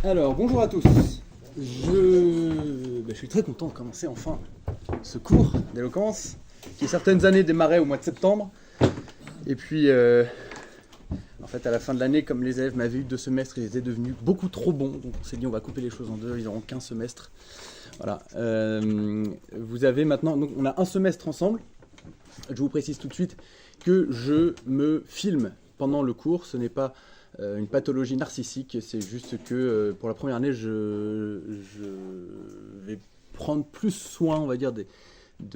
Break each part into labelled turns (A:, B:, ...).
A: Alors, bonjour à tous. Je suis très content de commencer enfin ce cours d'éloquence qui, certaines années, démarrait au mois de septembre. Et puis, en fait, à la fin de l'année, comme les élèves m'avaient eu 2 semestres, ils étaient devenus beaucoup trop bons. Donc, on s'est dit, on va couper les choses en deux. Ils n'auront qu'un semestre. Voilà. Vous avez maintenant... Donc, on a un semestre ensemble. Je vous précise tout de suite que je me filme pendant le cours. Ce n'est pas une pathologie narcissique, c'est juste que pour la première année, je vais prendre plus soin, on va dire, de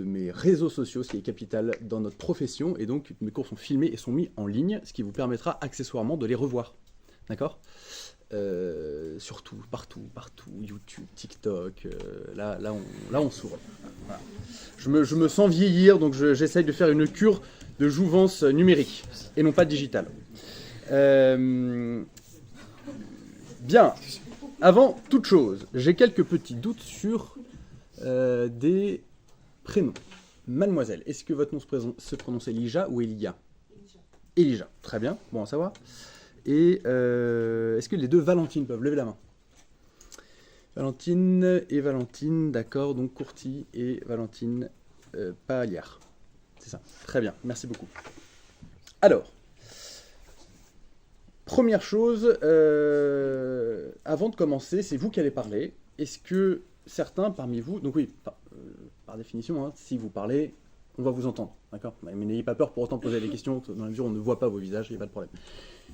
A: mes réseaux sociaux, ce qui est capital dans notre profession. Et donc, mes cours sont filmés et sont mis en ligne, ce qui vous permettra accessoirement de les revoir. D'accord ? Surtout, partout, YouTube, TikTok, là on s'ouvre. Voilà. Je me sens vieillir, donc j'essaye de faire une cure de jouvence numérique, et non pas digitale. Bien, avant toute chose, j'ai quelques petits doutes sur des prénoms. Mademoiselle, est-ce que votre nom se prononce Elijah ou Elia ? Elijah, très bien, bon à savoir. Et est-ce que les deux Valentines peuvent lever la main ? Valentine et Valentine, d'accord, donc Courty et Valentine Pagliard. C'est ça, très bien, merci beaucoup. Alors, première chose, avant de commencer, c'est vous qui allez parler. Est-ce que certains parmi vous, donc oui, par définition, hein, si vous parlez, on va vous entendre, d'accord ? Mais n'ayez pas peur pour autant de poser des questions, dans la mesure où on ne voit pas vos visages, il n'y a pas de problème.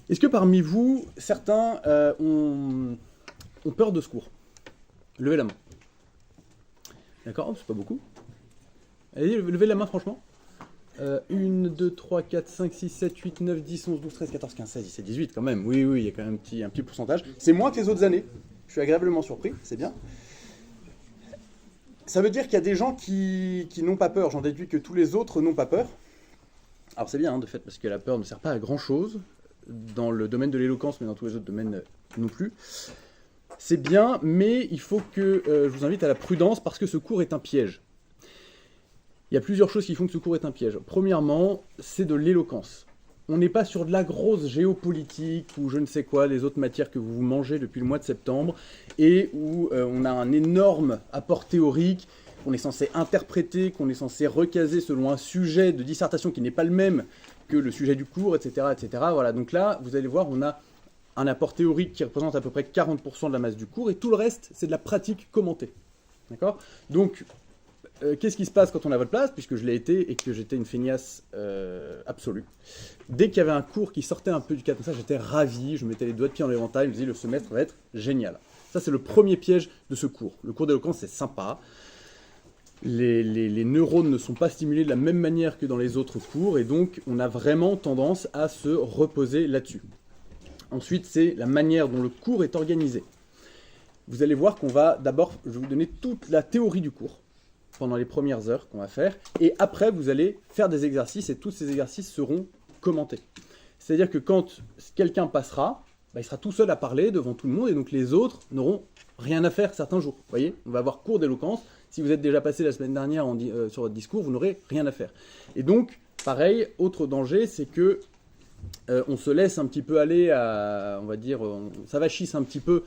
A: Est-ce que parmi vous, certains ont peur de ce cours ? Levez la main. D'accord, oh, c'est pas beaucoup. Allez, levez la main franchement. 1, 2, 3, 4, 5, 6, 7, 8, 9, 10, 11, 12, 13, 14, 15, 16, 17, 18 quand même. Oui, il y a quand même un petit pourcentage. C'est moins que les autres années. Je suis agréablement surpris, c'est bien. Ça veut dire qu'il y a des gens qui n'ont pas peur. J'en déduis que tous les autres n'ont pas peur. Alors c'est bien, hein, de fait, parce que la peur ne sert pas à grand-chose dans le domaine de l'éloquence, mais dans tous les autres domaines non plus. C'est bien, mais il faut que je vous invite à la prudence, parce que ce cours est un piège. Il y a plusieurs choses qui font que ce cours est un piège. Premièrement, c'est de l'éloquence. On n'est pas sur de la grosse géopolitique ou je ne sais quoi, les autres matières que vous mangez depuis le mois de septembre, et où on a un énorme apport théorique, qu'on est censé interpréter, qu'on est censé recaser selon un sujet de dissertation qui n'est pas le même que le sujet du cours, etc., etc. Voilà, donc là, vous allez voir, on a un apport théorique qui représente à peu près 40% de la masse du cours, et tout le reste, c'est de la pratique commentée. D'accord ? Donc, qu'est-ce qui se passe quand on est à votre place, puisque je l'ai été et que j'étais une feignasse absolue. Dès qu'il y avait un cours qui sortait un peu du cadre comme ça, j'étais ravi, je mettais les doigts de pied en éventail, je me disais le semestre va être génial. Ça, c'est le premier piège de ce cours. Le cours d'éloquence, c'est sympa. Les neurones ne sont pas stimulés de la même manière que dans les autres cours, et donc on a vraiment tendance à se reposer là-dessus. Ensuite, c'est la manière dont le cours est organisé. Vous allez voir qu'on va d'abord, je vais vous donner toute la théorie du cours pendant les premières heures qu'on va faire, et après vous allez faire des exercices, et tous ces exercices seront commentés. C'est-à-dire que quand quelqu'un passera, il sera tout seul à parler devant tout le monde, et donc les autres n'auront rien à faire certains jours. Vous voyez, on va avoir cours d'éloquence. Si vous êtes déjà passé la semaine dernière sur votre discours, vous n'aurez rien à faire. Et donc, pareil, autre danger, c'est que on se laisse un petit peu aller à, on va dire, on s'avachisse un petit peu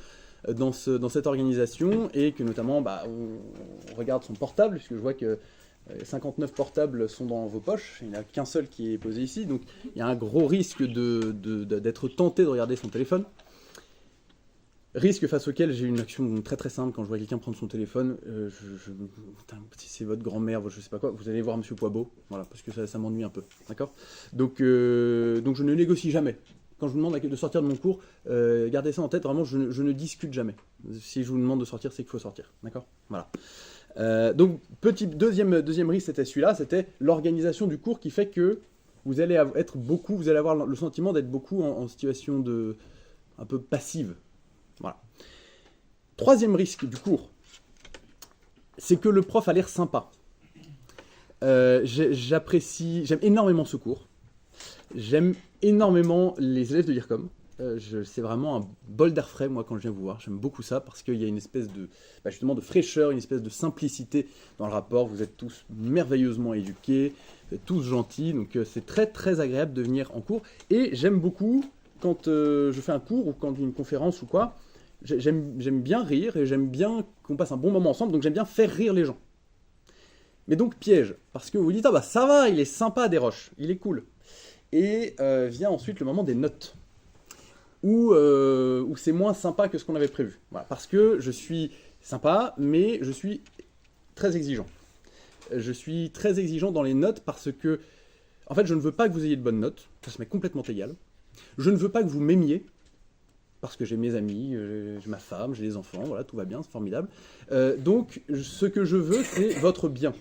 A: dans cette organisation, et que notamment on regarde son portable, puisque je vois que 59 portables sont dans vos poches, il n'y en a qu'un seul qui est posé ici, donc il y a un gros risque d'être tenté de regarder son téléphone. Risque face auquel j'ai une action très très simple. Quand je vois quelqu'un prendre son téléphone, si c'est votre grand-mère, je sais pas quoi, vous allez voir Monsieur Poibeau, voilà, parce que ça m'ennuie un peu, d'accord ? Donc je ne négocie jamais. Quand je vous demande de sortir de mon cours, gardez ça en tête, vraiment, je ne discute jamais. Si je vous demande de sortir, c'est qu'il faut sortir, d'accord ? Voilà. Donc, deuxième risque, c'était celui-là, c'était l'organisation du cours qui fait que vous allez avoir le sentiment d'être beaucoup en situation un peu passive. Voilà. Troisième risque du cours, c'est que le prof a l'air sympa. J'aime énormément ce cours. J'aime énormément les élèves de l'IRCOM. C'est vraiment un bol d'air frais, moi, quand je viens vous voir. J'aime beaucoup ça, parce qu'il y a une espèce justement de fraîcheur, une espèce de simplicité dans le rapport. Vous êtes tous merveilleusement éduqués, vous êtes tous gentils, donc c'est très très agréable de venir en cours. Et j'aime beaucoup, quand je fais un cours ou quand une conférence ou quoi, j'aime bien rire et j'aime bien qu'on passe un bon moment ensemble, donc j'aime bien faire rire les gens. Mais donc piège, parce que vous vous dites, ah bah ça va, il est sympa Desroches, il est cool. Et vient ensuite le moment des notes, où c'est moins sympa que ce qu'on avait prévu. Voilà, parce que je suis sympa, mais je suis très exigeant. Je suis très exigeant dans les notes parce que, en fait, je ne veux pas que vous ayez de bonnes notes, ça m'est complètement égal. Je ne veux pas que vous m'aimiez, parce que j'ai mes amis, j'ai ma femme, j'ai des enfants, voilà, tout va bien, c'est formidable. Donc, ce que je veux, c'est votre bien.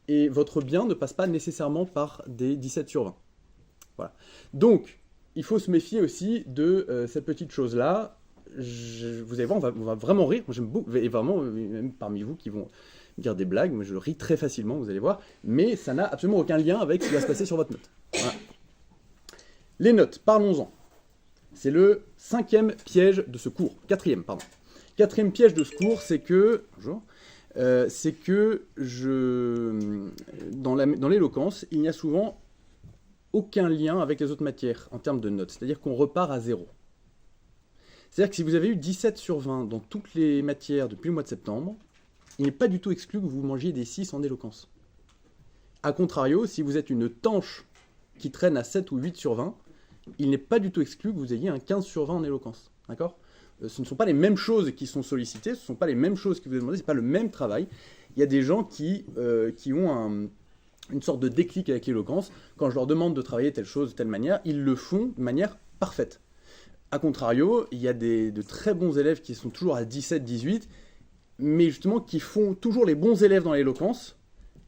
A: Et votre bien ne passe pas nécessairement par des 17 sur 20. Voilà. Donc, il faut se méfier aussi de cette petite chose-là. Vous allez voir, on va vraiment rire. Moi, j'aime beaucoup, et vraiment, même parmi vous qui vont dire des blagues, moi je ris très facilement, vous allez voir. Mais ça n'a absolument aucun lien avec ce qui va se passer sur votre note. Voilà. Les notes, parlons-en. C'est le 5e piège de ce cours. 4e, pardon. 4e piège de ce cours, c'est que... Bonjour. C'est que dans l'éloquence, il n'y a souvent aucun lien avec les autres matières en termes de notes. C'est-à-dire qu'on repart à 0. C'est-à-dire que si vous avez eu 17 sur 20 dans toutes les matières depuis le mois de septembre, il n'est pas du tout exclu que vous mangiez des 6 en éloquence. A contrario, si vous êtes une tanche qui traîne à 7 ou 8 sur 20, il n'est pas du tout exclu que vous ayez un 15 sur 20 en éloquence. D'accord ? Ce ne sont pas les mêmes choses qui sont sollicitées, ce ne sont pas les mêmes choses qui vous demandées, ce n'est pas le même travail. Il y a des gens qui ont une sorte de déclic avec l'éloquence. Quand je leur demande de travailler telle chose, de telle manière, ils le font de manière parfaite. A contrario, il y a de très bons élèves qui sont toujours à 17, 18, mais justement qui font toujours les bons élèves dans l'éloquence,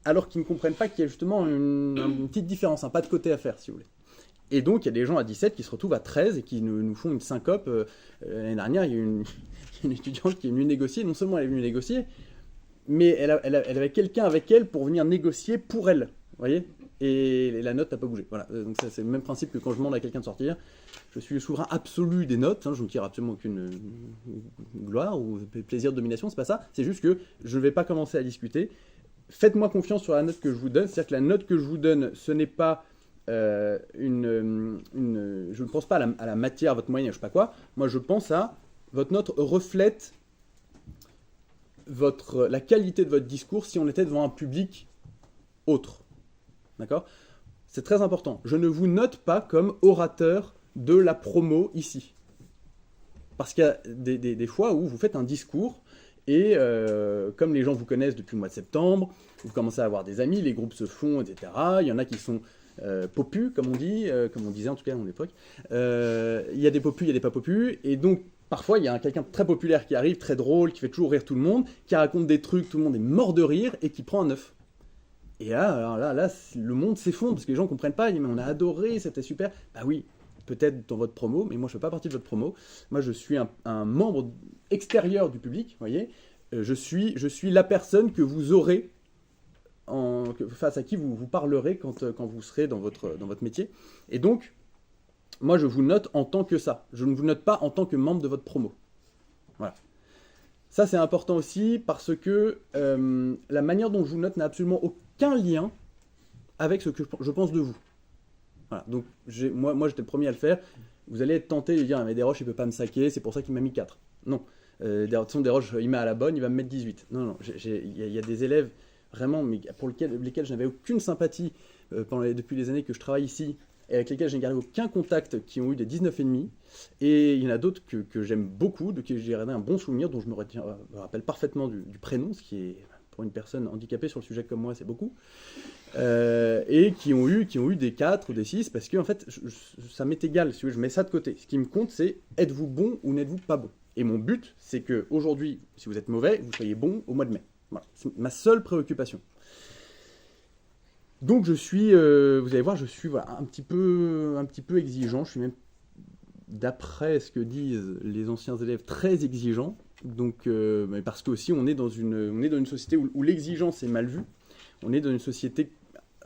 A: alors qu'ils ne comprennent pas qu'il y a justement une petite différence, un pas de côté à faire, si vous voulez. Et donc, il y a des gens à 17 qui se retrouvent à 13 et qui nous font une syncope. L'année dernière, il y a une étudiante qui est venue négocier. Non seulement elle est venue négocier, mais elle avait quelqu'un avec elle pour venir négocier pour elle. Vous voyez ? Et la note n'a pas bougé. Voilà. Donc, ça, c'est le même principe que quand je demande à quelqu'un de sortir. Je suis le souverain absolu des notes. Hein, je ne tire absolument aucune gloire ou plaisir de domination. C'est pas ça. C'est juste que je ne vais pas commencer à discuter. Faites-moi confiance sur la note que je vous donne. C'est-à-dire que la note que je vous donne, ce n'est pas... je ne pense pas à la matière, à votre moyenne, je sais pas quoi. Moi, je pense à votre note reflète la qualité de votre discours si on était devant un public autre. D'accord ? C'est très important. Je ne vous note pas comme orateur de la promo ici. Parce qu'il y a des fois où vous faites un discours et comme les gens vous connaissent depuis le mois de septembre, vous commencez à avoir des amis, les groupes se font, etc. Il y en a qui sont popus, comme on dit, comme on disait en tout cas à mon époque. Il y a des popus, il y a des pas popus, et donc parfois il y a quelqu'un de très populaire qui arrive, très drôle, qui fait toujours rire tout le monde, qui raconte des trucs, tout le monde est mort de rire, et qui prend un 9. Et là, le monde s'effondre, parce que les gens ne comprennent pas, ils disent, mais on a adoré, c'était super. Bah oui, peut-être dans votre promo, mais moi je ne fais pas partie de votre promo. Moi je suis un membre extérieur du public, vous voyez. Je suis la personne que vous aurez face à qui vous parlerez quand vous serez dans votre métier. Et donc, moi, je vous note en tant que ça. Je ne vous note pas en tant que membre de votre promo. Voilà. Ça, c'est important aussi parce que la manière dont je vous note n'a absolument aucun lien avec ce que je pense de vous. Voilà. Donc, moi, j'étais le premier à le faire. Vous allez être tenté de dire, ah, mais Desroches, il ne peut pas me saquer, c'est pour ça qu'il m'a mis 4. Non. Desroches, il met à la bonne, il va me mettre 18. Non. Il y a des élèves vraiment, mais pour lesquels je n'avais aucune sympathie depuis les années que je travaille ici, et avec lesquels je n'ai gardé aucun contact, qui ont eu des 19,5. Et il y en a d'autres que j'aime beaucoup, de qui j'ai gardé un bon souvenir, dont je me rappelle parfaitement du prénom, ce qui est, pour une personne handicapée sur le sujet comme moi, c'est beaucoup. Et qui ont eu des 4 ou des 6, parce que en fait, ça m'est égal, si je mets ça de côté. Ce qui me compte, c'est êtes-vous bon ou n'êtes-vous pas bon. Et mon but, c'est qu'aujourd'hui, si vous êtes mauvais, vous soyez bon au mois de mai. Voilà. C'est ma seule préoccupation. Donc je suis, vous allez voir, je suis un petit peu exigeant. Je suis même, d'après ce que disent les anciens élèves, très exigeant. Donc, mais parce que aussi on est dans une société où l'exigence est mal vue. On est dans une société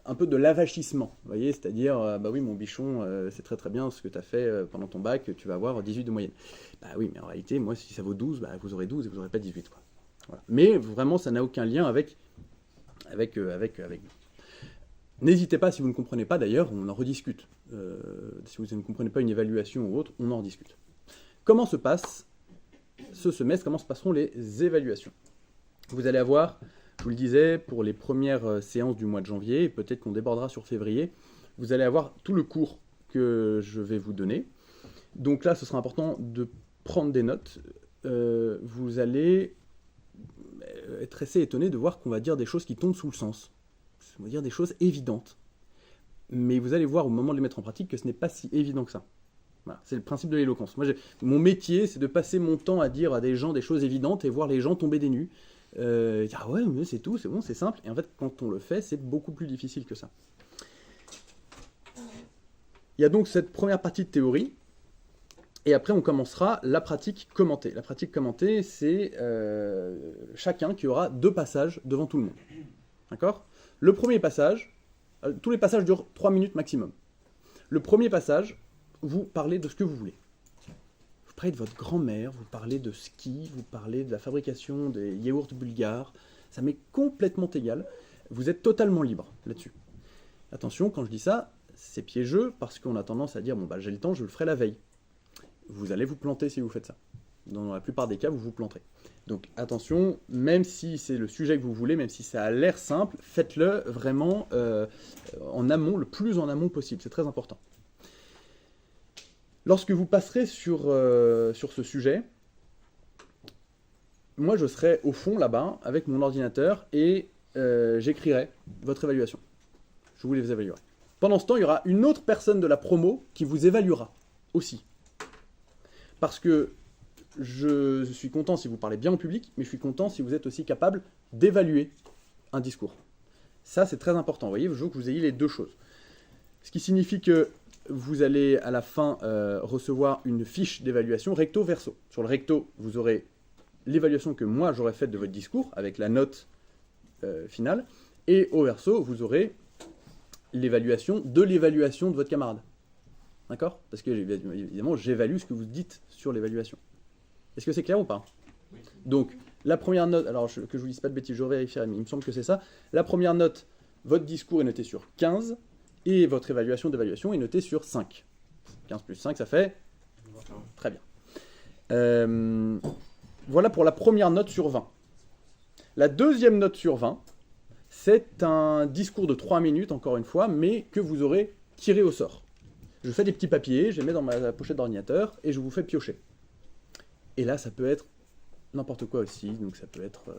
A: un peu de l'avachissement, vous voyez, c'est-à-dire, bah oui, mon bichon, c'est très très bien ce que tu as fait pendant ton bac, tu vas avoir 18 de moyenne. Bah oui, mais en réalité, moi, si ça vaut 12, bah, vous aurez 12 et vous n'aurez pas 18, quoi. Voilà. Mais vraiment, ça n'a aucun lien avec. N'hésitez pas, si vous ne comprenez pas, d'ailleurs, on en rediscute. Si vous ne comprenez pas une évaluation ou autre, on en rediscute. Comment se passe ce semestre, comment se passeront les évaluations. Vous allez avoir, je vous le disais, pour les premières séances du mois de janvier, et peut-être qu'on débordera sur février, vous allez avoir tout le cours que je vais vous donner. Donc là, ce sera important de prendre des notes. Vous allez être assez étonné de voir qu'on va dire des choses qui tombent sous le sens. On va dire des choses évidentes. Mais vous allez voir au moment de les mettre en pratique que ce n'est pas si évident que ça. Voilà, c'est le principe de l'éloquence. Moi, mon métier, c'est de passer mon temps à dire à des gens des choses évidentes et voir les gens tomber des nues. Dire, ah ouais, mais c'est tout, c'est bon, c'est simple. Et en fait, quand on le fait, c'est beaucoup plus difficile que ça. Il y a donc cette première partie de théorie. Et après, on commencera la pratique commentée. La pratique commentée, c'est chacun qui aura 2 passages devant tout le monde. D'accord ? Le premier passage, tous les passages durent 3 minutes maximum. Le premier passage, vous parlez de ce que vous voulez. Vous parlez de votre grand-mère, vous parlez de ski, vous parlez de la fabrication des yaourts bulgares. Ça m'est complètement égal. Vous êtes totalement libre là-dessus. Attention, quand je dis ça, c'est piégeux parce qu'on a tendance à dire, bon, bah, j'ai le temps, je le ferai la veille. Vous allez vous planter si vous faites ça. Dans la plupart des cas, vous vous planterez. Donc attention, même si c'est le sujet que vous voulez, même si ça a l'air simple, faites-le vraiment en amont, le plus en amont possible. C'est très important. Lorsque vous passerez sur ce sujet, moi je serai au fond là-bas avec mon ordinateur et j'écrirai votre évaluation. Je vous les évaluerai. Pendant ce temps, il y aura une autre personne de la promo qui vous évaluera aussi. Parce que je suis content si vous parlez bien au public, mais je suis content si vous êtes aussi capable d'évaluer un discours. Ça, c'est très important. Vous voyez, je veux que vous ayez les 2 choses. Ce qui signifie que vous allez à la fin recevoir une fiche d'évaluation recto verso. Sur le recto, vous aurez l'évaluation que moi j'aurais faite de votre discours avec la note finale. Et au verso, vous aurez l'évaluation de votre camarade. D'accord ? Parce que, évidemment, j'évalue ce que vous dites sur l'évaluation. Est-ce que c'est clair ou pas ? Oui. Donc, la première note, alors que je ne vous dise pas de bêtises, je vérifierai, mais il me semble que c'est ça. La première note, votre discours est noté sur 15, et votre évaluation d'évaluation est notée sur 5. 15 plus 5, ça fait ? Très bien. Voilà pour la première note sur 20. La deuxième note sur 20, c'est un discours de 3 minutes, encore une fois, mais que vous aurez tiré au sort. Je fais des petits papiers, je les mets dans ma pochette d'ordinateur et je vous fais piocher. Et là, ça peut être n'importe quoi aussi. Donc ça peut être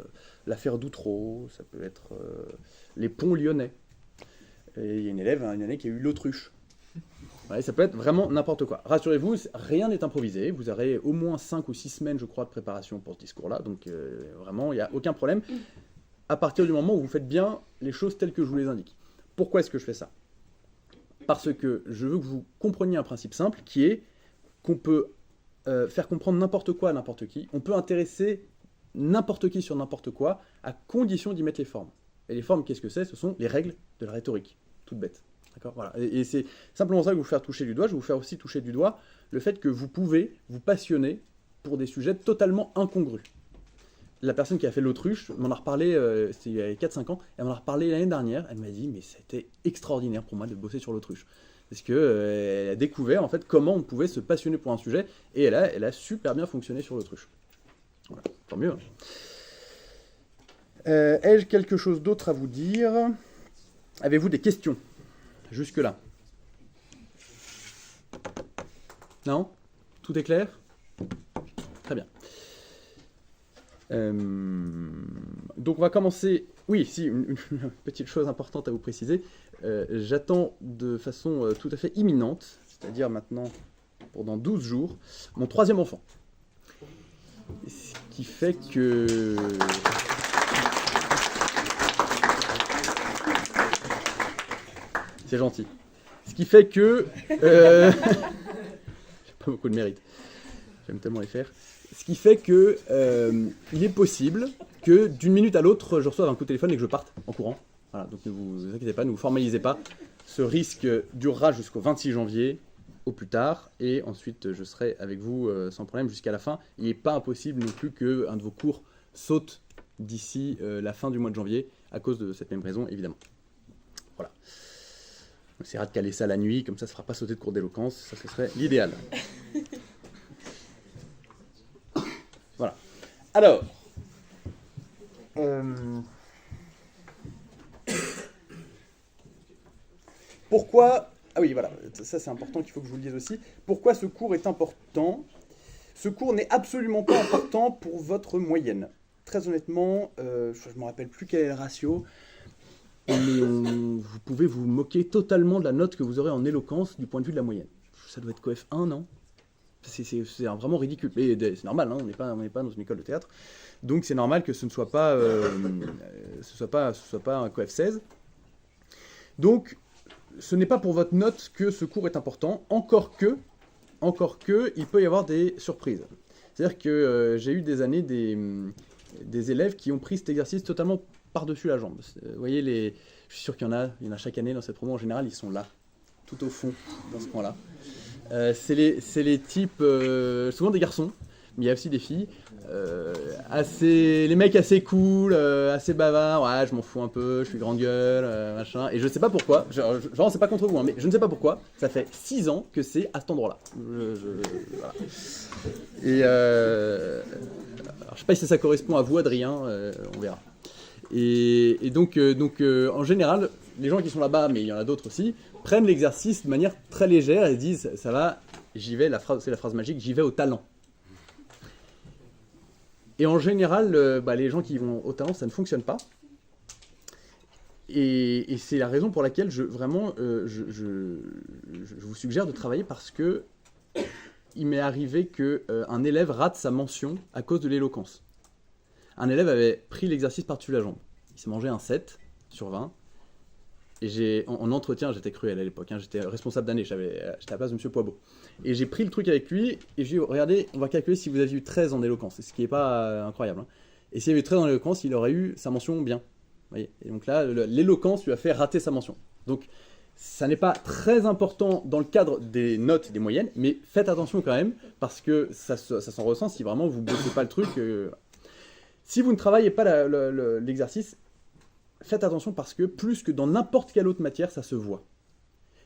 A: l'affaire d'Outreau, ça peut être les ponts lyonnais. Et il y a une élève année qui a eu l'autruche. Ouais, ça peut être vraiment n'importe quoi. Rassurez-vous, rien n'est improvisé. Vous aurez au moins 5 ou 6 semaines, je crois, de préparation pour ce discours-là. Donc vraiment, il n'y a aucun problème. À partir du moment où vous faites bien les choses telles que je vous les indique. Pourquoi est-ce que je fais ça ? Parce que je veux que vous compreniez un principe simple qui est qu'on peut faire comprendre n'importe quoi à n'importe qui. On peut intéresser n'importe qui sur n'importe quoi à condition d'y mettre les formes. Et les formes, qu'est-ce que c'est ? Ce sont les règles de la rhétorique. Toutes bêtes. D'accord ? Voilà. Et c'est simplement ça que je vais vous faire toucher du doigt. Je vais vous faire aussi toucher du doigt le fait que vous pouvez vous passionner pour des sujets totalement incongrus. La personne qui a fait l'autruche m'en a reparlé, c'était il y a 4-5 ans, elle m'en a reparlé l'année dernière, elle m'a dit mais c'était extraordinaire pour moi de bosser sur l'autruche. Parce qu'elle a découvert en fait comment on pouvait se passionner pour un sujet, et elle a super bien fonctionné sur l'autruche. Voilà, tant mieux. Ai-je quelque chose d'autre à vous dire ? Avez-vous des questions jusque-là ? Non ? Tout est clair ? Très bien. Donc on va commencer. Oui, si, une petite chose importante à vous préciser. J'attends de façon tout à fait imminente, c'est-à-dire maintenant, pour dans 12 jours, mon 3e enfant. Ce qui fait que... C'est gentil. Ce qui fait que... J'ai pas beaucoup de mérite. J'aime tellement les faire. Ce qui fait que il est possible que d'une minute à l'autre, je reçoive un coup de téléphone et que je parte en courant. Voilà, donc ne vous inquiétez pas, ne vous formalisez pas. Ce risque durera jusqu'au 26 janvier, au plus tard, et ensuite je serai avec vous sans problème jusqu'à la fin. Il n'est pas impossible non plus qu'un de vos cours saute d'ici la fin du mois de janvier, à cause de cette même raison, évidemment. Voilà. On essaiera de caler ça la nuit, comme ça ne se fera pas sauter de cours d'éloquence, ça ce serait l'idéal. Voilà. Alors, pourquoi... Ah oui, voilà, ça c'est important qu'il faut que je vous le dise aussi. Pourquoi ce cours est important? Ce cours n'est absolument pas important pour votre moyenne. Très honnêtement, je ne me rappelle plus quel est le ratio, mais vous pouvez vous moquer totalement de la note que vous aurez en éloquence du point de vue de la moyenne. Ça doit être coef 1, non? C'est vraiment ridicule. Mais c'est normal, hein, on n'est pas dans une école de théâtre. Donc c'est normal que ce ne soit pas, ce soit pas un coef 16. Donc ce n'est pas pour votre note que ce cours est important, encore que il peut y avoir des surprises. C'est-à-dire que j'ai eu des années des élèves qui ont pris cet exercice totalement par-dessus la jambe. Vous voyez, je suis sûr qu'il y en a chaque année dans cette promo. En général, ils sont là, tout au fond, dans ce coin-là. C'est les types, souvent des garçons, mais il y a aussi des filles, les mecs assez cool, assez bavards, ouais, je m'en fous un peu, je suis grande gueule, machin, et je sais pas pourquoi, genre c'est pas contre vous, hein, mais je ne sais pas pourquoi, ça fait 6 ans que c'est à cet endroit-là. Voilà. Et alors, je sais pas si ça correspond à vous, Adrien, on verra. Et donc, en général, les gens qui sont là-bas, mais il y en a d'autres aussi, prennent l'exercice de manière très légère et se disent, ça va, j'y vais, c'est la phrase magique, j'y vais au talent. Et en général, les gens qui vont au talent, ça ne fonctionne pas. Et c'est la raison pour laquelle je vous suggère de travailler, parce que il m'est arrivé qu'un élève rate sa mention à cause de l'éloquence. Un élève avait pris l'exercice par-dessus la jambe. Il s'est mangé un 7 sur 20. Et en entretien, j'étais cruel à l'époque, hein, j'étais responsable d'année, j'étais à la place de M. Poibeau. Et j'ai pris le truc avec lui, et je lui ai dit, regardez, on va calculer si vous aviez eu 13 en éloquence, ce qui n'est pas incroyable. Hein. Et s'il avait eu 13 en éloquence, il aurait eu sa mention bien. Vous voyez, et donc là, l'éloquence lui a fait rater sa mention. Donc, ça n'est pas très important dans le cadre des notes et des moyennes, mais faites attention quand même, parce que ça s'en ressent si vraiment vous ne bossez pas le truc. Si vous ne travaillez pas l'exercice, faites attention, parce que plus que dans n'importe quelle autre matière, ça se voit.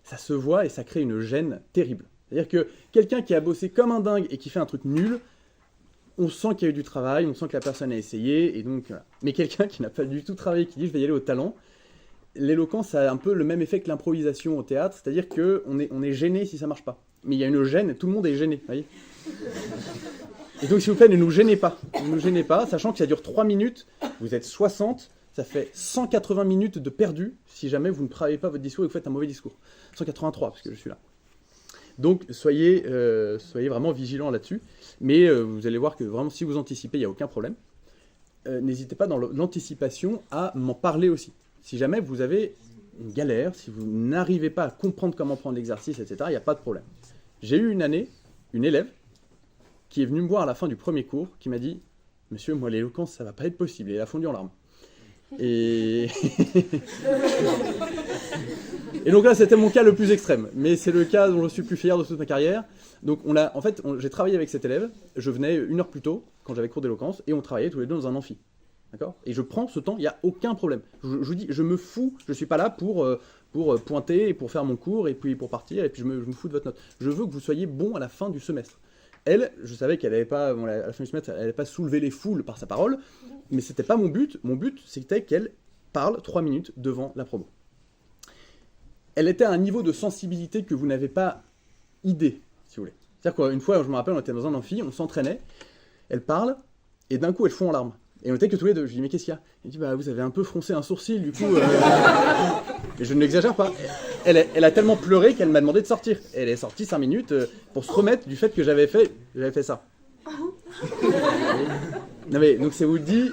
A: Ça se voit et ça crée une gêne terrible. C'est-à-dire que quelqu'un qui a bossé comme un dingue et qui fait un truc nul, on sent qu'il y a eu du travail, on sent que la personne a essayé, et donc voilà. Mais quelqu'un qui n'a pas du tout travaillé, qui dit je vais y aller au talent, l'éloquence a un peu le même effet que l'improvisation au théâtre, c'est-à-dire qu'on est gêné si ça marche pas. Mais il y a une gêne, tout le monde est gêné, vous voyez. Et donc s'il vous plaît, ne nous gênez pas, sachant que ça dure 3 minutes, vous êtes 60, ça fait 180 minutes de perdu si jamais vous ne travaillez pas votre discours et que vous faites un mauvais discours. 183, parce que je suis là. Donc, soyez vraiment vigilants là-dessus. Mais vous allez voir que vraiment, si vous anticipez, il n'y a aucun problème. N'hésitez pas dans l'anticipation à m'en parler aussi. Si jamais vous avez une galère, si vous n'arrivez pas à comprendre comment prendre l'exercice, etc., il n'y a pas de problème. J'ai eu une année, une élève, qui est venue me voir à la fin du premier cours, qui m'a dit « Monsieur, moi, l'éloquence, ça ne va pas être possible. » Et elle a fondu en larmes. Et donc là, c'était mon cas le plus extrême, mais c'est le cas dont je suis le plus fier de toute ma carrière. Donc j'ai travaillé avec cet élève, je venais 1 heure plus tôt, quand j'avais cours d'éloquence, et on travaillait tous les deux dans un amphi. D'accord ? Et je prends ce temps, il n'y a aucun problème. Je vous dis, je me fous, je ne suis pas là pour pointer, et pour faire mon cours, et puis pour partir, et puis je me fous de votre note. Je veux que vous soyez bon à la fin du semestre. Elle, je savais qu'elle n'allait pas, à la fin du semestre, elle n'allait pas soulever les foules par sa parole, mais c'était pas mon but. Mon but, c'était qu'elle parle 3 minutes devant la promo. Elle était à un niveau de sensibilité que vous n'avez pas idée, si vous voulez. C'est-à-dire qu'une fois, je me rappelle, on était dans un amphi, on s'entraînait, elle parle, et d'un coup, elle fond en larmes. Et on était que tous les deux. Je lui dis, mais qu'est-ce qu'il y a ? Elle dit, vous avez un peu froncé un sourcil, du coup... Et je ne l'exagère pas. Elle a tellement pleuré qu'elle m'a demandé de sortir. Elle est sortie 5 minutes pour se remettre du fait que j'avais fait ça. Non mais, donc ça vous dit,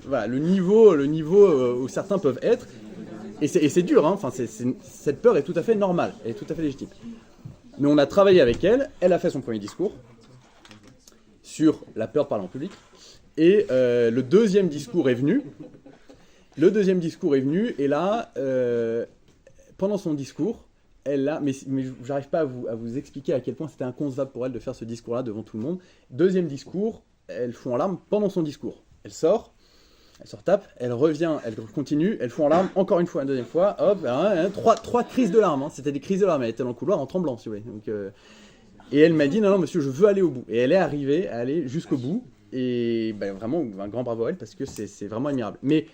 A: voilà, le niveau où certains peuvent être, et c'est dur, hein, enfin, cette peur est tout à fait normale, elle est tout à fait légitime. Mais on a travaillé avec elle, elle a fait son premier discours sur la peur de parler en public, et le deuxième discours est venu, et là, pendant son discours, elle a, mais j'arrive pas à vous expliquer à quel point c'était inconcevable pour elle de faire ce discours-là devant tout le monde. Deuxième discours, elle fond en larmes pendant son discours. Elle se retape, elle revient, elle continue, elle fond en larmes encore une fois, une deuxième fois, hop, trois crises de larmes, hein. C'était des crises de larmes, elle était dans le couloir en tremblant, si vous voulez. Donc, et elle m'a dit, non, monsieur, je veux aller au bout. Et elle est arrivée à aller jusqu'au bout, Et vraiment, un grand bravo à elle parce que c'est vraiment admirable. Mais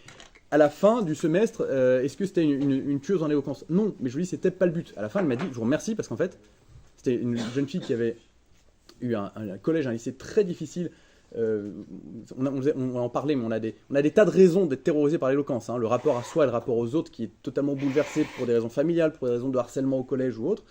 A: à la fin du semestre, est-ce que c'était une tueuse en éloquence? Non, mais je vous dis, c'était pas le but. À la fin, elle m'a dit, je vous remercie parce qu'en fait, c'était une jeune fille qui avait eu un collège, un lycée très difficile. On en parlait, mais on a des tas de raisons d'être terrorisés par l'éloquence. Hein. Le rapport à soi et le rapport aux autres qui est totalement bouleversé pour des raisons familiales, pour des raisons de harcèlement au collège ou autre.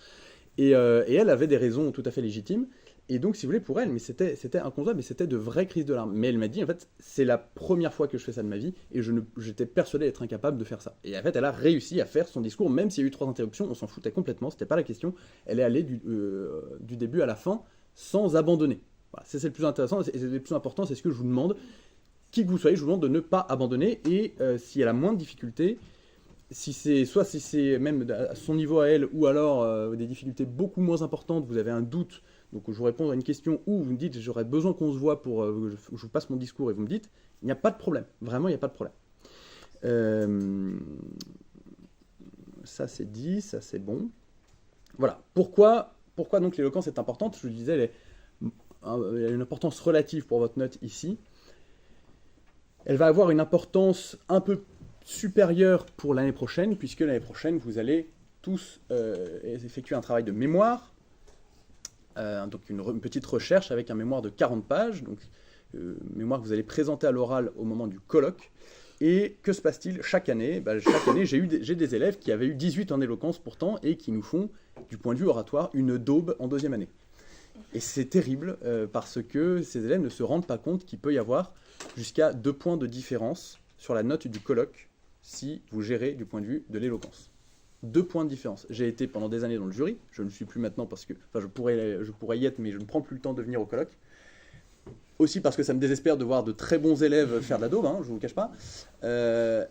A: Et elle avait des raisons tout à fait légitimes. Et donc, si vous voulez, pour elle, mais c'était inconcevable, mais c'était de vraies crises de larmes. Mais elle m'a dit, en fait, c'est la première fois que je fais ça de ma vie, et j'étais persuadé d'être incapable de faire ça. Et en fait, elle a réussi à faire son discours, même s'il y a eu 3 interruptions, on s'en foutait complètement, c'était pas la question. Elle est allée du début à la fin, sans abandonner. Voilà, c'est le plus intéressant, et le plus important, c'est ce que je vous demande. Qui que vous soyez, je vous demande de ne pas abandonner, et s'il y a la moindre difficulté, si c'est même à son niveau à elle, ou alors des difficultés beaucoup moins importantes, vous avez un doute, donc je vous réponds à une question, ou vous me dites j'aurais besoin qu'on se voit pour que je vous passe mon discours, et vous me dites, il n'y a pas de problème, vraiment il n'y a pas de problème. Ça c'est dit, ça c'est bon. Voilà, pourquoi donc l'éloquence est importante? Je vous disais, elle a une importance relative pour votre note ici. Elle va avoir une importance un peu supérieure pour l'année prochaine, puisque l'année prochaine, vous allez tous effectuer un travail de mémoire, donc une petite recherche avec un mémoire de 40 pages, donc mémoire que vous allez présenter à l'oral au moment du colloque. Et que se passe-t-il chaque année? Chaque année, j'ai des élèves qui avaient eu 18 en éloquence pourtant, et qui nous font, du point de vue oratoire, une daube en 2e année. Et c'est terrible, parce que ces élèves ne se rendent pas compte qu'il peut y avoir jusqu'à 2 points de différence sur la note du colloque, si vous gérez du point de vue de l'éloquence. 2 points de différence. J'ai été pendant des années dans le jury, je ne le suis plus maintenant parce que, je pourrais y être, mais je ne prends plus le temps de venir au colloque. Aussi parce que ça me désespère de voir de très bons élèves faire de la daube, hein, je ne vous le cache pas. Et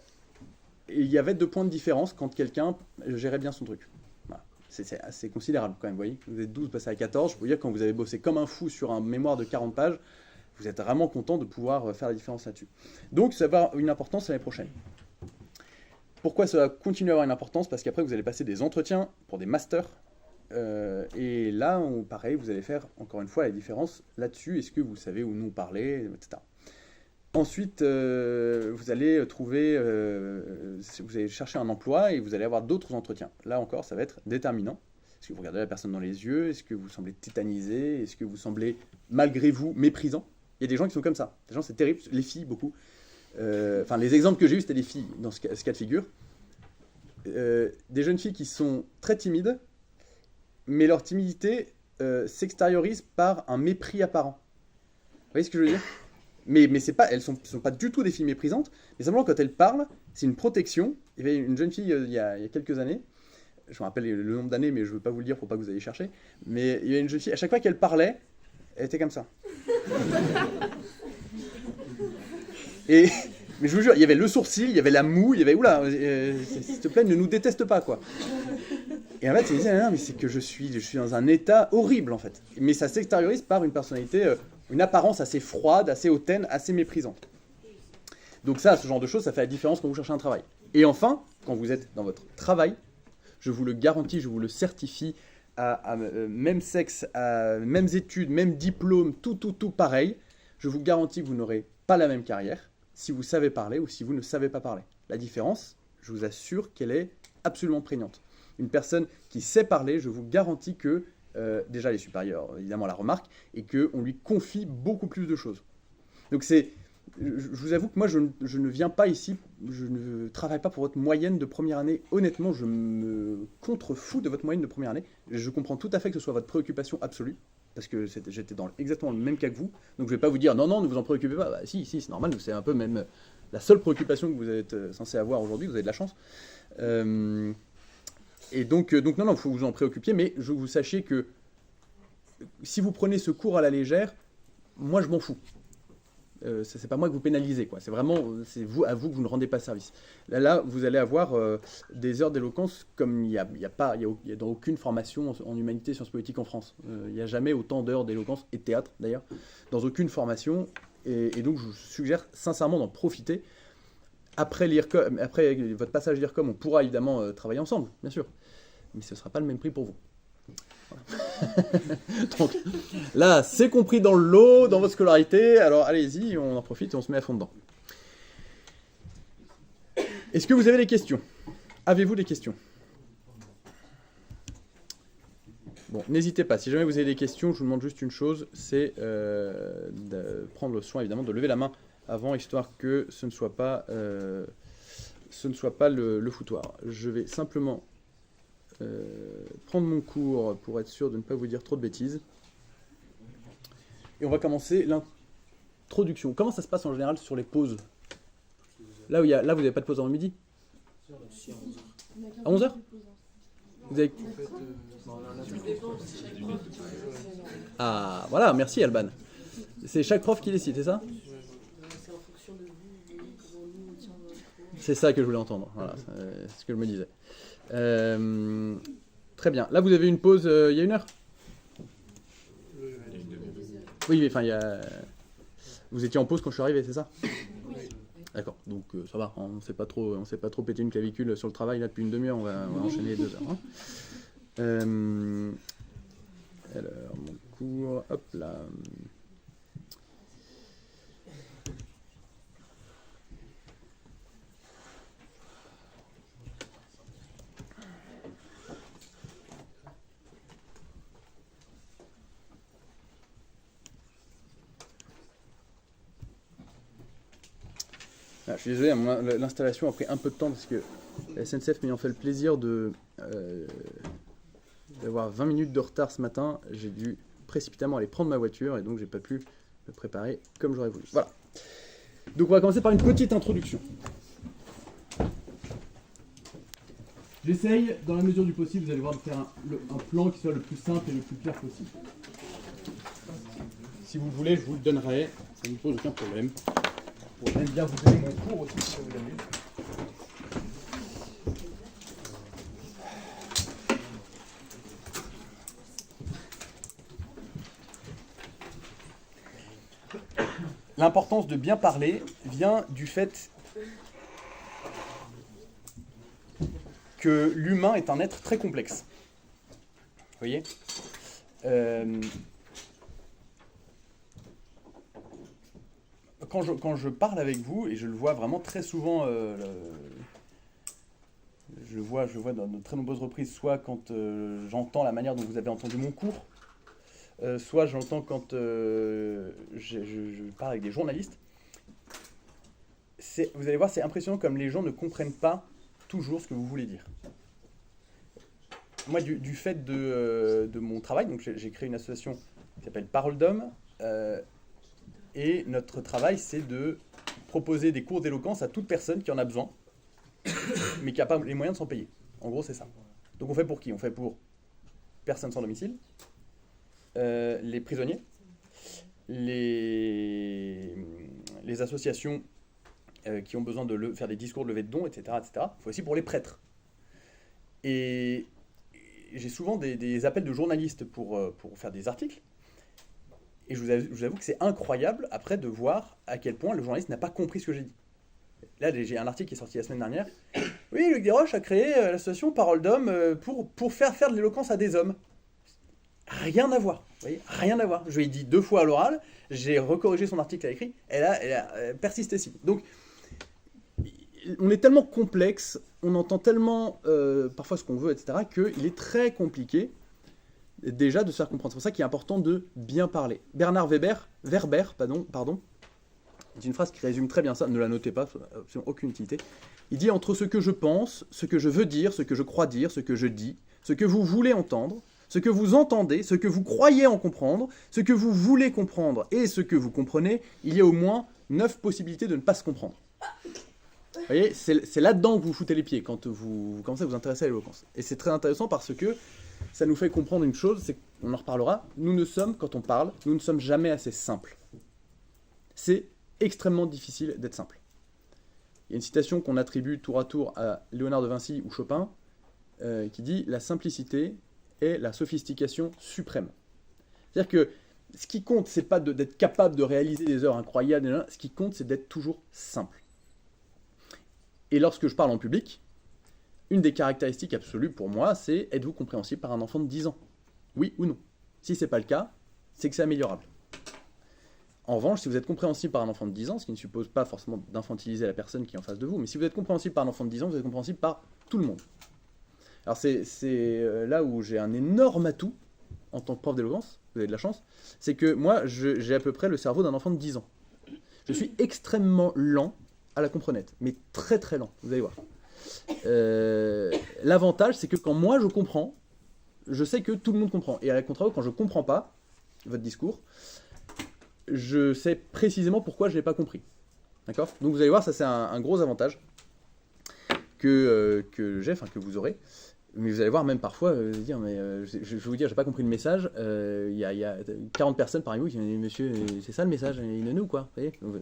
A: il y avait 2 points de différence quand quelqu'un gérait bien son truc. Voilà. C'est assez considérable quand même, vous voyez. Vous êtes 12 passé à 14, je peux vous dire quand vous avez bossé comme un fou sur un mémoire de 40 pages, vous êtes vraiment content de pouvoir faire la différence là-dessus. Donc ça va avoir une importance l'année prochaine. Pourquoi ça va continuer à avoir une importance? Parce qu'après, vous allez passer des entretiens pour des masters. Et là, pareil, vous allez faire, encore une fois, la différence là-dessus. Est-ce que vous savez où nous parler, etc. Ensuite, vous allez vous allez chercher un emploi et vous allez avoir d'autres entretiens. Là encore, ça va être déterminant. Est-ce que vous regardez la personne dans les yeux? Est-ce que vous semblez tétanisé? Est-ce que vous semblez, malgré vous, méprisant? Il y a des gens qui sont comme ça. Des gens, c'est terrible. Les filles, beaucoup. Les exemples que j'ai eus, c'était des filles dans ce cas de figure. Des jeunes filles qui sont très timides, mais leur timidité s'extériorise par un mépris apparent. Vous voyez ce que je veux dire? Mais c'est pas, elles sont pas du tout des filles méprisantes, mais simplement quand elles parlent, c'est une protection. Il y avait une jeune fille il y a quelques années, je me rappelle le nombre d'années, mais je ne veux pas vous le dire pour pas que vous ayez cherché, mais il y a une jeune fille, à chaque fois qu'elle parlait, elle était comme ça. Mais je vous jure, il y avait le sourcil, il y avait la moue, il y avait oula, s'il te plaît, ne nous déteste pas, quoi. Et en fait, il disait, non, mais c'est que je suis dans un état horrible, en fait. Mais ça s'extériorise par une personnalité, une apparence assez froide, assez hautaine, assez méprisante. Donc ça, ce genre de choses, ça fait la différence quand vous cherchez un travail. Et enfin, quand vous êtes dans votre travail, je vous le garantis, je vous le certifie, à même sexe, à mêmes études, même diplôme, tout pareil, je vous garantis que vous n'aurez pas la même carrière si vous savez parler ou si vous ne savez pas parler. La différence, je vous assure qu'elle est absolument prégnante. Une personne qui sait parler, je vous garantis que, déjà les supérieurs, évidemment, la remarquent, et qu'on lui confie beaucoup plus de choses. Donc je vous avoue que moi, je ne viens pas ici, je ne travaille pas pour votre moyenne de première année. Honnêtement, je me contrefous de votre moyenne de première année. Je comprends tout à fait que ce soit votre préoccupation absolue, parce que j'étais dans exactement le même cas que vous. Donc je ne vais pas vous dire, non, ne vous en préoccupez pas. Bah, si, c'est normal, c'est un peu même la seule préoccupation que vous êtes censé avoir aujourd'hui, vous avez de la chance. Et donc non, il faut vous en préoccuper, mais je vous sachiez que si vous prenez ce cours à la légère, moi je m'en fous. C'est pas moi que vous pénalisez, quoi. C'est vraiment à vous que vous ne rendez pas service. Là vous allez avoir des heures d'éloquence comme il y a dans aucune formation en humanité, sciences politiques en France. Il n'y a jamais autant d'heures d'éloquence, et théâtre d'ailleurs, dans aucune formation. Et donc je vous suggère sincèrement d'en profiter. Après votre passage à l'IRCOM, on pourra évidemment travailler ensemble, bien sûr. Mais ce ne sera pas le même prix pour vous. Voilà. Donc là, c'est compris dans le lot, dans votre scolarité, alors allez-y, on en profite et on se met à fond dedans. Est-ce que vous avez des questions? Avez-vous des questions? Bon, n'hésitez pas, si jamais vous avez des questions, je vous demande juste une chose, c'est de prendre le soin évidemment de lever la main avant, histoire que ce ne soit pas, le foutoir. Je vais simplement prendre mon cours pour être sûr de ne pas vous dire trop de bêtises. Et on va commencer l'introduction. Comment ça se passe en général sur les pauses? Là, vous n'avez pas de pause avant midi? À 11h? Vous avez... Ah, voilà, merci Alban. C'est chaque prof qui décide, c'est ça? C'est ça que je voulais entendre, voilà, c'est ce que je me disais. Très bien. Là, vous avez une pause il y a 1 heure? Oui, mais enfin, vous étiez en pause quand je suis arrivé, c'est ça? D'accord, donc ça va, on ne s'est pas trop pété une clavicule sur le travail là depuis une demi-heure, on va enchaîner les 2 heures. Hein. Alors, mon cours, hop là. Ah, je suis désolé, l'installation a pris un peu de temps parce que la SNCF m'ayant fait le plaisir d'avoir 20 minutes de retard ce matin, j'ai dû précipitamment aller prendre ma voiture et donc j'ai pas pu me préparer comme j'aurais voulu. Voilà. Donc on va commencer par une petite introduction. J'essaye, dans la mesure du possible, vous allez voir, de faire un plan qui soit le plus simple et le plus clair possible. Si vous le voulez, je vous le donnerai, ça ne me pose aucun problème. Pour même bien vous donner mon cours aussi, si ça vous amuse. L'importance de bien parler vient du fait que l'humain est un être très complexe. Vous voyez ? Quand je parle avec vous, et je le vois vraiment très souvent, je le vois dans de très nombreuses reprises, soit quand j'entends la manière dont vous avez entendu mon cours, soit j'entends quand je parle avec des journalistes. Vous allez voir, c'est impressionnant comme les gens ne comprennent pas toujours ce que vous voulez dire. Moi, du fait de mon travail, donc j'ai créé une association qui s'appelle Parole d'Homme, et notre travail, c'est de proposer des cours d'éloquence à toute personne qui en a besoin, mais qui n'a pas les moyens de s'en payer. En gros, c'est ça. Donc on fait pour qui? On fait pour personnes sans domicile, les prisonniers, les associations qui ont besoin de faire des discours de levée de dons, etc. etc. Il faut aussi pour les prêtres. Et j'ai souvent des appels de journalistes pour faire des articles. Et je vous avoue que c'est incroyable après de voir à quel point le journaliste n'a pas compris ce que j'ai dit. Là, j'ai un article qui est sorti la semaine dernière. Oui, Luc Desroches a créé l'association Parole d'Homme pour faire de l'éloquence à des hommes. Rien à voir. Vous voyez, rien à voir. Je lui ai dit 2 fois à l'oral, j'ai recorrigé son article à l'écrit, elle a persisté ici. Donc, on est tellement complexe, on entend tellement parfois ce qu'on veut, etc., qu'il est très compliqué déjà de se faire comprendre. C'est pour ça qu'il est important de bien parler. Bernard Werber, c'est une phrase qui résume très bien ça, ne la notez pas, ça n'a absolument aucune utilité. Il dit: entre ce que je pense, ce que je veux dire, ce que je crois dire, ce que je dis, ce que vous voulez entendre, ce que vous entendez, ce que vous croyez en comprendre, ce que vous voulez comprendre et ce que vous comprenez, il y a au moins 9 possibilités de ne pas se comprendre. Vous voyez, c'est là-dedans que vous foutez les pieds quand vous commencez à vous intéresser à l'éloquence. Et c'est très intéressant parce que ça nous fait comprendre une chose, c'est qu'on en reparlera, quand on parle, nous ne sommes jamais assez simples. C'est extrêmement difficile d'être simple. Il y a une citation qu'on attribue tour à tour à Léonard de Vinci ou Chopin, qui dit « La simplicité est la sophistication suprême ». C'est-à-dire que ce qui compte, c'est pas d'être capable de réaliser des œuvres incroyables, ce qui compte, c'est d'être toujours simple. Et lorsque je parle en public, une des caractéristiques absolues pour moi, c'est: êtes-vous compréhensible par un enfant de 10 ans? Oui ou non? Si ce n'est pas le cas, c'est que c'est améliorable. En revanche, si vous êtes compréhensible par un enfant de 10 ans, ce qui ne suppose pas forcément d'infantiliser la personne qui est en face de vous, mais si vous êtes compréhensible par un enfant de 10 ans, vous êtes compréhensible par tout le monde. Alors c'est là où j'ai un énorme atout en tant que prof d'éloquence, vous avez de la chance, c'est que moi, j'ai à peu près le cerveau d'un enfant de 10 ans. Je suis extrêmement lent à la comprenette, mais très très lent, vous allez voir. L'avantage, c'est que quand moi je comprends, je sais que tout le monde comprend. Et à la contraire, quand je ne comprends pas votre discours, je sais précisément pourquoi je ne l'ai pas compris. D'accord ? Donc vous allez voir, ça c'est un gros avantage que j'ai, enfin que vous aurez. Mais vous allez voir même parfois, dire, mais je vais vous dire, j'ai pas compris le message. Il y a 40 personnes parmi vous qui me disent, monsieur, c'est ça le message, il est nous quoi.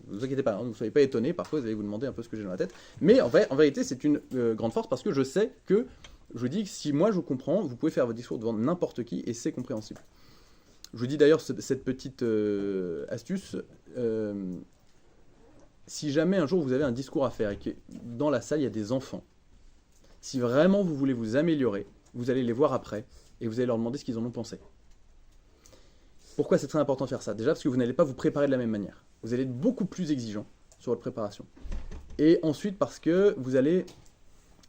A: Vous inquiétez pas, hein, vous ne soyez pas étonnés. Parfois, vous allez vous demander un peu ce que j'ai dans la tête. Mais en vérité, c'est une grande force parce que je sais que je vous dis que si moi je comprends, vous pouvez faire votre discours devant n'importe qui et c'est compréhensible. Je vous dis d'ailleurs cette petite astuce. Si jamais un jour vous avez un discours à faire et que dans la salle il y a des enfants, si vraiment vous voulez vous améliorer, vous allez les voir après et vous allez leur demander ce qu'ils en ont pensé. Pourquoi c'est très important de faire ça ? Déjà parce que vous n'allez pas vous préparer de la même manière. Vous allez être beaucoup plus exigeant sur votre préparation. Et ensuite parce que vous allez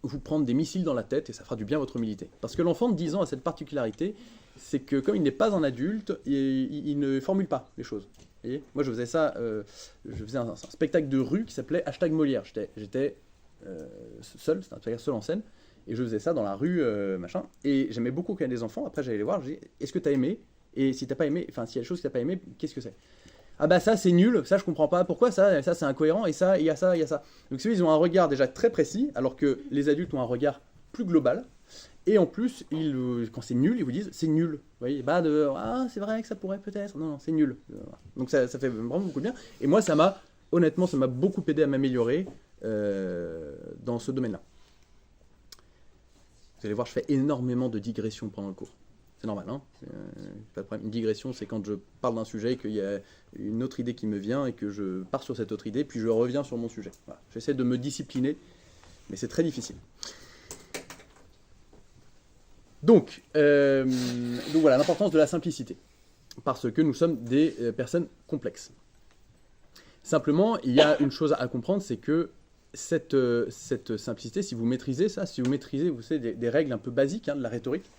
A: vous prendre des missiles dans la tête et ça fera du bien à votre humilité. Parce que l'enfant de 10 ans a cette particularité, c'est que comme il n'est pas un adulte, il ne formule pas les choses. Vous voyez ? Moi je faisais ça, je faisais un spectacle de rue qui s'appelait #Molière. J'étais seul, c'était un spectacle seul en scène, et je faisais ça dans la rue, machin. Et j'aimais beaucoup quand il y a des enfants. Après j'allais les voir, je dis est-ce que tu as aimé ? Et si t'as pas aimé, enfin s'il y a des choses que t'as pas aimé, qu'est-ce que c'est ? Ah bah ça c'est nul, ça je comprends pas, pourquoi ça c'est incohérent, et ça, il y a ça, il y a ça. Donc ceux ils ont un regard déjà très précis, alors que les adultes ont un regard plus global, et en plus, quand c'est nul, ils vous disent c'est nul. Vous voyez, c'est vrai que ça pourrait peut-être, non, c'est nul. Donc ça fait vraiment beaucoup de bien, et moi honnêtement, ça m'a beaucoup aidé à m'améliorer dans ce domaine-là. Vous allez voir, je fais énormément de digressions pendant le cours. C'est normal, hein, pas de problème. Une digression, c'est quand je parle d'un sujet et qu'il y a une autre idée qui me vient et que je pars sur cette autre idée, puis je reviens sur mon sujet. Voilà. J'essaie de me discipliner, mais c'est très difficile. Donc voilà, l'importance de la simplicité, parce que nous sommes des personnes complexes. Simplement, il y a une chose à comprendre, c'est que cette simplicité, si vous maîtrisez ça, si vous maîtrisez vous savez, des règles un peu basiques de la rhétorique,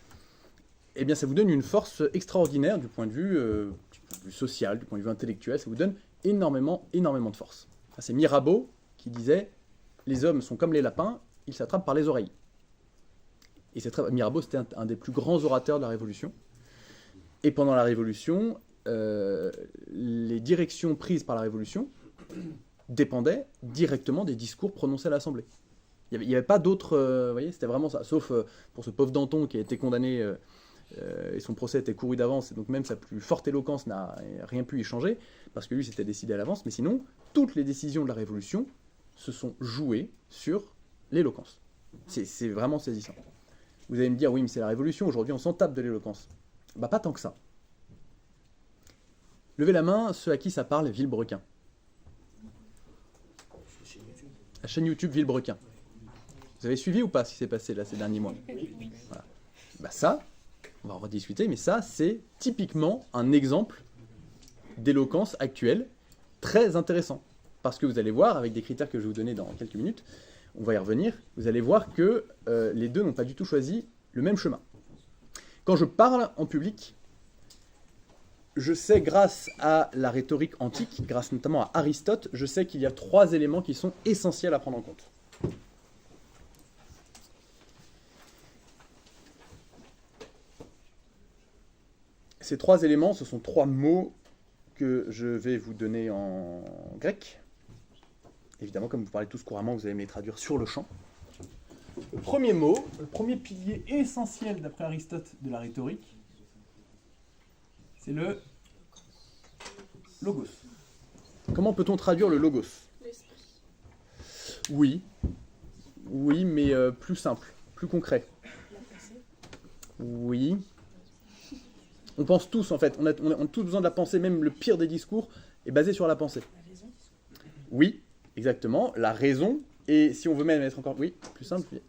A: eh bien ça vous donne une force extraordinaire du point de vue social, du point de vue intellectuel, ça vous donne énormément de force. C'est Mirabeau qui disait « Les hommes sont comme les lapins, ils s'attrapent par les oreilles ». Et Mirabeau, c'était un des plus grands orateurs de la Révolution. Et pendant la Révolution, les directions prises par la Révolution dépendaient directement des discours prononcés à l'Assemblée. Il n'y avait pas d'autres... vous voyez, c'était vraiment ça. Sauf pour ce pauvre Danton qui a été condamné... et son procès était couru d'avance, et donc même sa plus forte éloquence n'a rien pu y changer, parce que lui s'était décidé à l'avance, mais sinon, toutes les décisions de la Révolution se sont jouées sur l'éloquence. C'est vraiment saisissant. Vous allez me dire, oui, mais c'est la Révolution, aujourd'hui on s'en tape de l'éloquence. Bah pas tant que ça. Levez la main, ceux à qui ça parle, Villebrequin. La chaîne YouTube Villebrequin. Vous avez suivi ou pas ce qui s'est passé là ces derniers mois ? Voilà. Bah ça... on va en rediscuter, mais ça, c'est typiquement un exemple d'éloquence actuelle très intéressant. Parce que vous allez voir, avec des critères que je vais vous donner dans quelques minutes, on va y revenir, vous allez voir que les deux n'ont pas du tout choisi le même chemin. Quand je parle en public, je sais, grâce à la rhétorique antique, grâce notamment à Aristote, je sais qu'il y a 3 éléments qui sont essentiels à prendre en compte. Ces 3 éléments, ce sont 3 mots que je vais vous donner en grec. Évidemment, comme vous parlez tous couramment, vous allez me les traduire sur le champ. Le premier mot, le premier pilier essentiel d'après Aristote de la rhétorique, c'est le logos. Comment peut-on traduire le logos ?
B: L'esprit.
A: Oui, mais plus simple, plus concret.
B: La pensée.
A: Oui. On pense tous, en fait. On a tous besoin de la pensée. Même le pire des discours est basé sur la pensée.
B: La raison.
A: Oui, exactement. La raison. Et si on veut même être encore... Oui, plus simple.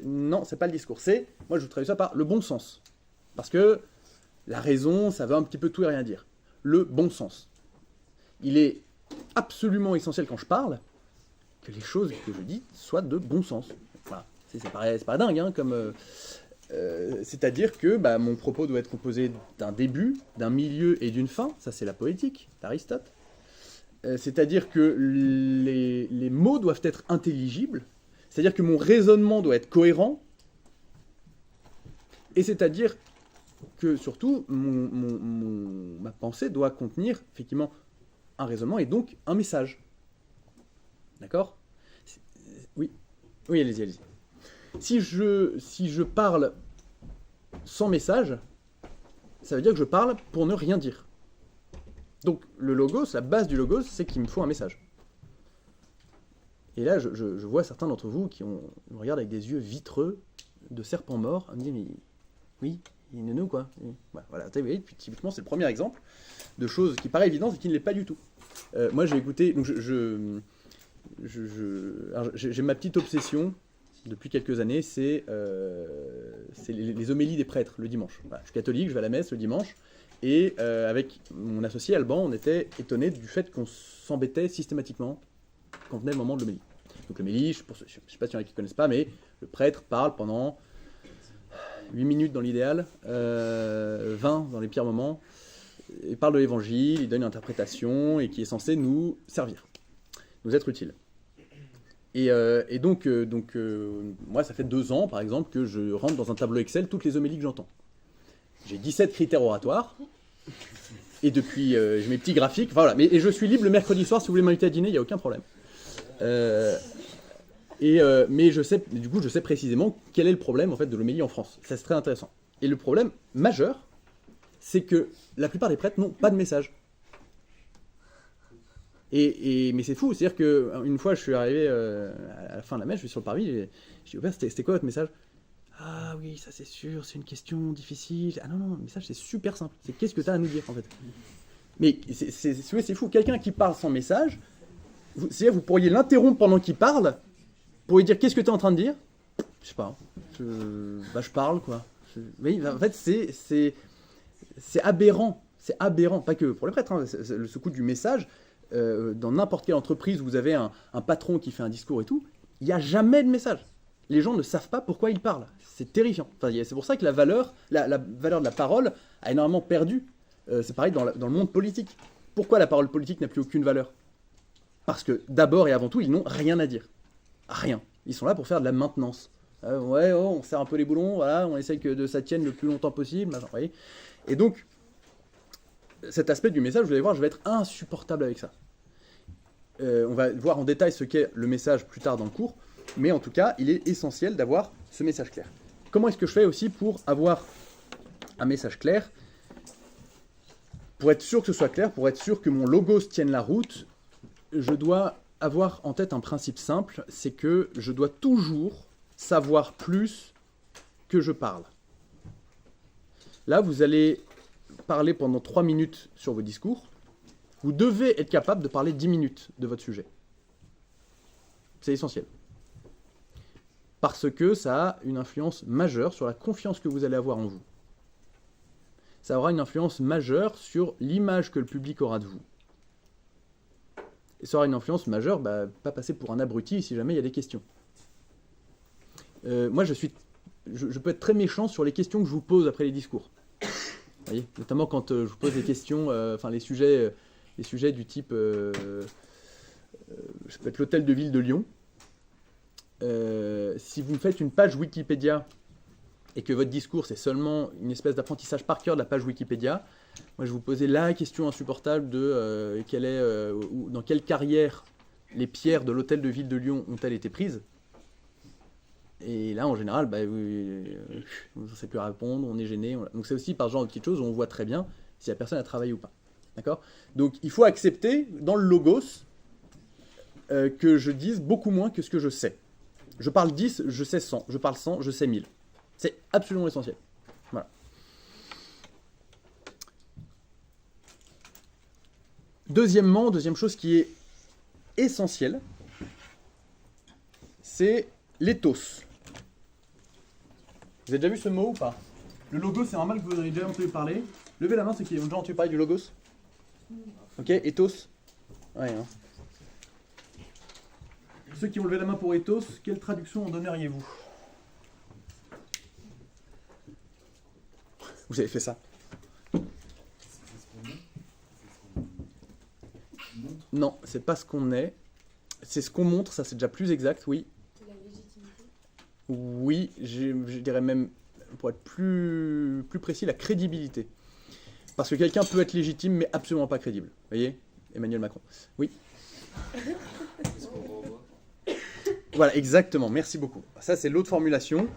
A: Non, c'est pas le discours. Moi, je vous traduis ça par le bon sens. Parce que La raison, ça veut un petit peu tout et rien dire. Le bon sens. Il est absolument essentiel quand je parle que les choses que je dis soient de bon sens. Voilà. C'est pas dingue, hein, comme... c'est-à-dire que mon propos doit être composé d'un début, d'un milieu et d'une fin. Ça, c'est la poétique d'Aristote. C'est-à-dire que les mots doivent être intelligibles. C'est-à-dire que mon raisonnement doit être cohérent. Et c'est-à-dire que, surtout, ma pensée doit contenir, effectivement, un raisonnement et donc un message. D'accord ? Oui. Oui, allez-y. Si je parle sans message, ça veut dire que je parle pour ne rien dire. Donc le logos, la base du logos, c'est qu'il me faut un message. Et là, je vois certains d'entre vous qui me regardent avec des yeux vitreux de serpents morts, à me dire, mais oui, il est nounou, quoi. Voilà, vous voyez, puis typiquement, c'est le premier exemple de choses qui paraît évidentes et qui ne l'est pas du tout. Moi, j'ai écouté, donc j'ai ma petite obsession depuis quelques années, c'est les homélies des prêtres le dimanche. Voilà, je suis catholique, je vais à la messe le dimanche, et avec mon associé Alban, on était étonnés du fait qu'on s'embêtait systématiquement quand venait le moment de l'homélie. Donc l'homélie, je ne sais pas s'il y en a qui ne connaissent pas, mais le prêtre parle pendant 8 minutes dans l'idéal, 20 dans les pires moments, il parle de l'évangile, il donne une interprétation, et qui est censé nous servir, nous être utile. Et donc, moi, ça fait 2 ans, par exemple, que je rentre dans un tableau Excel toutes les homélies que j'entends. J'ai 17 critères oratoires, et depuis, j'ai mes petits graphiques, enfin, voilà. Et je suis libre le mercredi soir, si vous voulez m'inviter à dîner, il n'y a aucun problème. Mais je sais précisément quel est le problème en fait, de l'homélie en France. Ça, c'est très intéressant. Et le problème majeur, c'est que la plupart des prêtres n'ont pas de message. Mais c'est fou, c'est-à-dire qu'une fois je suis arrivé à la fin de la messe, je suis sur le parvis, et je dis au père, c'était quoi votre message ? Ah oui, ça c'est sûr, c'est une question difficile. Ah non, le message c'est super simple, c'est qu'est-ce que tu as à nous dire en fait. Mais c'est fou, quelqu'un qui parle sans message, c'est-à-dire vous pourriez l'interrompre pendant qu'il parle, pour lui dire qu'est-ce que tu es en train de dire ? Je sais pas, je parle quoi. Mais en fait c'est aberrant, pas que pour les prêtres, hein, ce coup du message. Dans n'importe quelle entreprise où vous avez un patron qui fait un discours et tout, il n'y a jamais de message. Les gens ne savent pas pourquoi ils parlent. C'est terrifiant. Enfin, c'est pour ça que la valeur de la parole a énormément perdu. C'est pareil dans le monde politique. Pourquoi la parole politique n'a plus aucune valeur ? Parce que d'abord et avant tout, ils n'ont rien à dire. Rien. Ils sont là pour faire de la maintenance. On serre un peu les boulons, voilà, on essaye que ça tienne le plus longtemps possible. Machin, voyez. Et donc, cet aspect du message, vous allez voir, je vais être insupportable avec ça. On va voir en détail ce qu'est le message plus tard dans le cours, mais en tout cas, il est essentiel d'avoir ce message clair. Comment est-ce que je fais aussi pour avoir un message clair ? Pour être sûr que ce soit clair, pour être sûr que mon logos tienne la route, je dois avoir en tête un principe simple, c'est que je dois toujours savoir plus que je parle. Là, vous allez parler pendant 3 minutes sur vos discours, vous devez être capable de parler 10 minutes de votre sujet. C'est essentiel. Parce que ça a une influence majeure sur la confiance que vous allez avoir en vous. Ça aura une influence majeure sur l'image que le public aura de vous. Et ça aura une influence majeure, pas passer pour un abruti si jamais il y a des questions. Moi, je peux être très méchant sur les questions que je vous pose après les discours. Vous voyez, notamment quand je vous pose des questions, les sujets du type, je peux être l'hôtel de ville de Lyon. Si vous me faites une page Wikipédia et que votre discours c'est seulement une espèce d'apprentissage par cœur de la page Wikipédia, moi je vais vous poser la question insupportable de dans quelle carrière les pierres de l'hôtel de ville de Lyon ont-elles été prises ? Et là, en général, on ne sait plus répondre, on est gêné. Donc c'est aussi par ce genre de petites choses où on voit très bien si la personne a travaillé ou pas. D'accord ? Donc il faut accepter, dans le logos, que je dise beaucoup moins que ce que je sais. Je parle 10, je sais 100. Je parle 100, je sais 1000. C'est absolument essentiel. Voilà. Deuxième chose qui est essentielle, c'est l'éthos. Vous avez déjà vu ce mot ou pas ? Le logos, c'est un mal que vous avez déjà entendu parler. Levez la main, ceux qui ont déjà entendu parler du logos. Ok, ethos. Ouais, hein. Ceux qui ont levé la main pour ethos, quelle traduction en donneriez-vous? Vous avez fait ça? Non, c'est pas ce qu'on est. C'est ce qu'on montre, ça c'est déjà plus exact, oui.
B: La légitimité.
A: Oui, je dirais même, pour être plus précis, la crédibilité. Parce que quelqu'un peut être légitime, mais absolument pas crédible. Vous voyez? Emmanuel Macron. Oui. Voilà, exactement, merci beaucoup. Ça, c'est l'autre formulation.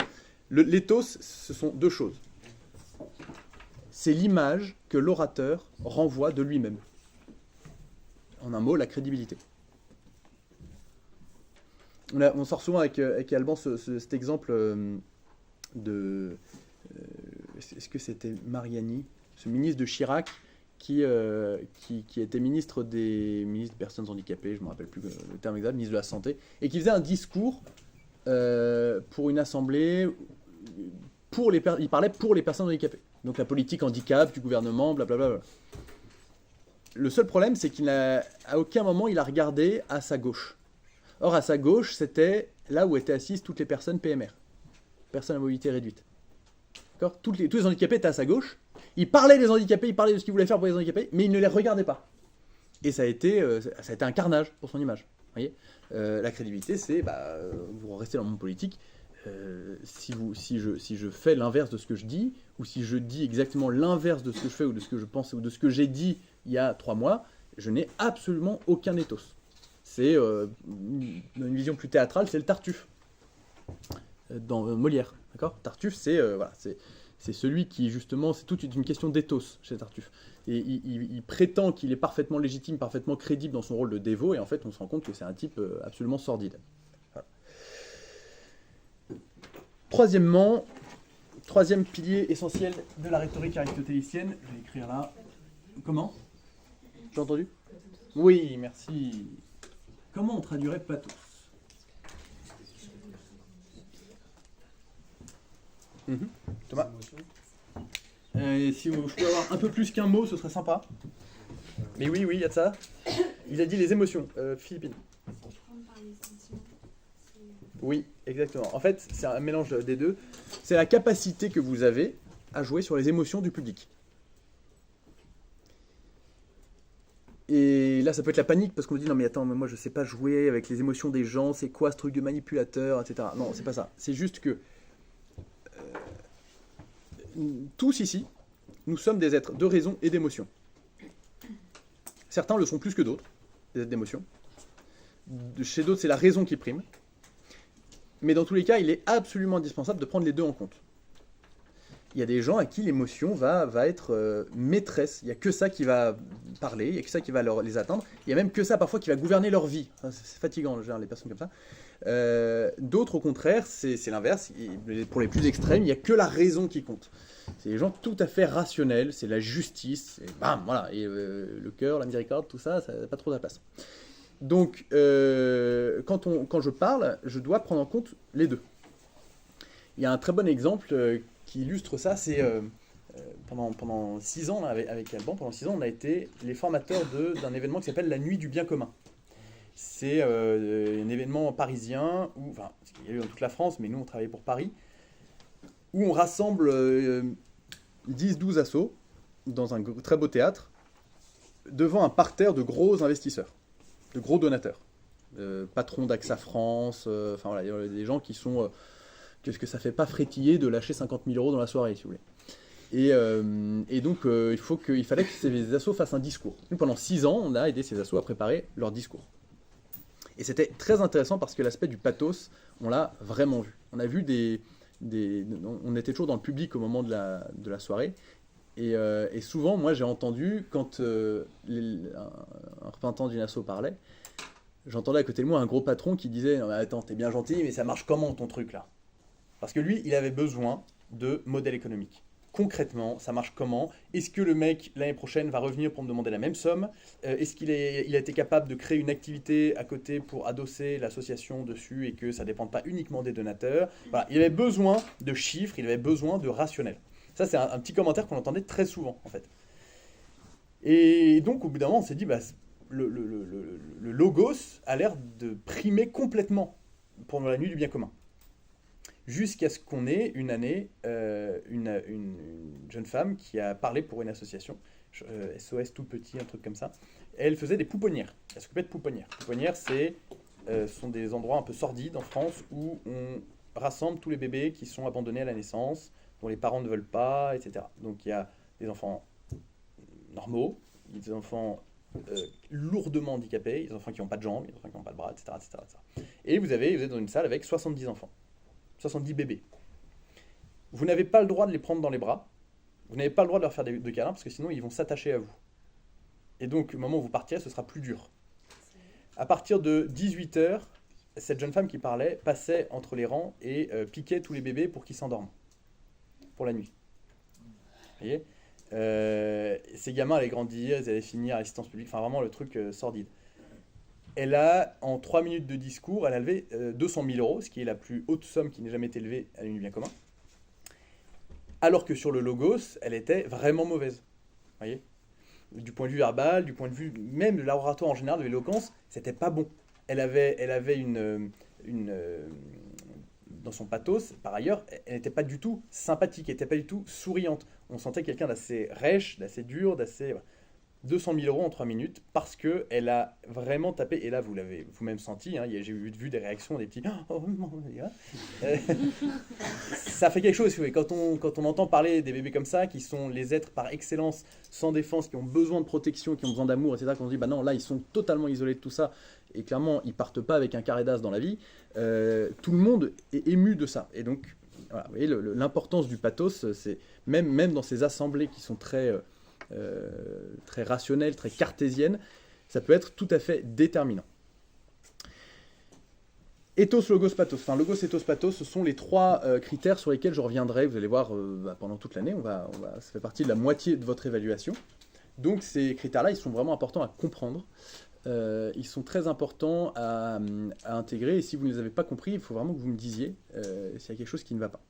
A: L'éthos, ce sont deux choses. C'est l'image que l'orateur renvoie de lui-même. En un mot, la crédibilité. On sort souvent avec Alban cet exemple de... est-ce que c'était Mariani, ce ministre de Chirac, qui était ministre des personnes handicapées, je ne me rappelle plus le terme exact, ministre de la Santé, et qui faisait un discours pour une assemblée, il parlait pour les personnes handicapées. Donc la politique handicap du gouvernement, blablabla. Le seul problème, c'est qu'à aucun moment il a regardé à sa gauche. Or, à sa gauche, c'était là où étaient assises toutes les personnes PMR, personnes à mobilité réduite. D'accord ? Tous les handicapés étaient à sa gauche. Il parlait des handicapés, il parlait de ce qu'il voulait faire pour les handicapés, mais il ne les regardait pas. Et ça a été un carnage pour son image. Vous voyez ? La crédibilité, c'est, vous restez dans le monde politique, si je fais l'inverse de ce que je dis, ou si je dis exactement l'inverse de ce que je fais, ou de ce que je pense, ou de ce que j'ai dit il y a 3 mois, je n'ai absolument aucun ethos. C'est, dans une vision plus théâtrale, c'est le Tartuffe, dans Molière. D'accord ? Tartuffe, c'est celui qui, justement, c'est toute une question d'éthos chez Tartuffe. Et il prétend qu'il est parfaitement légitime, parfaitement crédible dans son rôle de dévot, et en fait, on se rend compte que c'est un type absolument sordide. Voilà. Troisième pilier essentiel de la rhétorique aristotélicienne, je vais écrire là. Comment ? J'ai entendu ? Oui, merci. Comment on traduirait pathos ? Thomas ? Si je peux avoir un peu plus qu'un mot, ce serait sympa. Mais oui, il y a de ça. Il a dit les émotions. Philippine. Oui, exactement. En fait, c'est un mélange des deux. C'est la capacité que vous avez à jouer sur les émotions du public. Et là, ça peut être la panique, parce qu'on dit, non mais attends, moi je sais pas jouer avec les émotions des gens, c'est quoi ce truc de manipulateur, etc. Non, c'est pas ça. C'est juste que tous ici, nous sommes des êtres de raison et d'émotion. Certains le sont plus que d'autres, des êtres d'émotion. Chez d'autres, c'est la raison qui prime. Mais dans tous les cas, il est absolument indispensable de prendre les deux en compte. Il y a des gens à qui l'émotion va être maîtresse. Il n'y a que ça qui va parler, il n'y a que ça qui va les atteindre. Il n'y a même que ça parfois qui va gouverner leur vie. C'est fatigant, genre, les personnes comme ça. D'autres, au contraire, c'est l'inverse. Pour les plus extrêmes, il n'y a que la raison qui compte. C'est des gens tout à fait rationnels, c'est la justice, et bam, voilà. Et le cœur, la miséricorde, tout ça, ça n'a pas trop de place. Donc, quand je parle, je dois prendre en compte les deux. Il y a un très bon exemple qui illustre ça, c'est pendant 6 ans, là, avec Alban, pendant 6 ans, on a été les formateurs d'un événement qui s'appelle la Nuit du Bien Commun. C'est un événement parisien, enfin, il y a eu dans toute la France, mais nous on travaillait pour Paris, où on rassemble 10-12 assos dans un très beau théâtre, devant un parterre de gros investisseurs, de gros donateurs, patrons d'AXA France, enfin voilà, il y a des gens qui sont... qu'est-ce que ça fait pas frétiller de lâcher 50 000 € dans la soirée, si vous voulez. Et donc, il fallait que ces assos fassent un discours. Nous, pendant 6 ans, on a aidé ces assos à préparer leur discours. Et c'était très intéressant parce que l'aspect du pathos, on l'a vraiment vu. On a vu on était toujours dans le public au moment de la soirée. Et souvent, moi, j'ai entendu, quand un représentant d'une asso parlait, j'entendais à côté de moi un gros patron qui disait « Non mais attends, t'es bien gentil, mais ça marche comment ton truc là ?» Parce que lui, il avait besoin de modèle économique. Concrètement, ça marche comment ? Est-ce que le mec, l'année prochaine, va revenir pour me demander la même somme ? Est-ce qu'il a été capable de créer une activité à côté pour adosser l'association dessus et que ça ne dépende pas uniquement des donateurs ? Voilà, il avait besoin de chiffres, il avait besoin de rationnel. Ça, c'est un petit commentaire qu'on entendait très souvent, en fait. Et donc, au bout d'un moment, on s'est dit, bah, le logos a l'air de primer complètement pendant la nuit du bien commun. Jusqu'à ce qu'on ait une année une jeune femme qui a parlé pour une association, SOS tout petit, un truc comme ça. Elle faisait des pouponnières. Elle s'occupait de pouponnières. Pouponnières, sont des endroits un peu sordides en France où on rassemble tous les bébés qui sont abandonnés à la naissance, dont les parents ne veulent pas, etc. Donc il y a des enfants normaux, des enfants lourdement handicapés, des enfants qui n'ont pas de jambes, des enfants qui n'ont pas de bras, etc., etc., etc. Et vous êtes dans une salle avec 70 enfants, 70 bébés. Vous n'avez pas le droit de les prendre dans les bras, vous n'avez pas le droit de leur faire de câlins, parce que sinon ils vont s'attacher à vous. Et donc, au moment où vous partirez, ce sera plus dur. À partir de 18h, cette jeune femme qui parlait passait entre les rangs et piquait tous les bébés pour qu'ils s'endorment, pour la nuit. Vous voyez, ces gamins allaient grandir, ils allaient finir à l'assistance publique, enfin vraiment le truc sordide. Elle a, en 3 minutes de discours, elle a levé 200 000 euros, ce qui est la plus haute somme qui n'ait jamais été levée à la nuit du bien commun. Alors que sur le logos, elle était vraiment mauvaise. Vous voyez, du point de vue verbal, du point de vue même de l'oratoire en général, de l'éloquence, c'était pas bon. Elle avait dans son pathos, par ailleurs, elle n'était pas du tout sympathique, elle n'était pas du tout souriante. On sentait quelqu'un d'assez rêche, d'assez dur, d'assez... 200 000 euros en 3 minutes parce qu'elle a vraiment tapé, et là vous l'avez vous-même senti, hein, j'ai vu des réactions, des petits « Oh, ça fait quelque chose, quand on entend parler des bébés comme ça, qui sont les êtres par excellence, sans défense, qui ont besoin de protection, qui ont besoin d'amour, etc., qu'on se dit « Bah non, là ils sont totalement isolés de tout ça, et clairement ils partent pas avec un carré d'as dans la vie », tout le monde est ému de ça. Et donc, voilà, vous voyez, l'importance du pathos, c'est même dans ces assemblées qui sont très rationnelle, très cartésienne, ça peut être tout à fait déterminant. Ethos, logos, pathos. Enfin, logos, ethos, pathos, ce sont les 3 critères sur lesquels je reviendrai. Vous allez voir pendant toute l'année, ça fait partie de la moitié de votre évaluation. Donc ces critères-là, ils sont vraiment importants à comprendre. Ils sont très importants à intégrer. Et si vous ne les avez pas compris, il faut vraiment que vous me disiez s'il y a quelque chose qui ne va pas.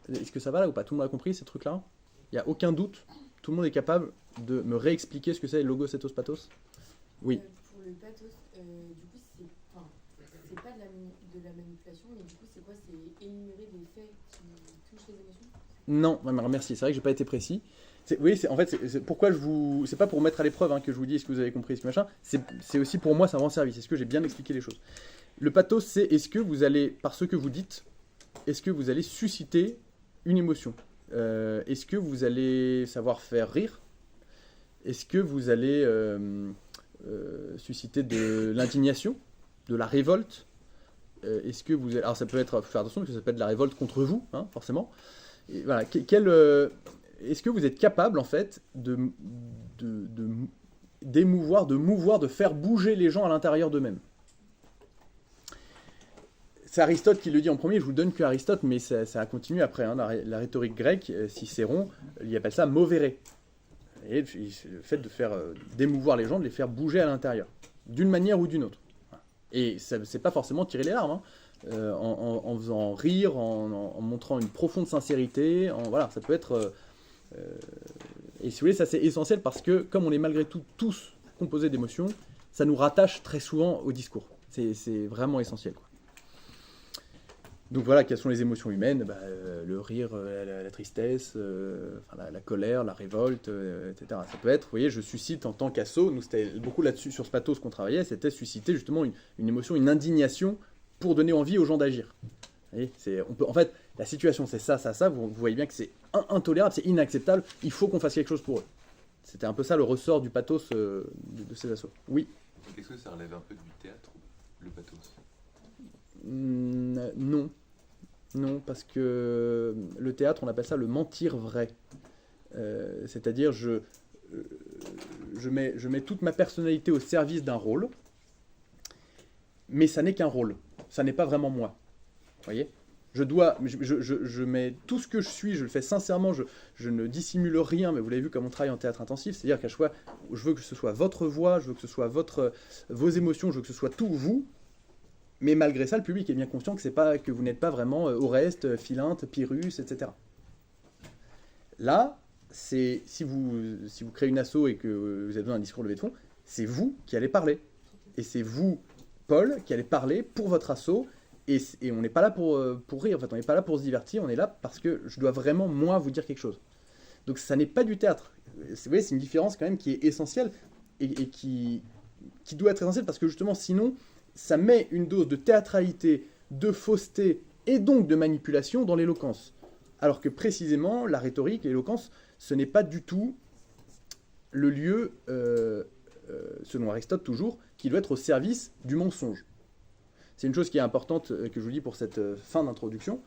A: Est-ce que ça va là ou pas? Tout le monde a compris ces trucs-là? Il n'y a aucun doute? Tout le monde est capable de me réexpliquer ce que c'est logos, ethos, pathos? Oui.
B: Pour le pathos, du coup, c'est pas de la manipulation, mais du coup, c'est quoi? C'est énumérer des faits qui touchent les émotions?
A: Non, merci. C'est vrai que j'ai pas été précis. En fait, c'est pourquoi c'est pas pour mettre à l'épreuve que je vous dis est-ce que vous avez compris, ce que machin. C'est aussi pour moi, ça rend service. Est-ce que j'ai bien expliqué les choses? Le pathos, c'est est-ce que vous allez, par ce que vous dites, est-ce que vous allez susciter une émotion? Est-ce que vous allez savoir faire rire? Est-ce que vous allez susciter de l'indignation, de la révolte? Est-ce que vous allez... Alors ça peut être, faut faire attention, parce que ça peut être de la révolte contre vous, forcément. Et voilà, est-ce que vous êtes capable, en fait, d'émouvoir, de mouvoir, de faire bouger les gens à l'intérieur d'eux-mêmes? C'est Aristote qui le dit en premier, je vous donne que Aristote, mais ça a continué après. La rhétorique grecque, Cicéron, il appelle ça movere. Et le fait de faire d'émouvoir les gens, de les faire bouger à l'intérieur, d'une manière ou d'une autre. Et c'est pas forcément tirer les larmes, en faisant rire, en montrant une profonde sincérité, voilà, ça peut être... et si vous voulez, ça c'est essentiel parce que, comme on est malgré tout tous composés d'émotions, ça nous rattache très souvent au discours. C'est vraiment essentiel, quoi. Donc voilà, quelles sont les émotions humaines? Le rire, la tristesse, la colère, la révolte, etc. Ça peut être, vous voyez, je suscite en tant qu'asso, nous c'était beaucoup là-dessus, sur ce pathos qu'on travaillait, c'était susciter justement une émotion, une indignation pour donner envie aux gens d'agir. Vous voyez, en fait, la situation c'est ça, vous voyez bien que c'est intolérable, c'est inacceptable, il faut qu'on fasse quelque chose pour eux. C'était un peu ça le ressort du pathos de ces assos. Oui.
C: Est-ce que ça relève un peu du théâtre, le pathos?
A: Non. Non, parce que le théâtre, on appelle ça le mentir vrai. C'est-à-dire, je mets toute ma personnalité au service d'un rôle, mais ça n'est qu'un rôle. Ça n'est pas vraiment moi. Vous voyez ? Je mets tout ce que je suis, je le fais sincèrement, je ne dissimule rien, mais vous l'avez vu comme on travaille en théâtre intensif, c'est-à-dire qu'à chaque fois, je veux que ce soit votre voix, je veux que ce soit vos émotions, je veux que ce soit tout vous. Mais malgré ça, le public est bien conscient que vous n'êtes pas vraiment Oreste, Philinte, Pyrrhus, etc. Là, c'est si vous créez une asso et que vous avez besoin d'un discours levée de fonds, c'est vous qui allez parler. Et c'est vous, Paul, qui allez parler pour votre asso. Et on n'est pas là pour rire, en fait, on n'est pas là pour se divertir, on est là parce que je dois vraiment, moi, vous dire quelque chose. Donc ça n'est pas du théâtre. Vous voyez, c'est une différence quand même qui est essentielle et qui doit être essentielle parce que justement, sinon, ça met une dose de théâtralité, de fausseté et donc de manipulation dans l'éloquence. Alors que précisément, la rhétorique, l'éloquence, ce n'est pas du tout le lieu, selon Aristote toujours, qui doit être au service du mensonge. C'est une chose qui est importante que je vous dis pour cette fin d'introduction.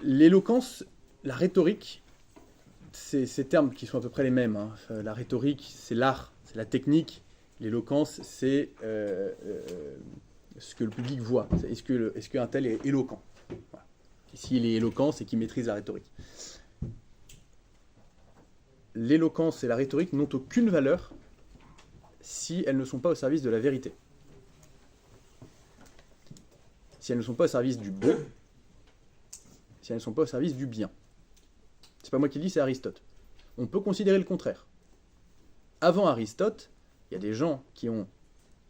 A: L'éloquence, la rhétorique, c'est ces termes qui sont à peu près les mêmes. Hein. La rhétorique, c'est l'art, c'est la technique. L'éloquence, c'est ce que le public voit. Est-ce qu'un tel est éloquent? Voilà. Et s'il est éloquent, c'est qu'il maîtrise la rhétorique. L'éloquence et la rhétorique n'ont aucune valeur si elles ne sont pas au service de la vérité. Si elles ne sont pas au service du beau, si elles ne sont pas au service du bien. C'est pas moi qui le dis, c'est Aristote. On peut considérer le contraire. Avant Aristote, il y a des gens qui ont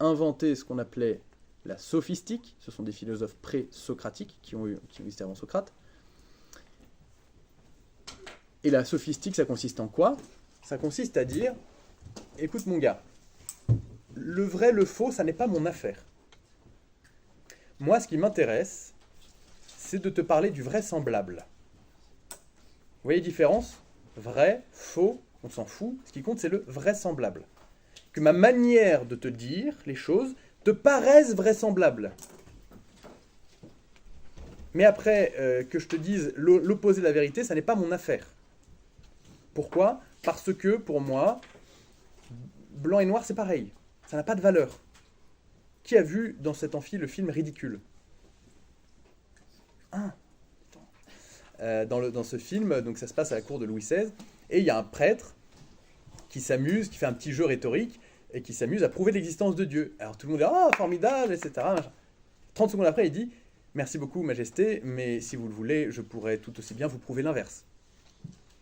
A: inventé ce qu'on appelait la sophistique. Ce sont des philosophes pré-socratiques qui ont existé avant Socrate. Et la sophistique, ça consiste en quoi? Ça consiste à dire, écoute mon gars, le vrai, le faux, ça n'est pas mon affaire. Moi, ce qui m'intéresse, c'est de te parler du vraisemblable. Vous voyez la différence? Vrai, faux, on s'en fout. Ce qui compte, c'est le vraisemblable. Que ma manière de te dire les choses te paraisse vraisemblable. Mais après, que je te dise l'opposé de la vérité, ça n'est pas mon affaire. Pourquoi? Parce que, pour moi, blanc et noir, c'est pareil. Ça n'a pas de valeur. Qui a vu dans cet amphi le film Ridicule? Dans ce film, donc ça se passe à la cour de Louis XVI, et il y a un prêtre qui s'amuse, qui fait un petit jeu rhétorique, et qui s'amuse à prouver l'existence de Dieu. Alors tout le monde dit « Ah, formidable, etc. » 30 secondes après, il dit « Merci beaucoup, Majesté, mais si vous le voulez, je pourrais tout aussi bien vous prouver l'inverse. »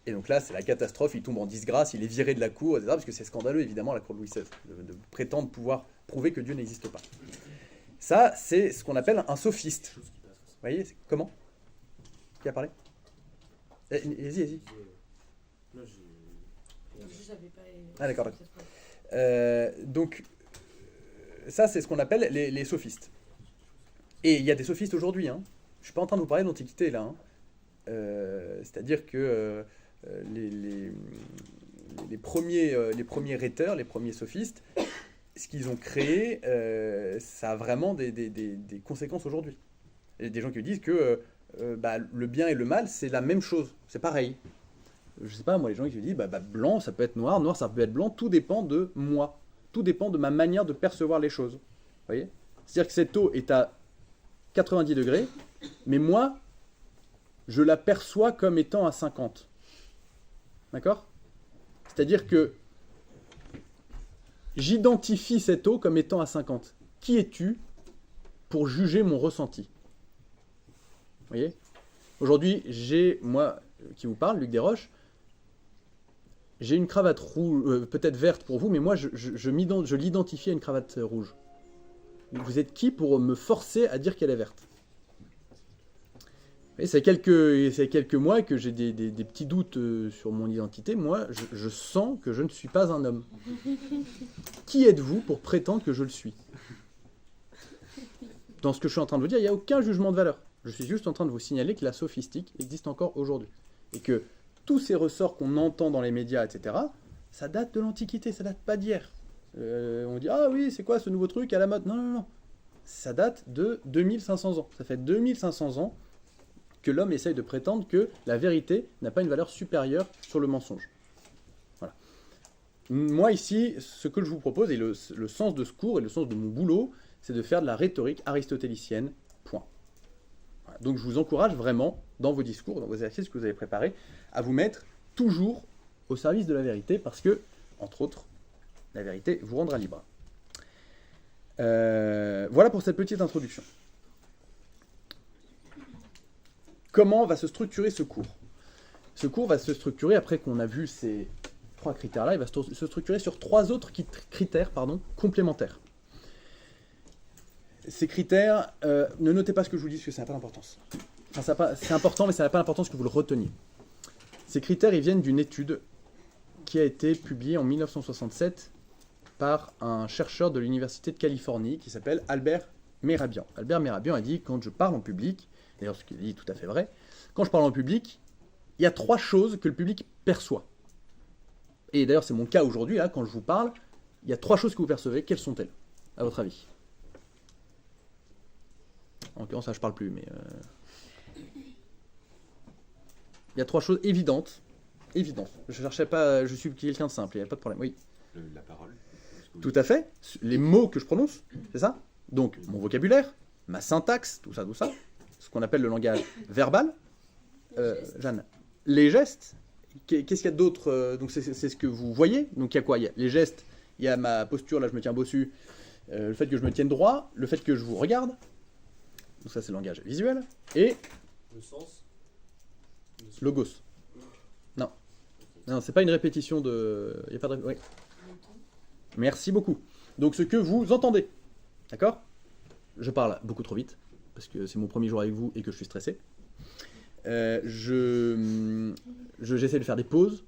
A: Et donc là, c'est la catastrophe, il tombe en disgrâce, il est viré de la cour, etc. Parce que c'est scandaleux, évidemment, à la cour de Louis XVI, de prétendre pouvoir prouver que Dieu n'existe pas. Ça, c'est ce qu'on appelle un sophiste. Vous voyez, comment? Qui a parlé? Vas-y. Ah d'accord. Donc, ça, c'est ce qu'on appelle les sophistes. Et il y a des sophistes aujourd'hui. Hein. Je ne suis pas en train de vous parler d'Antiquité, là. Hein. C'est-à-dire que les premiers rhéteurs, les premiers sophistes, ce qu'ils ont créé, ça a vraiment des conséquences aujourd'hui. Il y a des gens qui disent que le bien et le mal, c'est la même chose, c'est pareil. Je sais pas, moi, les gens qui disent blanc, ça peut être noir, noir, ça peut être blanc, tout dépend de moi. Tout dépend de ma manière de percevoir les choses. Vous voyez? C'est-à-dire que cette eau est à 90 degrés, mais moi, je la perçois comme étant à 50. D'accord? C'est-à-dire que j'identifie cette eau comme étant à 50. Qui es-tu pour juger mon ressenti? Vous voyez? Aujourd'hui, moi, qui vous parle, Luc Desroches, j'ai une cravate rouge, peut-être verte pour vous, mais moi, je l'identifie à une cravate rouge. Vous êtes qui pour me forcer à dire qu'elle est verte? Et c'est quelques mois que j'ai des petits doutes sur mon identité. Moi, je sens que je ne suis pas un homme. Qui êtes-vous pour prétendre que je le suis? Dans ce que je suis en train de vous dire, il n'y a aucun jugement de valeur. Je suis juste en train de vous signaler que la sophistique existe encore aujourd'hui. Et que tous ces ressorts qu'on entend dans les médias, etc., ça date de l'Antiquité, ça date pas d'hier. On dit « Ah oui, c'est quoi ce nouveau truc à la mode ?» Non. Ça date de 2500 ans. Ça fait 2500 ans que l'homme essaye de prétendre que la vérité n'a pas une valeur supérieure sur le mensonge. Voilà. Moi, ici, ce que je vous propose, et le sens de ce cours et le sens de mon boulot, c'est de faire de la rhétorique aristotélicienne, point. Voilà. Donc, je vous encourage vraiment, dans vos discours, dans vos exercices que vous avez préparés, à vous mettre toujours au service de la vérité, parce que, entre autres, la vérité vous rendra libre. Voilà pour cette petite introduction. Comment va se structurer ce cours? Ce cours va se structurer, après qu'on a vu ces 3 critères-là, il va se structurer sur 3 autres critères complémentaires. Ces critères, ne notez pas ce que je vous dis, parce que ça n'a pas d'importance. Enfin, c'est important, mais ça n'a pas d'importance que vous le reteniez. Ces critères, ils viennent d'une étude qui a été publiée en 1967 par un chercheur de l'Université de Californie qui s'appelle Albert Mehrabian. Albert Mehrabian a dit, quand je parle en public, d'ailleurs ce qu'il dit est tout à fait vrai, quand je parle en public, il y a 3 choses que le public perçoit. Et d'ailleurs, c'est mon cas aujourd'hui, là, quand je vous parle, il y a 3 choses que vous percevez. Quelles sont-elles, à votre avis? En l'occurrence, là, je parle plus, mais... Il y a 3 choses évidentes. Évidentes. Je cherchais pas... Je suis quelqu'un de simple, il n'y a pas de problème. Oui.
C: La parole.
A: Tout à fait. Les mots que je prononce, c'est ça? Donc, mon vocabulaire, ma syntaxe, tout ça. Ce qu'on appelle le langage verbal. Jeanne, les gestes. Qu'est-ce qu'il y a d'autre? Donc, c'est ce que vous voyez. Donc, il y a quoi? Il y a les gestes, il y a ma posture, là, je me tiens bossu. Le fait que je me tienne droit, le fait que je vous regarde. Donc, ça, c'est le langage visuel. Et...
D: Le sens.
A: Logos. Non. Non, c'est pas une répétition de... Il y a pas de... Oui. Merci beaucoup. Donc, ce que vous entendez. D'accord? Je parle beaucoup trop vite, parce que c'est mon premier jour avec vous et que je suis stressé. J'essaie de faire des pauses.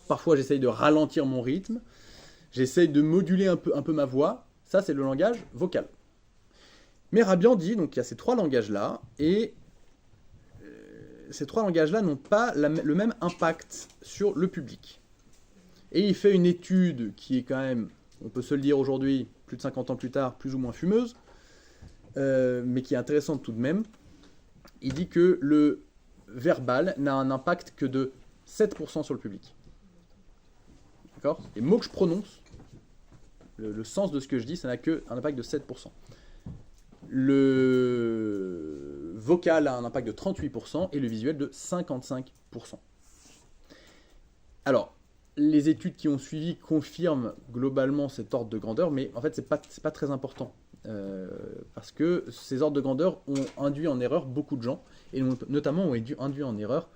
A: Parfois, j'essaye de ralentir mon rythme. J'essaye de moduler un peu ma voix. Ça, c'est le langage vocal. Mehrabian dit, donc il y a ces 3 langages-là, et ces 3 langages-là n'ont pas le même impact sur le public. Et il fait une étude qui est quand même, on peut se le dire aujourd'hui, plus de 50 ans plus tard, plus ou moins fumeuse, mais qui est intéressante tout de même. Il dit que le verbal n'a un impact que de 7% sur le public. D'accord? Les mots que je prononce, le sens de ce que je dis, ça n'a qu'un impact de 7%. Le vocal a un impact de 38% et le visuel de 55%. Alors, les études qui ont suivi confirment globalement cet ordre de grandeur, mais en fait, c'est pas très important. Parce que ces ordres de grandeur ont induit en erreur beaucoup de gens, et notamment ont induit en erreur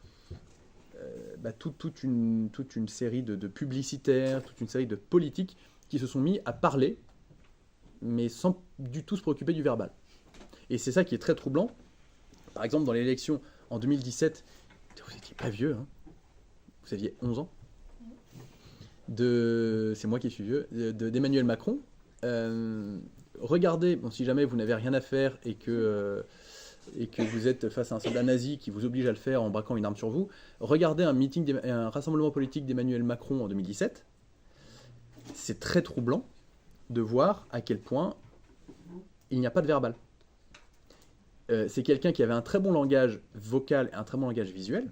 A: toute une série de publicitaires, toute une série de politiques qui se sont mis à parler, mais sans du tout se préoccuper du verbal. Et c'est ça qui est très troublant. Par exemple, dans l'élection en 2017, vous n'étiez pas vieux, hein, vous aviez 11 ans, c'est moi qui suis vieux, d'Emmanuel Macron. Regardez, bon, si jamais vous n'avez rien à faire et que vous êtes face à un soldat nazi qui vous oblige à le faire en braquant une arme sur vous, regardez un rassemblement politique d'Emmanuel Macron en 2017. C'est très troublant de voir à quel point il n'y a pas de verbal. C'est quelqu'un qui avait un très bon langage vocal et un très bon langage visuel,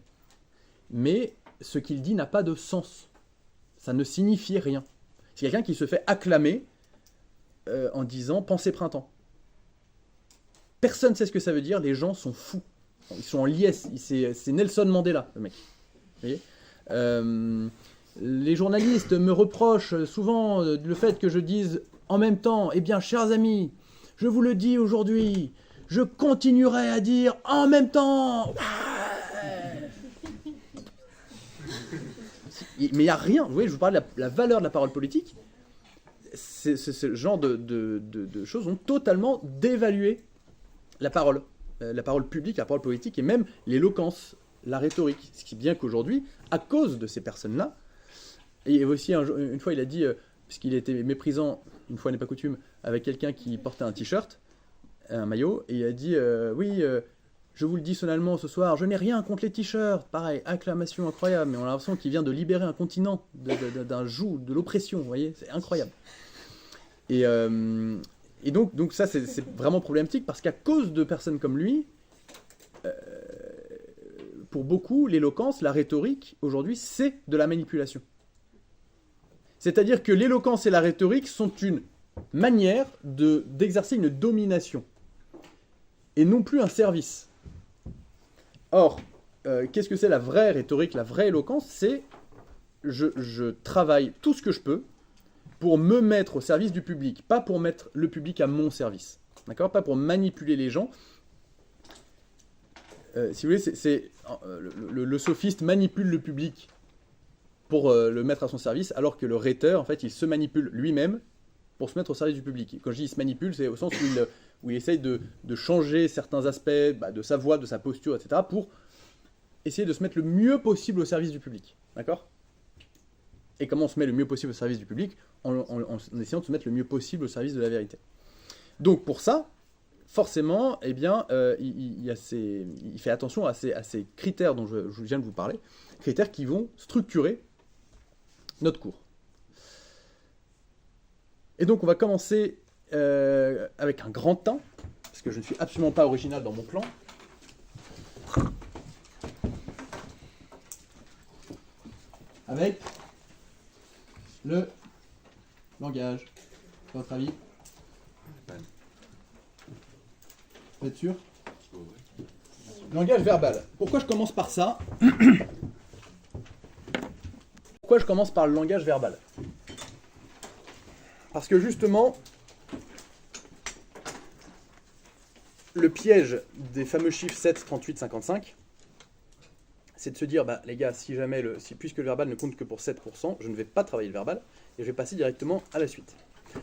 A: mais ce qu'il dit n'a pas de sens. Ça ne signifie rien. C'est quelqu'un qui se fait acclamer en disant « Pensez printemps ». Personne ne sait ce que ça veut dire, les gens sont fous. Ils sont en liesse, c'est Nelson Mandela, le mec. Vous voyez les journalistes me reprochent souvent le fait que je dise en même temps « Eh bien, chers amis, je vous le dis aujourd'hui, je continuerai à dire en même temps !» Mais il n'y a rien. Vous voyez, je vous parle de la valeur de la parole politique. Ce genre de choses ont totalement dévalué la parole publique, la parole politique, et même l'éloquence, la rhétorique. Ce qui est bien qu'aujourd'hui, à cause de ces personnes-là, et aussi une fois il a dit, parce qu'il était méprisant, une fois n'est pas coutume, avec quelqu'un qui portait un t-shirt, un maillot, et il a dit oui, je vous le dis solennellement ce soir, je n'ai rien contre les t-shirts. Pareil, acclamation incroyable, mais on a l'impression qu'il vient de libérer un continent d'un joug, de l'oppression, vous voyez, c'est incroyable. Et donc ça, c'est vraiment problématique, parce qu'à cause de personnes comme lui, pour beaucoup, l'éloquence, la rhétorique, aujourd'hui, c'est de la manipulation. C'est-à-dire que l'éloquence et la rhétorique sont une manière d'exercer une domination, et non plus un service. Or, qu'est-ce que c'est la vraie rhétorique, la vraie éloquence? C'est je travaille tout ce que je peux pour me mettre au service du public, pas pour mettre le public à mon service. D'accord? Pas pour manipuler les gens. Si vous voulez, le sophiste manipule le public pour le mettre à son service, alors que le rhéteur, en fait, il se manipule lui-même pour se mettre au service du public. Quand je dis il se manipule, c'est au sens où il essaye de changer certains aspects de sa voix, de sa posture, etc., pour essayer de se mettre le mieux possible au service du public. D'accord ? Et comment on se met le mieux possible au service du public ? En essayant de se mettre le mieux possible au service de la vérité. Donc pour ça, forcément, eh bien, il fait attention à ces critères dont je viens de vous parler, critères qui vont structurer notre cours. Et donc on va commencer avec un grand 1, parce que je ne suis absolument pas original dans mon plan. Avec le langage, à votre avis ? Vous êtes sûr ? Langage verbal. Pourquoi je commence par ça ? Pourquoi je commence par le langage verbal ? Parce que justement, le piège des fameux chiffres 7, 38, 55, c'est de se dire, les gars, puisque le verbal ne compte que pour 7%, je ne vais pas travailler le verbal, et je vais passer directement à la suite.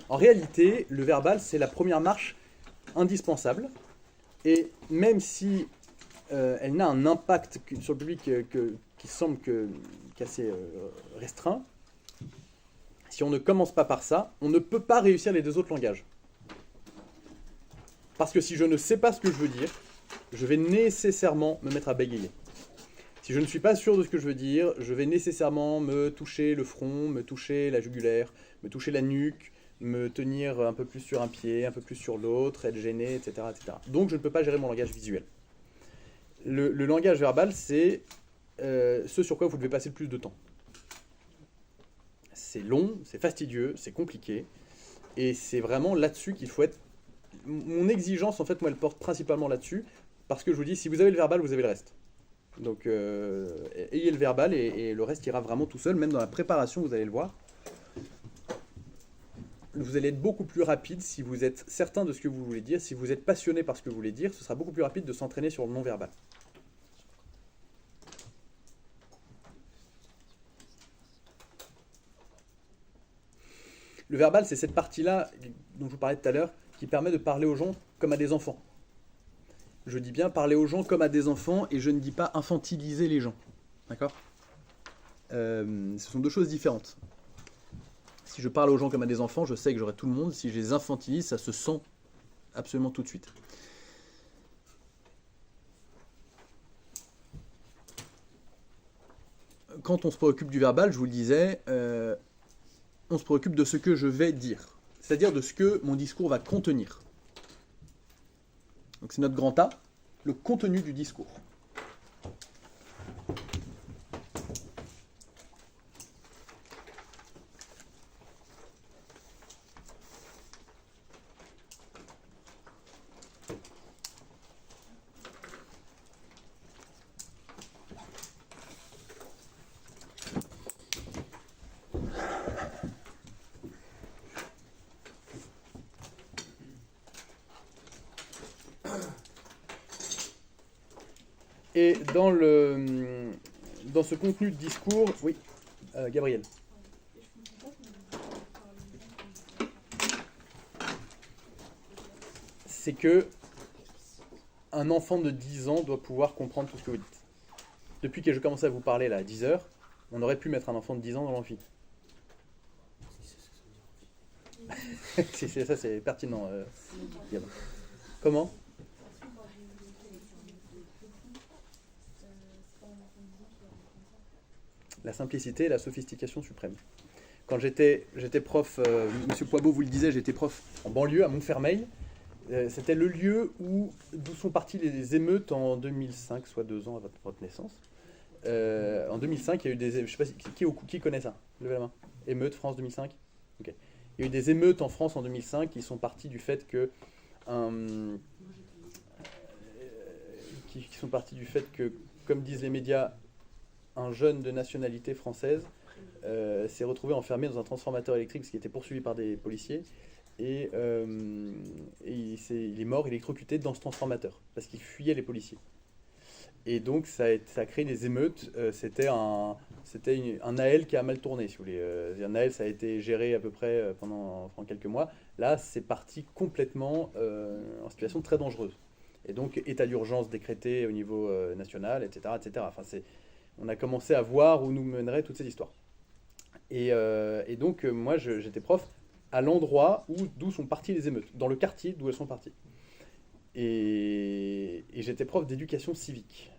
A: En réalité, le verbal, c'est la première marche indispensable, et même si elle n'a un impact sur le public qui semble qu'assez restreint, si on ne commence pas par ça, on ne peut pas réussir les deux autres langages. Parce que si je ne sais pas ce que je veux dire, je vais nécessairement me mettre à bégayer. Si je ne suis pas sûr de ce que je veux dire, je vais nécessairement me toucher le front, me toucher la jugulaire, me toucher la nuque, me tenir un peu plus sur un pied, un peu plus sur l'autre, être gêné, etc., etc. Donc je ne peux pas gérer mon langage visuel. Le langage verbal, c'est ce sur quoi vous devez passer le plus de temps. C'est long, c'est fastidieux, c'est compliqué, et c'est vraiment là-dessus qu'il faut être... Mon exigence, en fait, moi, elle porte principalement là-dessus, parce que je vous dis, si vous avez le verbal, vous avez le reste. Donc, ayez le verbal, et le reste ira vraiment tout seul, même dans la préparation, vous allez le voir. Vous allez être beaucoup plus rapide si vous êtes certain de ce que vous voulez dire. Si vous êtes passionné par ce que vous voulez dire, ce sera beaucoup plus rapide de s'entraîner sur le non-verbal. Le verbal, c'est cette partie-là dont je vous parlais tout à l'heure, qui permet de parler aux gens comme à des enfants. Je dis bien parler aux gens comme à des enfants, et je ne dis pas infantiliser les gens. D'accord ? Ce sont deux choses différentes. Si je parle aux gens comme à des enfants, je sais que j'aurai tout le monde. Si je les infantilise, ça se sent absolument tout de suite. Quand on se préoccupe du verbal, je vous le disais, on se préoccupe de ce que je vais dire. C'est-à-dire de ce que mon discours va contenir. Donc c'est notre grand A, le contenu du discours. Et dans ce contenu de discours, oui, Gabriel. C'est que un enfant de 10 ans doit pouvoir comprendre tout ce que vous dites. Depuis que je commençais à vous parler là à 10 heures, on aurait pu mettre un enfant de 10 ans dans l'amphi. Ça c'est pertinent. Comment ? La simplicité et la sophistication suprême. Quand j'étais prof, Monsieur Poibeau vous le disait, j'étais prof en banlieue à Montfermeil. C'était le lieu d'où sont parties les émeutes en 2005, soit 2 ans à votre naissance. En 2005, il y a eu des... Je ne sais pas qui connaît ça. Levez la main. Émeutes France 2005. Okay. Il y a eu des émeutes en France en 2005 qui sont parties du fait que... comme disent les médias, un jeune de nationalité française s'est retrouvé enfermé dans un transformateur électrique parce qu'il était poursuivi par des policiers et il est mort électrocuté dans ce transformateur parce qu'il fuyait les policiers. Et donc, ça a créé des émeutes. C'était un AL qui a mal tourné, si vous voulez. Un AL, ça a été géré à peu près pendant quelques mois. Là, c'est parti complètement en situation très dangereuse. Et donc, état d'urgence décrété au niveau national, etc., etc. Enfin, on a commencé à voir où nous mèneraient toutes ces histoires. Et donc, moi, j'étais prof à l'endroit d'où sont parties les émeutes, dans le quartier d'où elles sont parties. Et j'étais prof d'éducation civique.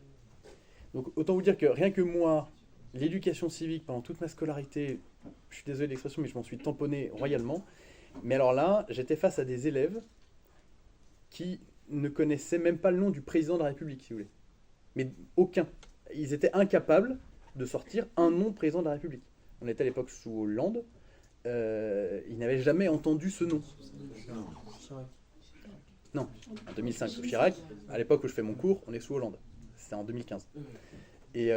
A: Donc, autant vous dire que rien que moi, l'éducation civique, pendant toute ma scolarité, je suis désolé de l'expression, mais je m'en suis tamponné royalement. Mais alors là, j'étais face à des élèves qui ne connaissaient même pas le nom du président de la République, si vous voulez. Mais aucun. Ils étaient incapables de sortir un nom de président de la République. On était à l'époque sous Hollande. Ils n'avaient jamais entendu ce nom. Non, en 2005 sous Chirac. À l'époque où je fais mon cours, on est sous Hollande. C'était en 2015. Et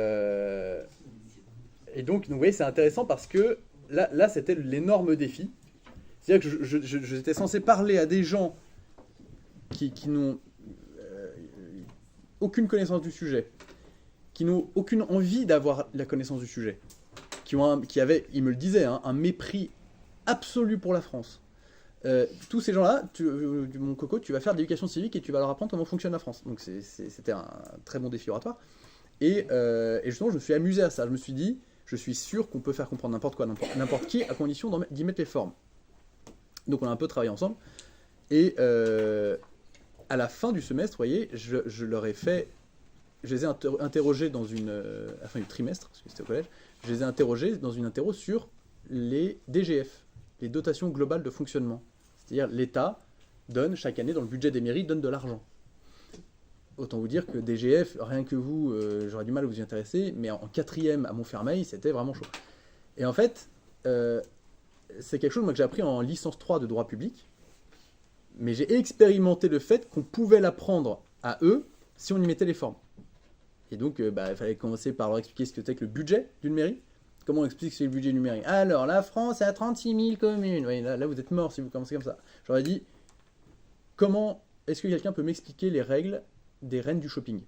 A: donc, vous voyez, c'est intéressant parce que là c'était l'énorme défi. C'est-à-dire que j'étais censé parler à des gens qui n'ont aucune connaissance du sujet, qui n'ont aucune envie d'avoir la connaissance du sujet, qui avaient, ils me le disaient, hein, un mépris absolu pour la France. Tous ces gens-là, mon coco, tu vas faire de l'éducation civique et tu vas leur apprendre comment fonctionne la France. Donc c'était un très bon défi oratoire. Et justement, je me suis amusé à ça. Je me suis dit, je suis sûr qu'on peut faire comprendre n'importe quoi, n'importe qui, à condition d'y mettre les formes. Donc on a un peu travaillé ensemble. Et à la fin du semestre, vous voyez, je leur ai fait... Je les ai interrogés à la fin du trimestre, parce que c'était au collège, je les ai interrogés dans une interro sur les DGF, les dotations globales de fonctionnement. C'est-à-dire l'État donne, chaque année, dans le budget des mairies, donne de l'argent. Autant vous dire que DGF, rien que vous, j'aurais du mal à vous y intéresser, mais en 4e à Montfermeil, c'était vraiment chaud. Et en fait, c'est quelque chose moi, que j'ai appris en licence 3 de droit public, mais j'ai expérimenté le fait qu'on pouvait l'apprendre à eux si on y mettait les formes. Et donc, il fallait commencer par leur expliquer ce que c'était que le budget d'une mairie. Comment on explique ce que c'est le budget d'une mairie? Alors, la France a 36 000 communes. Oui, là, vous êtes mort si vous commencez comme ça. J'aurais dit, est-ce que quelqu'un peut m'expliquer les règles des reines du shopping?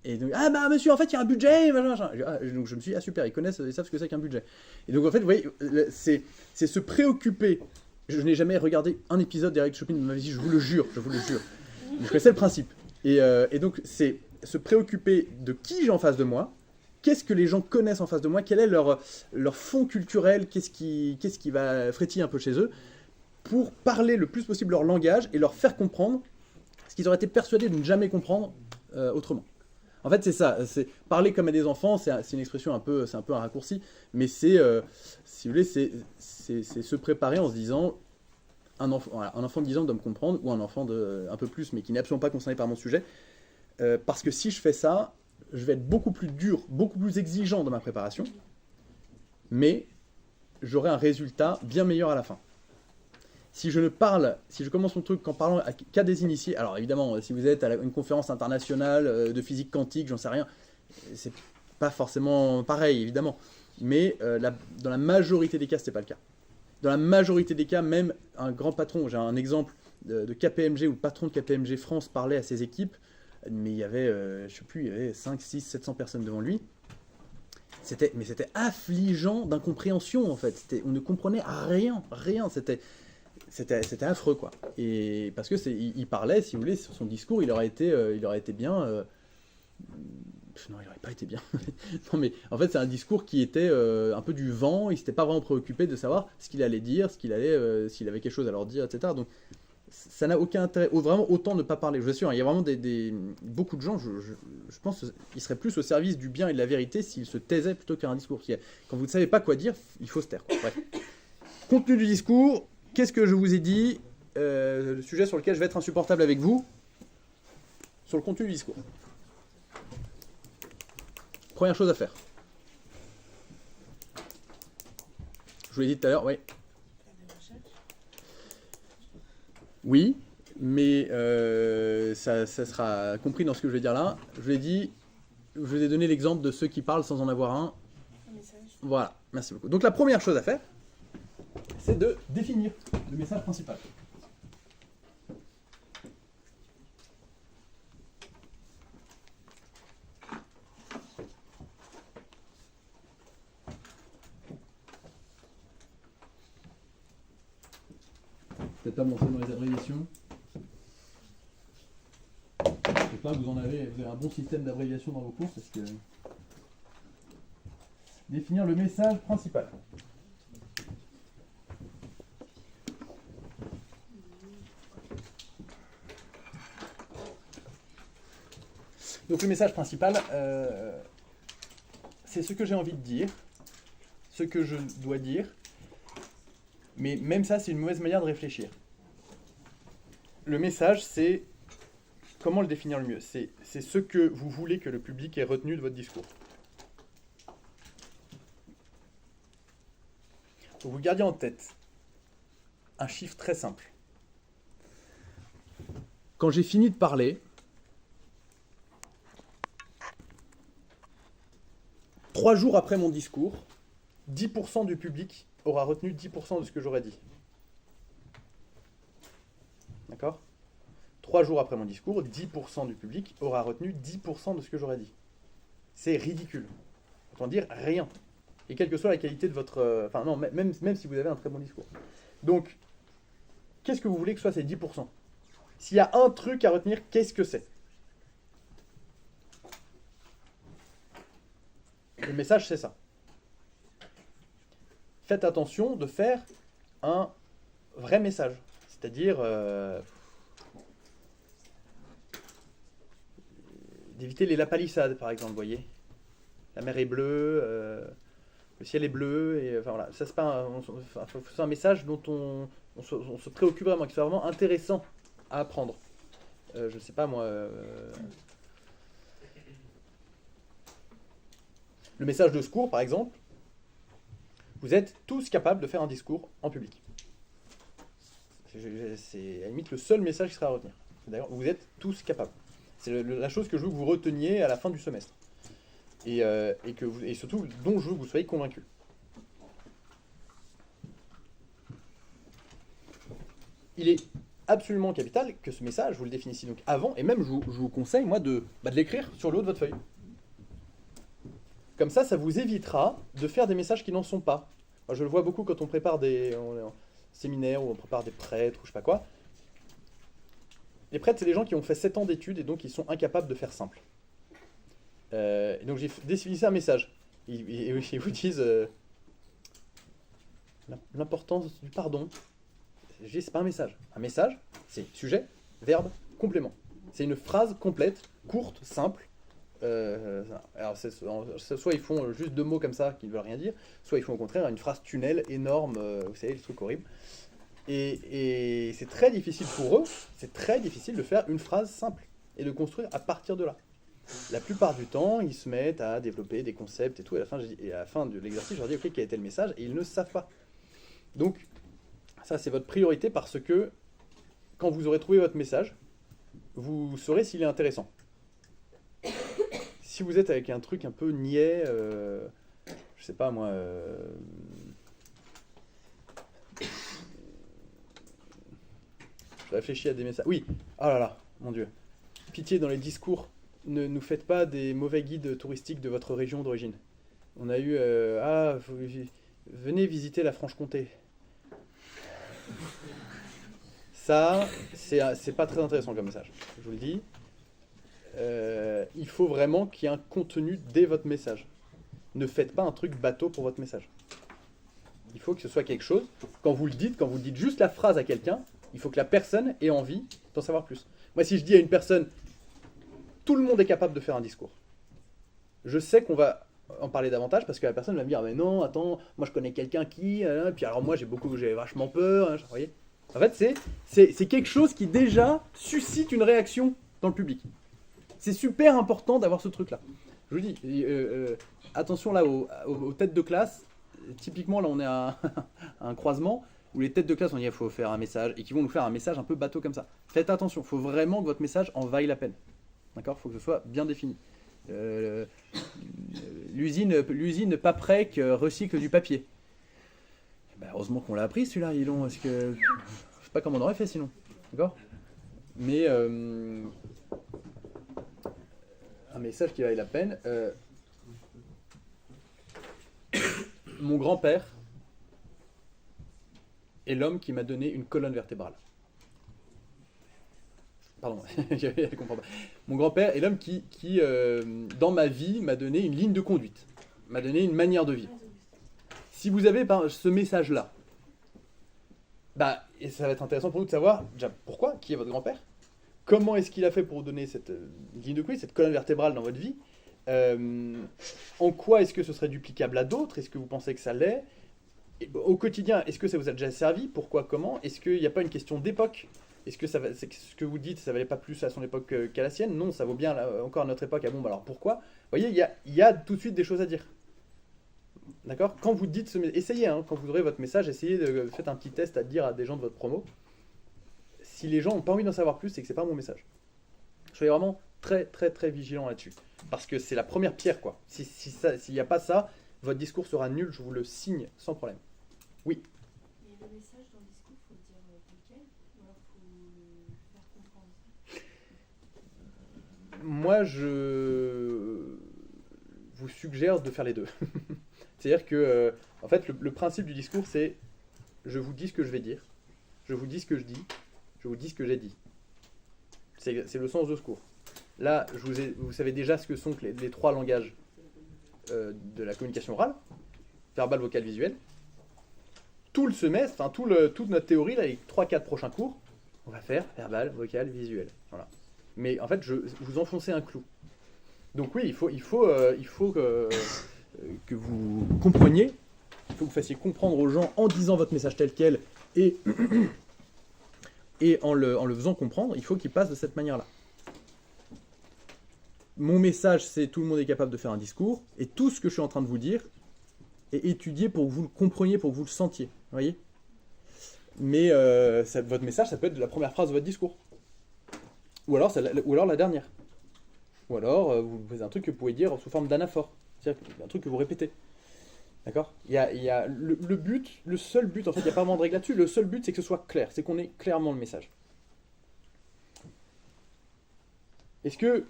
A: Et donc, monsieur, en fait, il y a un budget. Donc, je me suis dit, super, ils savent ce que c'est qu'un budget. Et donc, en fait, vous voyez, c'est se préoccuper. Je n'ai jamais regardé un épisode des règles du shopping de ma vie, je vous le jure. Je connaissais le principe. Et donc, c'est se préoccuper de qui j'ai en face de moi, qu'est-ce que les gens connaissent en face de moi, quel est leur fond culturel, qu'est-ce qui va frétiller un peu chez eux, pour parler le plus possible leur langage et leur faire comprendre ce qu'ils auraient été persuadés de ne jamais comprendre autrement. En fait, c'est ça, c'est parler comme à des enfants, c'est une expression c'est un peu un raccourci, mais si vous voulez, c'est se préparer en se disant, un enfant de 10 ans doit me comprendre, ou un enfant un peu plus, mais qui n'est absolument pas concerné par mon sujet, parce que si je fais ça, je vais être beaucoup plus dur, beaucoup plus exigeant dans ma préparation, mais j'aurai un résultat bien meilleur à la fin. Si je commence mon truc en parlant qu'à des initiés, alors évidemment, si vous êtes à une conférence internationale de physique quantique, j'en sais rien, c'est pas forcément pareil, évidemment, mais dans la majorité des cas, c'était pas le cas. Dans la majorité des cas, même un grand patron, j'ai un exemple de KPMG où le patron de KPMG France parlait à ses équipes, mais il y avait, je sais plus, il y avait 5, 6, 700 personnes devant lui. C'était affligeant d'incompréhension, en fait. On ne comprenait rien. C'était affreux, quoi. Et parce que il parlait, si vous voulez, sur son discours, il aurait été bien. Non, il n'aurait pas été bien. Non, mais en fait, c'est un discours qui était un peu du vent. Il s'était pas vraiment préoccupé de savoir ce qu'il allait dire, s'il avait quelque chose à leur dire, etc. Donc, ça n'a aucun intérêt. Vraiment, autant ne pas parler. Je vous assure, il y a vraiment beaucoup de gens, je pense qu'ils seraient plus au service du bien et de la vérité s'ils se taisaient plutôt qu'un discours. Quand vous ne savez pas quoi dire, il faut se taire. Bref. Contenu du discours. Qu'est-ce que je vous ai dit? Le sujet sur lequel je vais être insupportable avec vous, sur le contenu du discours. Première chose à faire. Je vous l'ai dit tout à l'heure, oui. Oui, mais ça sera compris dans ce que je vais dire là. Je vous ai donné l'exemple de ceux qui parlent sans en avoir un. Voilà, merci beaucoup. Donc la première chose à faire, c'est de définir le message principal. Peut-être pas mentionné dans les abréviations. J'espère que vous avez un bon système d'abréviation dans vos cours parce que. Définir le message principal. Donc le message principal, c'est ce que j'ai envie de dire, ce que je dois dire, mais même ça, c'est une mauvaise manière de réfléchir. Le message, c'est... Comment le définir le mieux ? C'est ce que vous voulez que le public ait retenu de votre discours. Donc vous gardez en tête un chiffre très simple. Quand j'ai fini de parler, 3 jours après mon discours, 10% du public aura retenu 10% de ce que j'aurais dit. D'accord ? 3 jours après mon discours, 10% du public aura retenu 10% de ce que j'aurais dit. C'est ridicule. Autant dire rien. Et quelle que soit la qualité de votre... Enfin non, même si vous avez un très bon discours. Donc, qu'est-ce que vous voulez que ce soit ces 10% ? S'il y a un truc à retenir, qu'est-ce que c'est ? Le message, c'est ça. Faites attention de faire un vrai message. C'est-à-dire d'éviter les lapalissades, par exemple, vous voyez. La mer est bleue, le ciel est bleu, et enfin voilà. Ça, c'est pas c'est un message dont on se préoccupe vraiment, qui soit vraiment intéressant à apprendre. Je sais pas moi... Le message de secours, par exemple, vous êtes tous capables de faire un discours en public. C'est à la limite le seul message qui sera à retenir. D'ailleurs, vous êtes tous capables. C'est la chose que je veux que vous reteniez à la fin du semestre. Et surtout, dont je veux que vous soyez convaincus. Il est absolument capital que ce message, vous le définissiez donc avant, et même je vous conseille, moi, de l'écrire sur le haut de votre feuille. Comme ça vous évitera de faire des messages qui n'en sont pas. Moi, je le vois beaucoup quand on prépare des séminaires, ou on prépare des prêtres, ou je sais pas quoi. Les prêtres, c'est des gens qui ont fait 7 ans d'études, et donc ils sont incapables de faire simple. Et donc j'ai défini un message. Ils vous disent l'importance du pardon. Je dis, c'est pas un message. Un message, c'est sujet, verbe, complément. C'est une phrase complète, courte, simple. Alors soit ils font juste 2 mots comme ça qui ne veulent rien dire, soit ils font au contraire une phrase tunnel énorme, vous savez, le truc horrible. Et c'est très difficile pour eux, c'est très difficile de faire une phrase simple et de construire à partir de là. La plupart du temps, ils se mettent à développer des concepts et tout, et à la fin de l'exercice, je leur dis, ok, quel était le message, et ils ne savent pas. Donc, ça c'est votre priorité parce que quand vous aurez trouvé votre message, vous saurez s'il est intéressant. Si vous êtes avec un truc un peu niais, je sais pas moi, je réfléchis à des messages. Oui, oh là là, mon Dieu. Pitié dans les discours, ne nous faites pas des mauvais guides touristiques de votre région d'origine. On a eu, venez visiter la Franche-Comté. Ça, c'est pas très intéressant comme message, je vous le dis. Il faut vraiment qu'il y ait un contenu dès votre message. Ne faites pas un truc bateau pour votre message. Il faut que ce soit quelque chose, quand vous le dites juste la phrase à quelqu'un, il faut que la personne ait envie d'en savoir plus. Moi, si je dis à une personne, tout le monde est capable de faire un discours, je sais qu'on va en parler davantage parce que la personne va me dire, ah, mais non, attends, moi je connais quelqu'un qui, puis alors moi j'ai vachement peur, vous voyez. En fait, c'est quelque chose qui déjà suscite une réaction dans le public. C'est super important d'avoir ce truc-là. Je vous dis, attention là aux têtes de classe. Typiquement, là, on est à un croisement où les têtes de classe ont dit il faut faire un message et qui vont nous faire un message un peu bateau comme ça. Faites attention, il faut vraiment que votre message en vaille la peine. D'accord ? Il faut que ce soit bien défini. L'usine Paprec recycle du papier. Ben, heureusement qu'on l'a appris celui-là, ils l'ont, parce que je sais pas comment on aurait fait sinon. D'accord ? Mais un message qui vaille la peine. Mon grand-père est l'homme qui m'a donné une colonne vertébrale. Pardon, je comprends pas. Mon grand-père est l'homme qui, dans ma vie, m'a donné une ligne de conduite, m'a donné une manière de vivre. Si vous avez ce message-là, et ça va être intéressant pour nous de savoir déjà pourquoi, qui est votre grand-père, comment est-ce qu'il a fait pour vous donner cette ligne de conduite, cette colonne vertébrale dans votre vie, en quoi est-ce que ce serait duplicable à d'autres, est-ce que vous pensez que ça l'est, et au quotidien, est-ce que ça vous a déjà servi, pourquoi, comment, est-ce qu'il n'y a pas une question d'époque, est-ce que c'est ce que vous dites, ça valait pas plus à son époque qu'à la sienne, non, ça vaut bien encore à notre époque, alors pourquoi, vous voyez, il y a tout de suite des choses à dire. D'accord ? Quand vous dites essayez, quand vous aurez votre message, essayez de faire un petit test à dire à des gens de votre promo. Si les gens n'ont pas envie d'en savoir plus, c'est que c'est pas mon message. Soyez vraiment très très très vigilant là-dessus. Parce que c'est la première pierre, quoi. S'il n'y a pas ça, votre discours sera nul, je vous le signe sans problème. Oui.
B: Et le message dans le discours, il faut le dire tel quel, ou alors il faut le faire comprendre.
A: Moi, je vous suggère de faire les deux. C'est-à-dire que, en fait, le principe du discours, c'est je vous dis ce que je vais dire, je vous dis ce que je dis, je vous dis ce que j'ai dit. C'est le sens de ce cours. Là, vous savez déjà ce que sont les trois langages de la communication orale, verbal, vocal, visuel. Tout le semestre, toute notre théorie, là, les 3-4 prochains cours, on va faire verbal, vocal, visuel. Voilà. Mais en fait, vous enfoncez un clou. Donc oui, il faut que vous compreniez, il faut que vous fassiez comprendre aux gens en disant votre message tel quel et en le faisant comprendre, il faut qu'il passe de cette manière-là. Mon message, c'est tout le monde est capable de faire un discours, et tout ce que je suis en train de vous dire est étudié pour que vous le compreniez, pour que vous le sentiez. Vous voyez ? Mais votre message, ça peut être la première phrase de votre discours. Ou alors la dernière. Ou alors, vous faites un truc que vous pouvez dire sous forme d'anaphore. C'est-à-dire un truc que vous répétez. D'accord ? Il y a le but, le seul but, en fait, il n'y a pas vraiment de règle là-dessus, le seul but, c'est que ce soit clair, c'est qu'on ait clairement le message. Est-ce que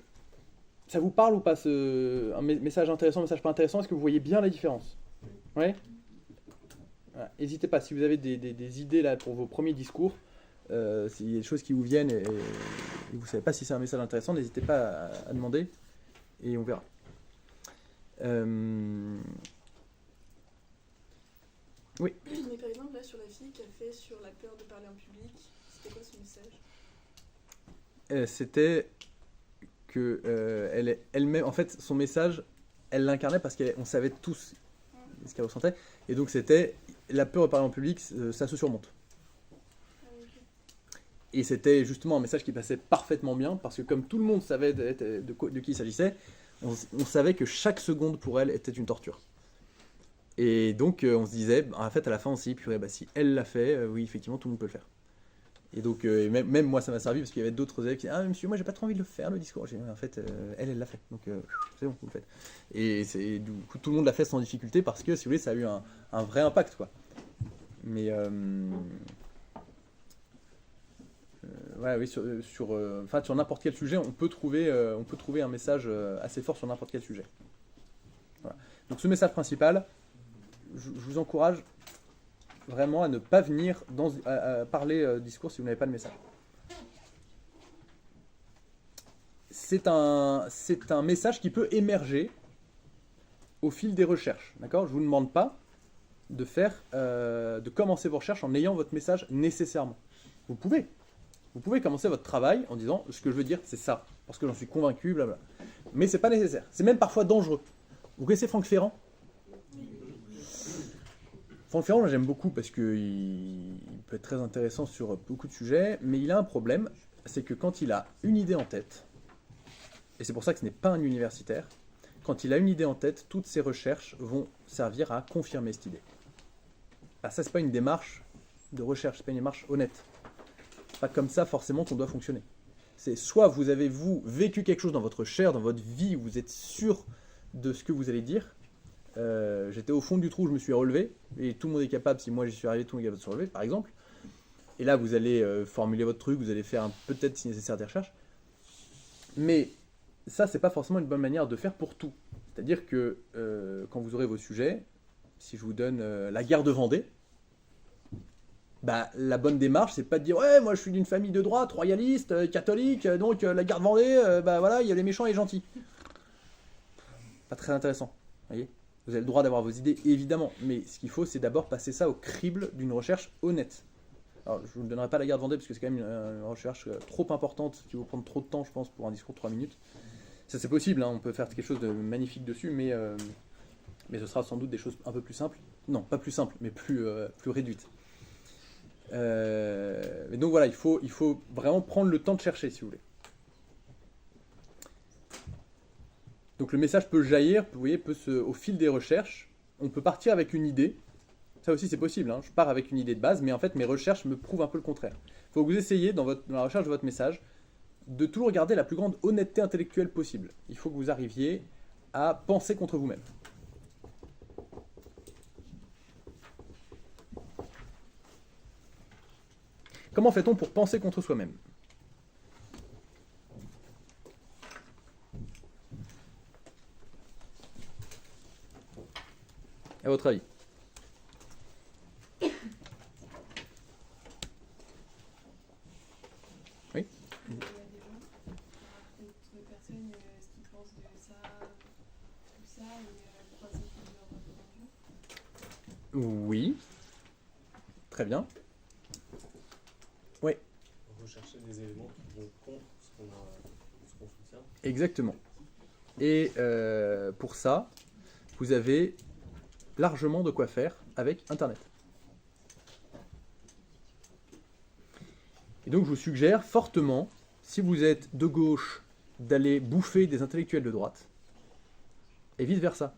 A: ça vous parle ou pas, un message intéressant, un message pas intéressant ? Est-ce que vous voyez bien la différence ? Ouais ? Voilà. N'hésitez pas, si vous avez des idées là pour vos premiers discours, s'il y a des choses qui vous viennent et vous ne savez pas si c'est un message intéressant, n'hésitez pas à demander et on verra. Oui.
D: Mais par exemple, là, sur la fille qui a fait sur la peur de parler en public, c'était quoi son message ?
A: C'était que elle-même, en fait, son message, elle l'incarnait parce qu'on savait tous ce qu'elle ressentait. Et donc, c'était la peur de parler en public, ça se surmonte. Et c'était justement un message qui passait parfaitement bien parce que, comme tout le monde savait de qui il s'agissait, on savait que chaque seconde pour elle était une torture. Et donc, on se disait, en fait, à la fin, on s'est dit, purée, si elle l'a fait, oui, effectivement, tout le monde peut le faire. Et donc, même moi, ça m'a servi parce qu'il y avait d'autres élèves qui disaient, ah, monsieur, moi, j'ai pas trop envie de le faire, le discours. J'ai dit, en fait, elle l'a fait. Donc, c'est bon, vous le faites. Et du coup, tout le monde l'a fait sans difficulté parce que, si vous voulez, ça a eu un vrai impact, quoi. Mais, ouais, oui, sur n'importe quel sujet, on peut trouver un message assez fort sur n'importe quel sujet. Voilà. Donc, ce message principal, je vous encourage vraiment à ne pas venir à parler discours si vous n'avez pas le message. C'est un message qui peut émerger au fil des recherches. D'accord ? Je ne vous demande pas de commencer vos recherches en ayant votre message nécessairement. Vous pouvez commencer votre travail en disant ce que je veux dire c'est ça, parce que j'en suis convaincu, blablabla. Mais c'est pas nécessaire. C'est même parfois dangereux. Vous connaissez Franck Ferrand ? Franck Ferrand, j'aime beaucoup parce qu'il peut être très intéressant sur beaucoup de sujets, mais il a un problème, c'est que quand il a une idée en tête, et c'est pour ça que ce n'est pas un universitaire, quand il a une idée en tête, toutes ses recherches vont servir à confirmer cette idée. Ça, c'est pas une démarche de recherche, c'est pas une démarche honnête. C'est pas comme ça forcément qu'on doit fonctionner. C'est soit vous avez vécu quelque chose dans votre chair, dans votre vie, où vous êtes sûr de ce que vous allez dire. J'étais au fond du trou, je me suis relevé, et tout le monde est capable, si moi j'y suis arrivé, tout le monde est capable de se relever, par exemple. Et là, vous allez formuler votre truc, vous allez faire peut-être si nécessaire des recherches. Mais ça, c'est pas forcément une bonne manière de faire pour tout. C'est-à-dire que quand vous aurez vos sujets, si je vous donne la guerre de Vendée, Bah, la bonne démarche, c'est pas de dire ouais, moi je suis d'une famille de droite, royaliste, catholique, donc la garde Vendée, bah voilà, il y a les méchants et les gentils. Pas très intéressant, voyez. Vous avez le droit d'avoir vos idées, évidemment, mais ce qu'il faut, c'est d'abord passer ça au crible d'une recherche honnête. Alors, je vous ne donnerai pas la garde Vendée parce que c'est quand même une recherche trop importante qui va vous prendre trop de temps, je pense, pour un discours de 3 minutes. Ça, c'est possible, hein, on peut faire quelque chose de magnifique dessus, mais ce sera sans doute des choses un peu plus simples. Non, pas plus simples, mais plus réduites. Et donc voilà, il faut vraiment prendre le temps de chercher, si vous voulez. Donc le message peut jaillir, vous voyez, au fil des recherches, on peut partir avec une idée. Ça aussi c'est possible, hein. Je pars avec une idée de base, mais en fait mes recherches me prouvent un peu le contraire. Il faut que vous essayiez dans la recherche de votre message de toujours garder la plus grande honnêteté intellectuelle possible. Il faut que vous arriviez à penser contre vous-même. Comment fait-on pour penser contre soi-même ? À votre avis ? Oui ?
D: Il y a des gens, d'autres personnes, ce qu'ils pensent de ça, tout ça, et croiser leur point de vue.
A: Oui. Très bien. Oui.
E: Rechercher des éléments qui vont contre ce qu'on soutient.
A: Exactement. Et pour ça, vous avez largement de quoi faire avec Internet. Et donc je vous suggère fortement, si vous êtes de gauche, d'aller bouffer des intellectuels de droite, et vice-versa.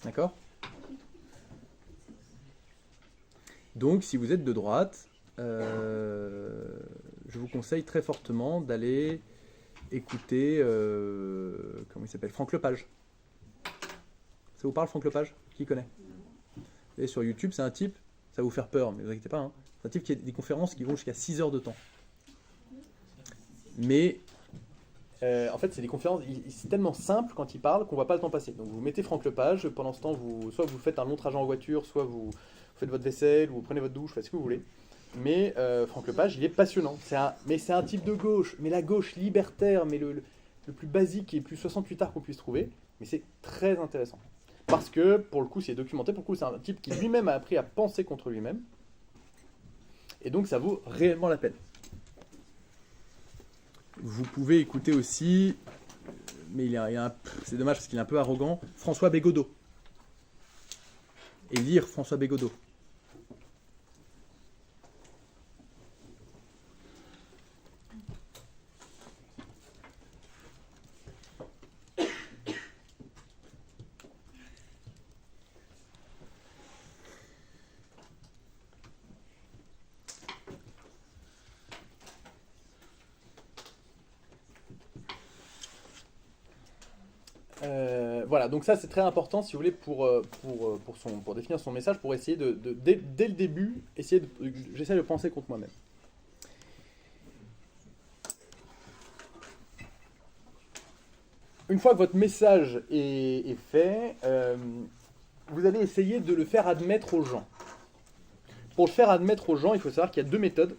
A: D'accord ? Donc si vous êtes de droite, je vous conseille très fortement d'aller écouter, comment il s'appelle, Franck Lepage. Ça vous parle, Franck Lepage ? Qui connaît ? Et sur YouTube, c'est un type, ça va vous faire peur, mais ne vous inquiétez pas, hein. C'est un type qui a des conférences qui vont jusqu'à 6 heures de temps. Mais, en fait, c'est des conférences, c'est tellement simple quand il parle qu'on ne voit pas le temps passer. Donc vous mettez Franck Lepage, pendant ce temps, soit vous faites un long trajet en voiture, soit vous faites votre vaisselle, ou vous prenez votre douche, faites ce que vous voulez. Mais Franck Lepage, il est passionnant. Mais c'est un type de gauche, mais la gauche libertaire, mais le plus basique et plus 68 arts qu'on puisse trouver. Mais c'est très intéressant. Parce que, pour le coup, c'est documenté. Pour le coup, c'est un type qui lui-même a appris à penser contre lui-même. Et donc, ça vaut réellement la peine. Vous pouvez écouter aussi, mais c'est dommage parce qu'il est un peu arrogant, François Bégodeau. Et lire François Bégodeau. Voilà, donc ça c'est très important si vous voulez pour définir son message, pour essayer dès le début, j'essaie de penser contre moi-même. Une fois que votre message est fait, vous allez essayer de le faire admettre aux gens. Pour le faire admettre aux gens, il faut savoir qu'il y a 2 méthodes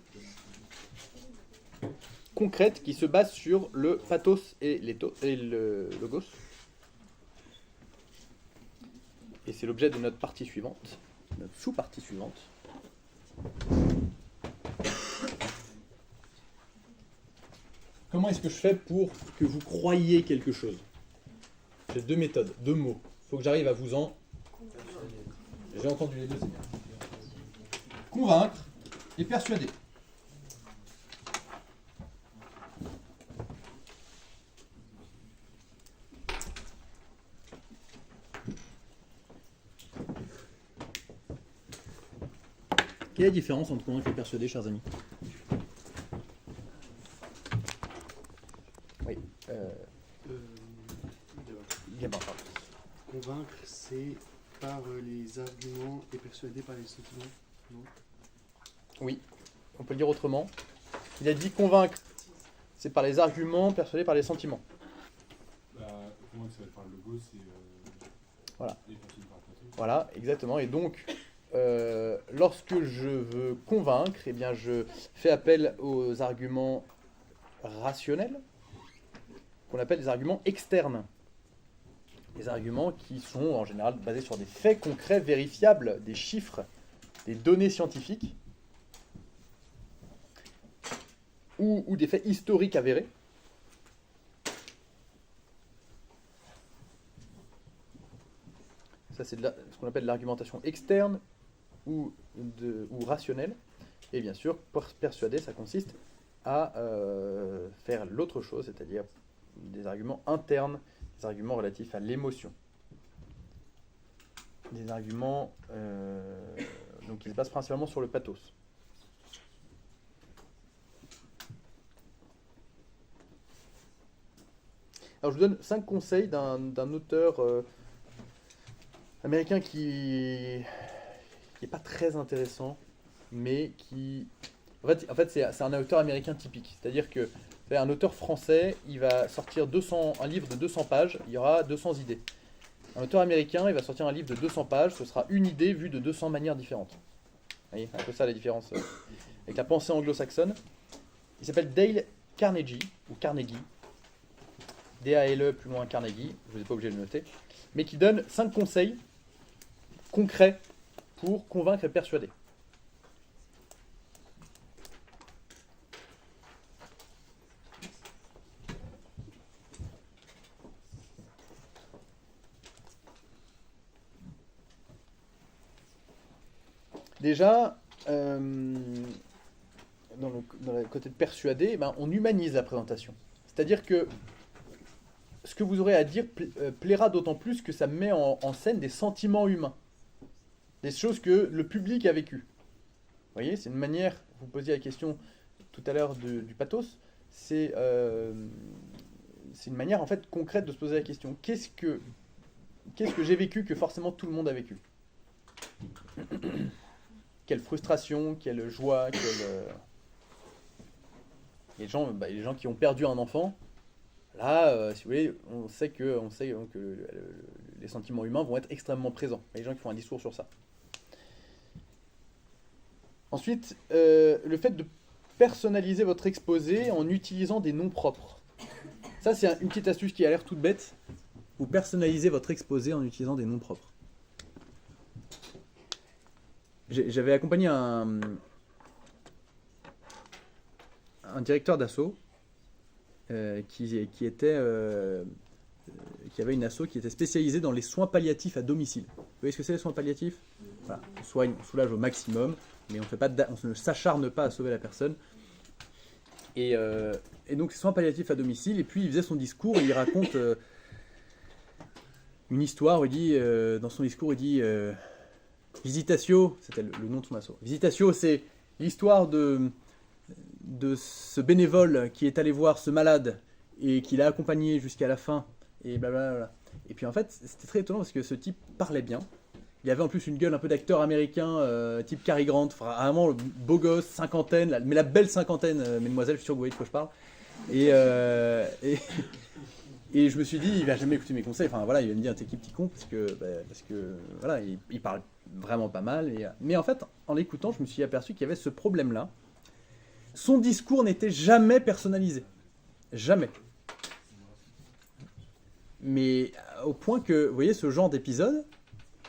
A: concrètes qui se basent sur le pathos et le logos. Et c'est l'objet de notre partie suivante, notre sous-partie suivante. Comment est-ce que je fais pour que vous croyiez quelque chose ? J'ai 2 méthodes, 2 mots. Il faut que j'arrive à vous en... J'ai entendu les deux, c'est bien. Convaincre et persuader. Quelle est la différence entre convaincre et persuader, chers amis ? Oui. Gabin, pardon.
F: Convaincre, c'est par les arguments et persuader par les sentiments, non ?
A: Oui, on peut le dire autrement. Il a dit convaincre, c'est par les arguments, persuader par les sentiments.
E: Convaincre, ça va être par le logo, c'est...
A: Voilà.
E: Et persuader par le pathos.
A: Voilà, exactement. Et donc, lorsque je veux convaincre, eh bien, je fais appel aux arguments rationnels, qu'on appelle des arguments externes. Des arguments qui sont en général basés sur des faits concrets, vérifiables, des chiffres, des données scientifiques, ou des faits historiques avérés. Ça, c'est ce qu'on appelle l'argumentation externe ou rationnelle. Et bien sûr, persuader, ça consiste à faire l'autre chose, c'est-à-dire des arguments internes, des arguments relatifs à l'émotion. Des arguments donc, qui se basent principalement sur le pathos. Alors, je vous donne 5 conseils d'un auteur américain qui n'est pas très intéressant, mais qui... En fait c'est un auteur américain typique. C'est-à-dire que un auteur français, il va sortir un livre de 200 pages, il y aura 200 idées. Un auteur américain, il va sortir un livre de 200 pages, ce sera une idée vue de 200 manières différentes. Vous voyez, un peu ça la différence avec la pensée anglo-saxonne. Il s'appelle Dale Carnegie, ou Carnegie. D-A-L-E plus loin Carnegie, je vous ai pas obligé de le noter. Mais qui donne 5 conseils concrets pour convaincre et persuader. Déjà, dans le côté de persuader, on humanise la présentation. C'est-à-dire que ce que vous aurez à dire plaira d'autant plus que ça met en scène des sentiments humains. Des choses que le public a vécues. Vous voyez, c'est une manière, vous posiez la question tout à l'heure du pathos, c'est une manière en fait concrète de se poser la question. Qu'est-ce que j'ai vécu que forcément tout le monde a vécu? Quelle frustration, quelle joie, les gens qui ont perdu un enfant, là, si vous voulez, on sait que les sentiments humains vont être extrêmement présents. Il y a des gens qui font un discours sur ça. Ensuite, le fait de personnaliser votre exposé en utilisant des noms propres. Ça, c'est une petite astuce qui a l'air toute bête. Vous personnalisez votre exposé en utilisant des noms propres. J'avais accompagné un directeur d'asso qui avait une asso qui était spécialisée dans les soins palliatifs à domicile. Vous voyez ce que c'est les soins palliatifs? Voilà, on soulage au maximum, mais on ne s'acharne pas à sauver la personne. Et donc, soins palliatifs à domicile, et puis il faisait son discours, et il raconte une histoire, dans son discours, il dit Visitatio, c'était le nom de son asso. Visitatio, c'est l'histoire de ce bénévole qui est allé voir ce malade et qui l'a accompagné jusqu'à la fin, et blablabla. Et puis en fait, c'était très étonnant parce que ce type parlait bien. Il avait en plus une gueule un peu d'acteur américain, type Cary Grant, vraiment beau gosse, cinquantaine, mais la belle cinquantaine, mesdemoiselles, je suis sûr que vous voyez de quoi je parle. Et je me suis dit, il va jamais écouter mes conseils. Enfin voilà, il va me dire t'es qui petit con parce que voilà, il parle vraiment pas mal. Mais en fait, en l'écoutant, je me suis aperçu qu'il y avait ce problème-là. Son discours n'était jamais personnalisé, jamais. Mais au point que, vous voyez, ce genre d'épisode,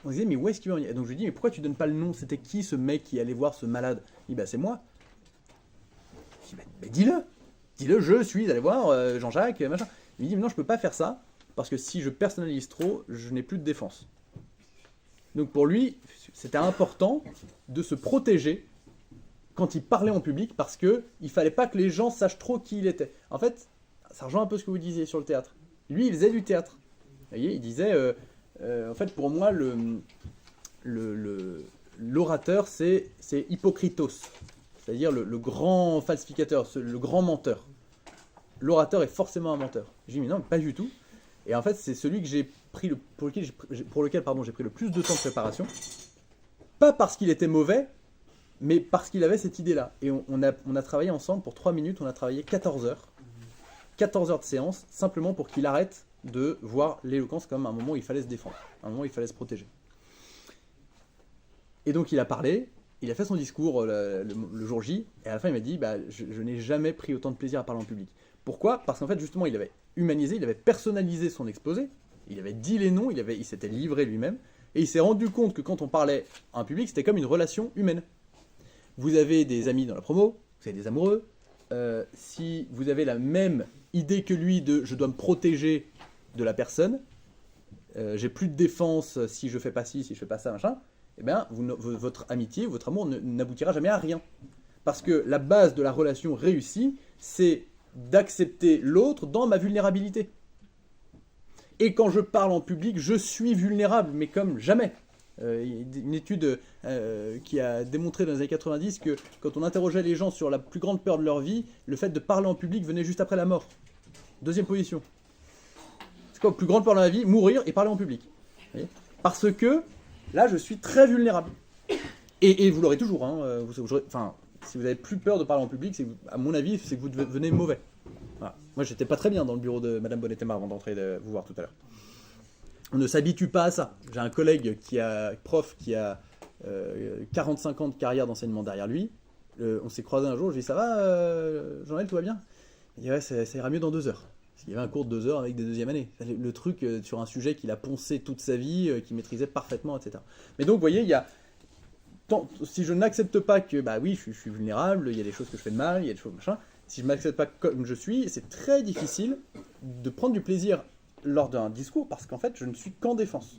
A: on disait mais où est-ce qu'il va en aller? Donc je lui dis mais pourquoi tu donnes pas le nom? C'était qui ce mec qui allait voir ce malade? Il dit c'est moi. Je dis dis-le, je suis allé voir Jean-Jacques, machin. Il me dit mais non, je peux pas faire ça parce que si je personnalise trop, je n'ai plus de défense. Donc pour lui, c'était important de se protéger quand il parlait en public parce que il fallait pas que les gens sachent trop qui il était. En fait, ça rejoint un peu ce que vous disiez sur le théâtre. Lui, il faisait du théâtre. Vous voyez, il disait en fait, pour moi, l'orateur, c'est hypocritos, c'est-à-dire le grand falsificateur, le grand menteur. L'orateur est forcément un menteur. J'ai dit, mais non, pas du tout. Et en fait, c'est celui que pour lequel j'ai pris le plus de temps de préparation. Pas parce qu'il était mauvais, mais parce qu'il avait cette idée-là. Et on a travaillé ensemble pour 3 minutes, on a travaillé 14 heures. 14 heures de séance, simplement pour qu'il arrête de voir l'éloquence comme un moment où il fallait se défendre, un moment où il fallait se protéger. Et donc il a parlé, il a fait son discours le jour J, et à la fin il m'a dit je n'ai jamais pris autant de plaisir à parler en public. Pourquoi ? Parce qu'en fait justement il avait humanisé, il avait personnalisé son exposé, il avait dit les noms, il s'était livré lui-même, et il s'est rendu compte que quand on parlait en public, c'était comme une relation humaine. Vous avez des amis dans la promo, vous avez des amoureux, si vous avez la même idée que lui de je dois me protéger de la personne, j'ai plus de défense si je fais pas ci, si je fais pas ça, machin, eh bien, votre amitié, votre amour n'aboutira jamais à rien. Parce que la base de la relation réussie, c'est d'accepter l'autre dans ma vulnérabilité. Et quand je parle en public, je suis vulnérable, mais comme jamais. Une étude qui a démontré dans les années 90 que quand on interrogeait les gens sur la plus grande peur de leur vie, le fait de parler en public venait juste après la mort. Deuxième position. C'est quoi la plus grande peur de la vie ? Mourir et parler en public. Vous voyez ? Parce que là, je suis très vulnérable. Et vous l'aurez toujours. Hein, enfin, si vous avez plus peur de parler en public, à mon avis, c'est que vous devenez mauvais. Voilà. Moi, j'étais pas très bien dans le bureau de Madame Bonnet-Aimard avant d'entrer vous voir tout à l'heure. On ne s'habitue pas à ça. J'ai un collègue prof qui a 45 ans de carrière d'enseignement derrière lui. On s'est croisé un jour, je lui ai dit ça va, Jean-Noël, tout va bien ? Il dit ouais, ça ira mieux dans 2 heures. Parce qu'il y avait un cours de 2 heures avec des deuxièmes années. Le truc sur un sujet qu'il a poncé toute sa vie, qu'il maîtrisait parfaitement, etc. Mais donc, vous voyez, il y a si je n'accepte pas que, oui, je suis vulnérable, il y a des choses que je fais de mal, il y a des choses machin. Si je ne m'accepte pas comme je suis, c'est très difficile de prendre du plaisir lors d'un discours, parce qu'en fait, je ne suis qu'en défense.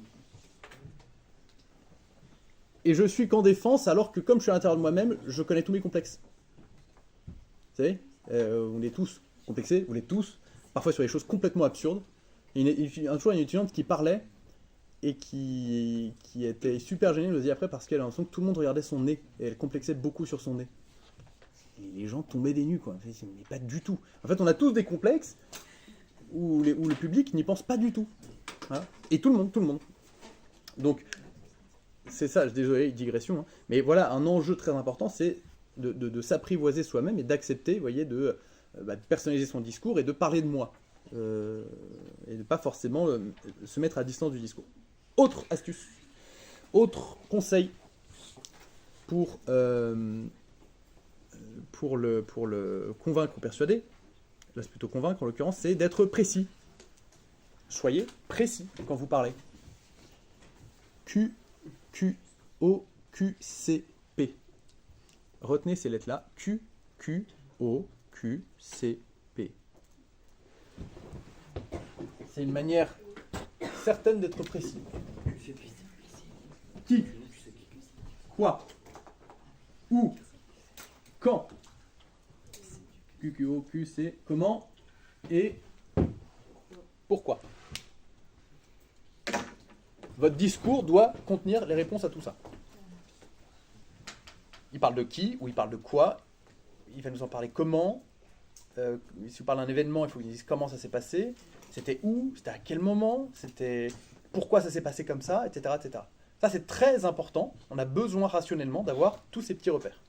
A: Et je suis qu'en défense, alors que comme je suis à l'intérieur de moi-même, je connais tous mes complexes. Vous savez, on est tous complexés, vous l'êtes tous, parfois sur des choses complètement absurdes. Un jour, il y a une étudiante qui parlait, et qui était super gênée, je le dis après, parce qu'elle a l'impression que tout le monde regardait son nez, et elle complexait beaucoup sur son nez. Et les gens tombaient des nues, quoi. Mais pas du tout. En fait, on a tous des complexes, où le public n'y pense pas du tout. Voilà. Et tout le monde. Donc, c'est ça, désolé, digression, hein. Mais voilà, un enjeu très important, c'est de s'apprivoiser soi-même et d'accepter, vous voyez, de personnaliser son discours et de parler de moi. Et de ne pas forcément se mettre à distance du discours. Autre astuce, autre conseil pour le convaincre ou persuader, là c'est plutôt convaincre en l'occurrence, c'est d'être précis. Soyez précis quand vous parlez. QQOQCP. Retenez ces lettres-là. QQOQCP. C'est une manière certaine d'être précis. Qui ? Quoi ? Où ? Quand ? QQOQC. Comment ? Et pourquoi ? Votre discours doit contenir les réponses à tout ça. Il parle de qui ou il parle de quoi ? Il va nous en parler comment ? Si vous parlez d'un événement, il faut qu'il dise comment ça s'est passé, c'était où, c'était à quel moment, c'était pourquoi ça s'est passé comme ça, etc., etc. Ça, c'est très important. On a besoin rationnellement d'avoir tous ces petits repères.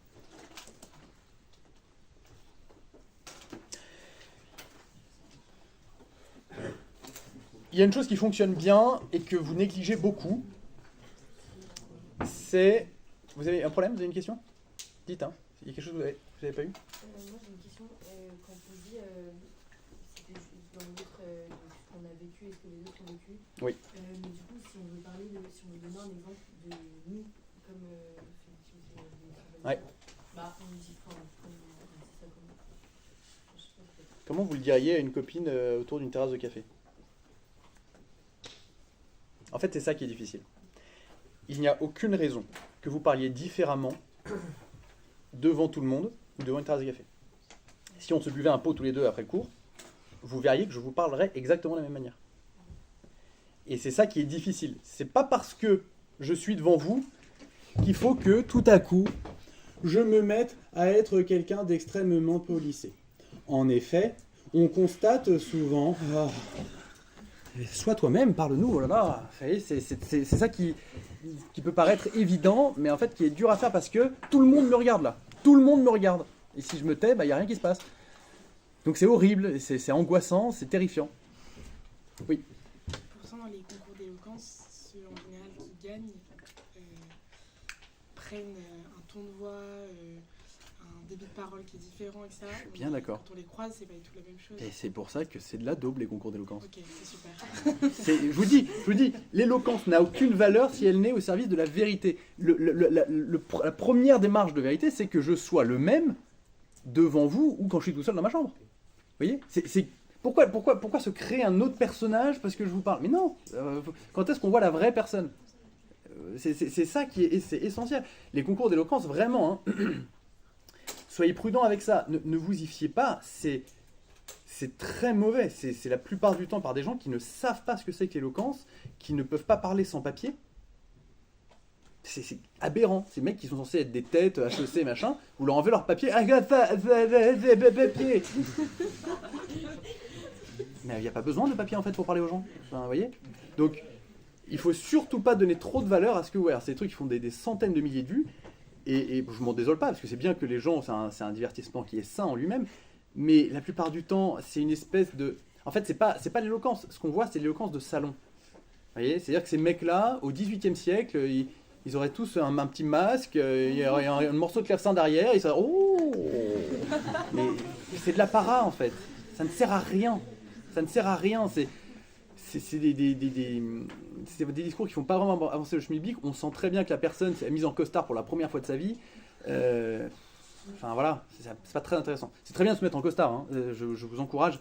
A: Il y a une chose qui fonctionne bien et que vous négligez beaucoup. C'est... Vous avez un problème ? Vous avez une question ? Dites, hein. Il y a quelque chose que vous n'avez pas eu ?
B: Moi j'ai une question. Quand on dit c'était dans l'autre ce qu'on a vécu et ce que les autres ont vécu.
A: Oui.
B: Mais du coup, si on veut donner un exemple de nous, comme
A: Ouais.
B: On dit ça comment ? Je sais pas, peut-être.
A: Comment vous le diriez à une copine autour d'une terrasse de café ? En fait, c'est ça qui est difficile. Il n'y a aucune raison que vous parliez différemment devant tout le monde ou devant une terrasse de café. Si on se buvait un pot tous les deux après le cours, vous verriez que je vous parlerais exactement de la même manière. Et c'est ça qui est difficile. C'est pas parce que je suis devant vous qu'il faut que tout à coup, je me mette à être quelqu'un d'extrêmement policé. En effet, on constate souvent... Sois toi-même, parle-nous, oh là là. C'est ça qui peut paraître évident, mais en fait qui est dur à faire parce que tout le monde me regarde là. Tout le monde me regarde. Et si je me tais, il n'y a rien qui se passe. Donc c'est horrible, c'est angoissant, c'est terrifiant. Oui.
D: Pourtant, dans les concours d'éloquence, ceux en général qui gagnent,
G: prennent un ton de voix, un débit de parole qui est différent, etc.
A: Je suis bien d'accord.
G: Quand on les croise, c'est pas du tout la même chose.
A: Et c'est pour ça que c'est de la daube, les concours d'éloquence.
G: Ok, c'est super.
A: Je vous dis, l'éloquence n'a aucune valeur si elle n'est au service de la vérité. La première démarche de vérité, c'est que je sois le même devant vous ou quand je suis tout seul dans ma chambre. Vous voyez, pourquoi se créer un autre personnage parce que je vous parle? Mais non, quand est-ce qu'on voit la vraie personne? C'est ça qui est, c'est essentiel. Les concours d'éloquence, vraiment, hein, soyez prudents avec ça. Ne vous y fiez pas, c'est très mauvais. C'est la plupart du temps par des gens qui ne savent pas ce que c'est que l'éloquence, qui ne peuvent pas parler sans papier. C'est aberrant. Ces mecs qui sont censés être des têtes, HEC, machin, vous leur enlevez leur papier. Ah, regarde ça, papier. Mais il n'y a pas besoin de papier en fait pour parler aux gens. Enfin, vous voyez? Donc, il faut surtout pas donner trop de valeur à ce que ouais, c'est des trucs qui font des centaines de milliers de vues. Et je m'en désole pas, parce que c'est bien que les gens, c'est un divertissement qui est sain en lui-même, mais la plupart du temps, c'est une espèce de... En fait, c'est pas l'éloquence. Ce qu'on voit, c'est l'éloquence de salon. Vous voyez? C'est-à-dire que ces mecs-là, au XVIIIe siècle, ils auraient tous un petit masque, il y aurait un morceau de clavecin derrière, ils seraient... Oh! Mais c'est de la para, en fait. Ça ne sert à rien. Ça ne sert à rien. C'est des discours qui font pas vraiment avancer le schmilblick. On sent très bien que la personne s'est mise en costard pour la première fois de sa vie. Enfin voilà, c'est pas très intéressant. C'est très bien de se mettre en costard. Hein. Je vous encourage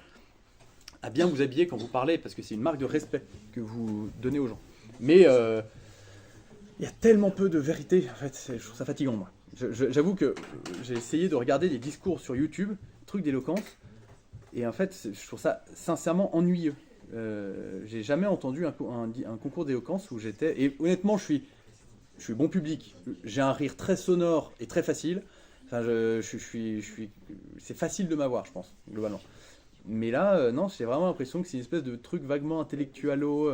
A: à bien vous habiller quand vous parlez parce que c'est une marque de respect que vous donnez aux gens. Mais il y a tellement peu de vérité. En fait, je trouve ça fatigant moi. J'avoue que j'ai essayé de regarder des discours sur YouTube, trucs d'éloquence, et en fait, je trouve ça sincèrement ennuyeux. J'ai jamais entendu un concours d'éloquence où j'étais... Et honnêtement, je suis bon public. J'ai un rire très sonore et très facile. Enfin, c'est facile de m'avoir, je pense, globalement. Mais là, non, j'ai vraiment l'impression que c'est une espèce de truc vaguement intellectualo,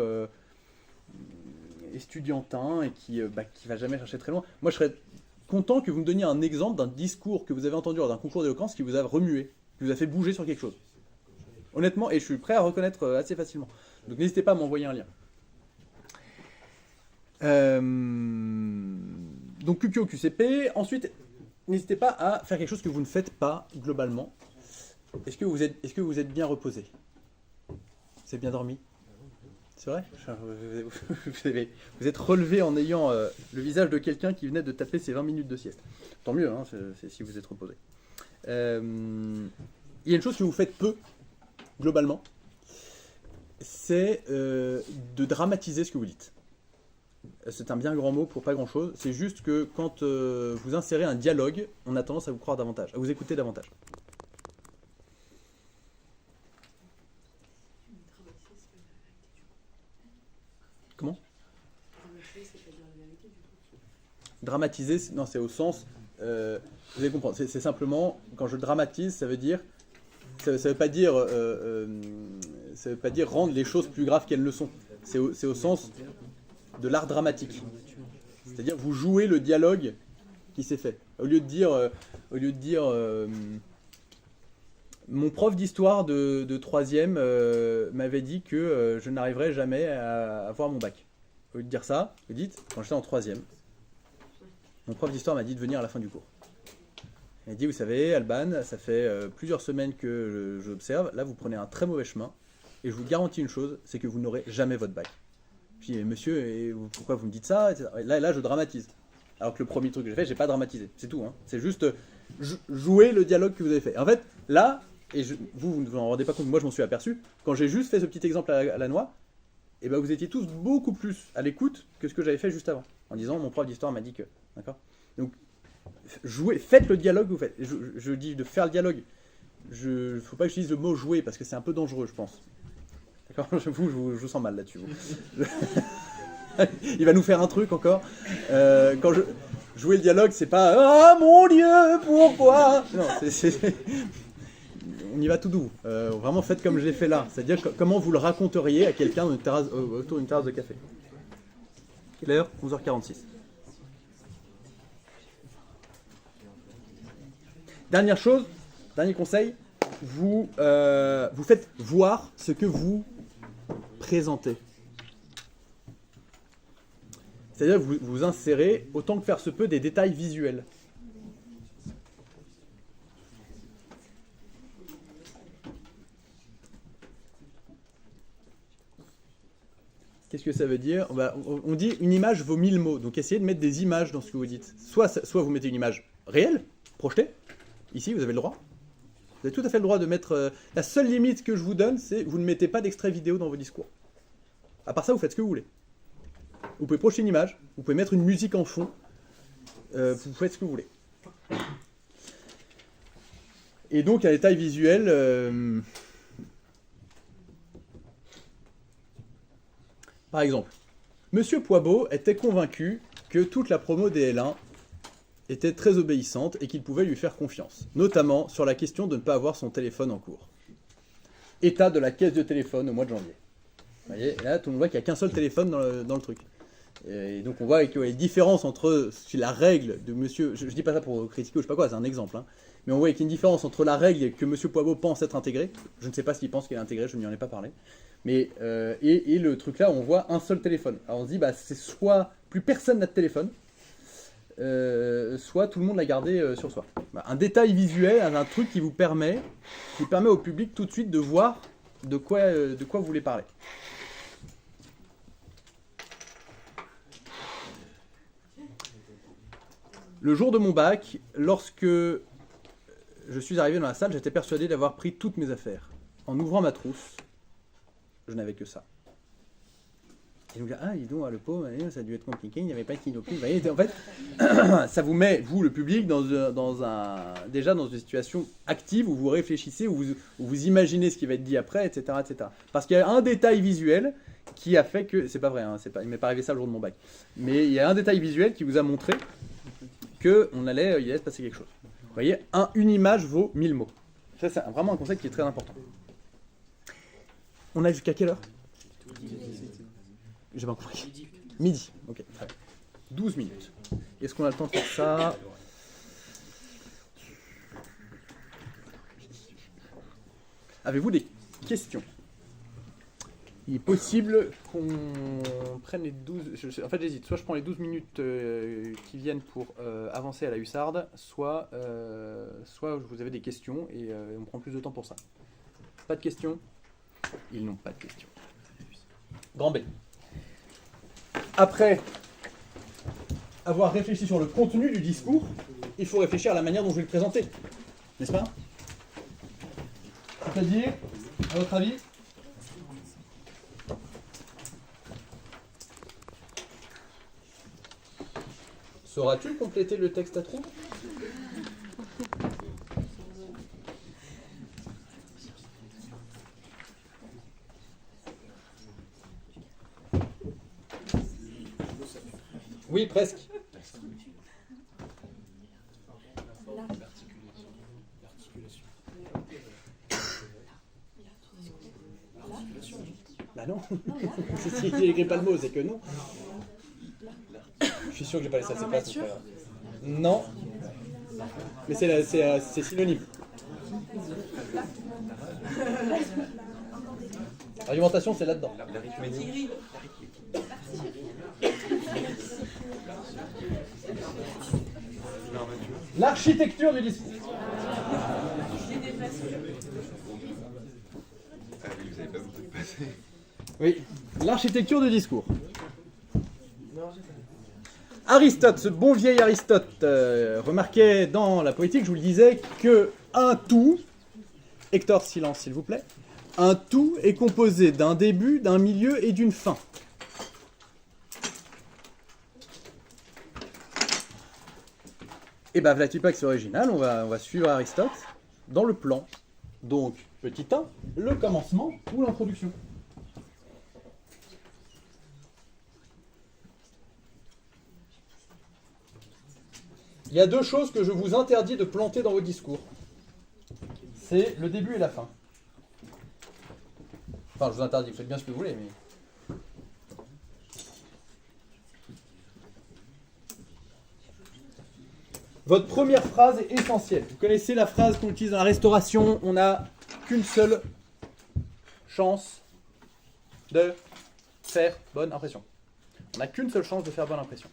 A: estudiantin, et qui va jamais chercher très loin. Moi, je serais content que vous me donniez un exemple d'un discours que vous avez entendu lors d'un concours d'éloquence qui vous a remué, qui vous a fait bouger sur quelque chose. Honnêtement, et je suis prêt à reconnaître assez facilement. Donc n'hésitez pas à m'envoyer un lien. Donc QQ, QCP. Ensuite, n'hésitez pas à faire quelque chose que vous ne faites pas globalement. Est-ce que vous êtes bien reposé? Vous avez bien dormi? C'est vrai? Vous êtes relevé en ayant le visage de quelqu'un qui venait de taper ses 20 minutes de sieste. Tant mieux, hein, c'est si vous êtes reposé. Il y a une chose que vous faites peu, globalement, c'est de dramatiser ce que vous dites. C'est un bien grand mot pour pas grand chose. C'est juste que quand vous insérez un dialogue, on a tendance à vous croire davantage, à vous écouter davantage. Comment? Dramatiser, non, c'est au sens... vous allez comprendre, c'est simplement, quand je dramatise, ça veut dire... Ça veut pas dire rendre les choses plus graves qu'elles ne sont. C'est au sens de l'art dramatique. C'est-à-dire vous jouez le dialogue qui s'est fait. Au lieu de dire mon prof d'histoire de 3e m'avait dit que je n'arriverais jamais à avoir mon bac. Au lieu de dire ça, vous dites quand j'étais en 3e, mon prof d'histoire m'a dit de venir à la fin du cours. Il dit, vous savez, Alban, ça fait plusieurs semaines que j'observe, là vous prenez un très mauvais chemin, et je vous garantis une chose, c'est que vous n'aurez jamais votre bac. Puis, monsieur, et pourquoi vous me dites ça? Là, je dramatise. Alors que le premier truc que j'ai fait, j'ai pas dramatisé. C'est tout. Hein. C'est juste jouer le dialogue que vous avez fait. En fait, là, et vous ne vous en rendez pas compte, moi je m'en suis aperçu, quand j'ai juste fait ce petit exemple à la noix, et ben vous étiez tous beaucoup plus à l'écoute que ce que j'avais fait juste avant, en disant, mon prof d'histoire m'a dit que... D'accord? Donc, jouez, faites le dialogue que vous faites. Je dis de faire le dialogue. Il ne faut pas que j'utilise le mot jouer parce que c'est un peu dangereux, je pense. D'accord? Je vous sens mal là-dessus. Il va nous faire un truc encore. Quand jouer le dialogue, c'est pas ah mon Dieu, pourquoi? Non, on y va tout doux. Vraiment, faites comme je l'ai fait là. C'est-à-dire comment vous le raconteriez à quelqu'un autour d'une terrasse de café. Quelle heure? 11h46. Dernière chose, dernier conseil, vous faites voir ce que vous présentez. C'est-à-dire que vous insérez, autant que faire se peut, des détails visuels. Qu'est-ce que ça veve dire? On dit une image vaut 1000 mots. Donc essayez de mettre des images dans ce que vous dites. Soit vous mettez une image réelle, projetée. Ici, vous avez le droit. Vous avez tout à fait le droit de mettre... la seule limite que je vous donne, c'est vous ne mettez pas d'extrait vidéo dans vos discours. À part ça, vous faites ce que vous voulez. Vous pouvez projeter une image, vous pouvez mettre une musique en fond. Vous faites ce que vous voulez. Et donc, un détail visuel... Par exemple, Monsieur Poibeau était convaincu que toute la promo des L1 était très obéissante et qu'il pouvait lui faire confiance, notamment sur la question de ne pas avoir son téléphone en cours. État de la caisse de téléphone au mois de janvier. Vous voyez, là, tout le monde voit qu'il n'y a qu'un seul téléphone dans le truc. Et donc on voit qu'il y a une différence entre la règle de Monsieur... Je ne dis pas ça pour critiquer ou je sais pas quoi, c'est un exemple. Hein, mais on voit qu'il y a une différence entre la règle que Monsieur Poibeau pense être intégrée, je ne sais pas s'il pense qu'elle est intégrée, je ne lui en ai pas parlé, mais, et le truc là, on voit un seul téléphone. Alors on se dit, c'est soit plus personne n'a de téléphone, soit tout le monde l'a gardé sur soi. Un détail visuel, un truc qui permet au public tout de suite de voir de quoi vous voulez parler. Le jour de mon bac, lorsque je suis arrivé dans la salle, j'étais persuadé d'avoir pris toutes mes affaires. En ouvrant ma trousse, je n'avais que ça. Et donc, dis donc, le pauvre, ça a dû être compliqué, il n'y avait pas de kinopine. Vous voyez, en fait, ça vous met, vous, le public, déjà dans une situation active où vous réfléchissez, où vous imaginez ce qui va être dit après, etc., etc. Parce qu'il y a un détail visuel qui a fait que... C'est pas vrai, hein, il ne m'est pas arrivé ça le jour de mon bac. Mais il y a un détail visuel qui vous a montré qu'il allait se passer quelque chose. Vous voyez, une image vaut 1000 mots. Ça, c'est vraiment un concept qui est très important. On a jusqu'à quelle heure? J'ai pas compris. Midi. Ok, très bien. 12 minutes. Est-ce qu'on a le temps de faire ça? Avez-vous des questions? Il est possible qu'on prenne les 12... En fait, j'hésite. Soit je prends les 12 minutes qui viennent pour avancer à la hussarde, soit vous avez des questions et on prend plus de temps pour ça. Pas de questions? Ils n'ont pas de questions. Grand B. Après avoir réfléchi sur le contenu du discours, il faut réfléchir à la manière dont je vais le présenter. N'est-ce pas? C'est-à-dire, à votre avis? Sauras-tu compléter le texte à trous? Oui, presque. Bah non. Si il n'écrit pas le mot, c'est que non. Je suis sûr que j'ai pas laissé assez de place. Non. Mais c'est synonyme. L'argumentation, c'est là-dedans. L'architecture du discours.
C: Vous n'avez pas beaucoup de passé.
A: Oui, l'architecture du discours. Aristote, ce bon vieil Aristote, remarquait dans la poétique, je vous le disais, que un tout, Hector, silence s'il vous plaît, un tout est composé d'un début, d'un milieu et d'une fin. Et bien, voilà-t-il pas que c'est original, on va suivre Aristote dans le plan. Donc, petit 1, le commencement ou l'introduction. Il y a deux choses que je vous interdis de planter dans vos discours. C'est le début et la fin. Enfin, je vous interdis, vous faites bien ce que vous voulez, mais... Votre première phrase est essentielle. Vous connaissez la phrase qu'on utilise dans la restauration, on n'a qu'une seule chance de faire bonne impression. On n'a qu'une seule chance de faire bonne impression.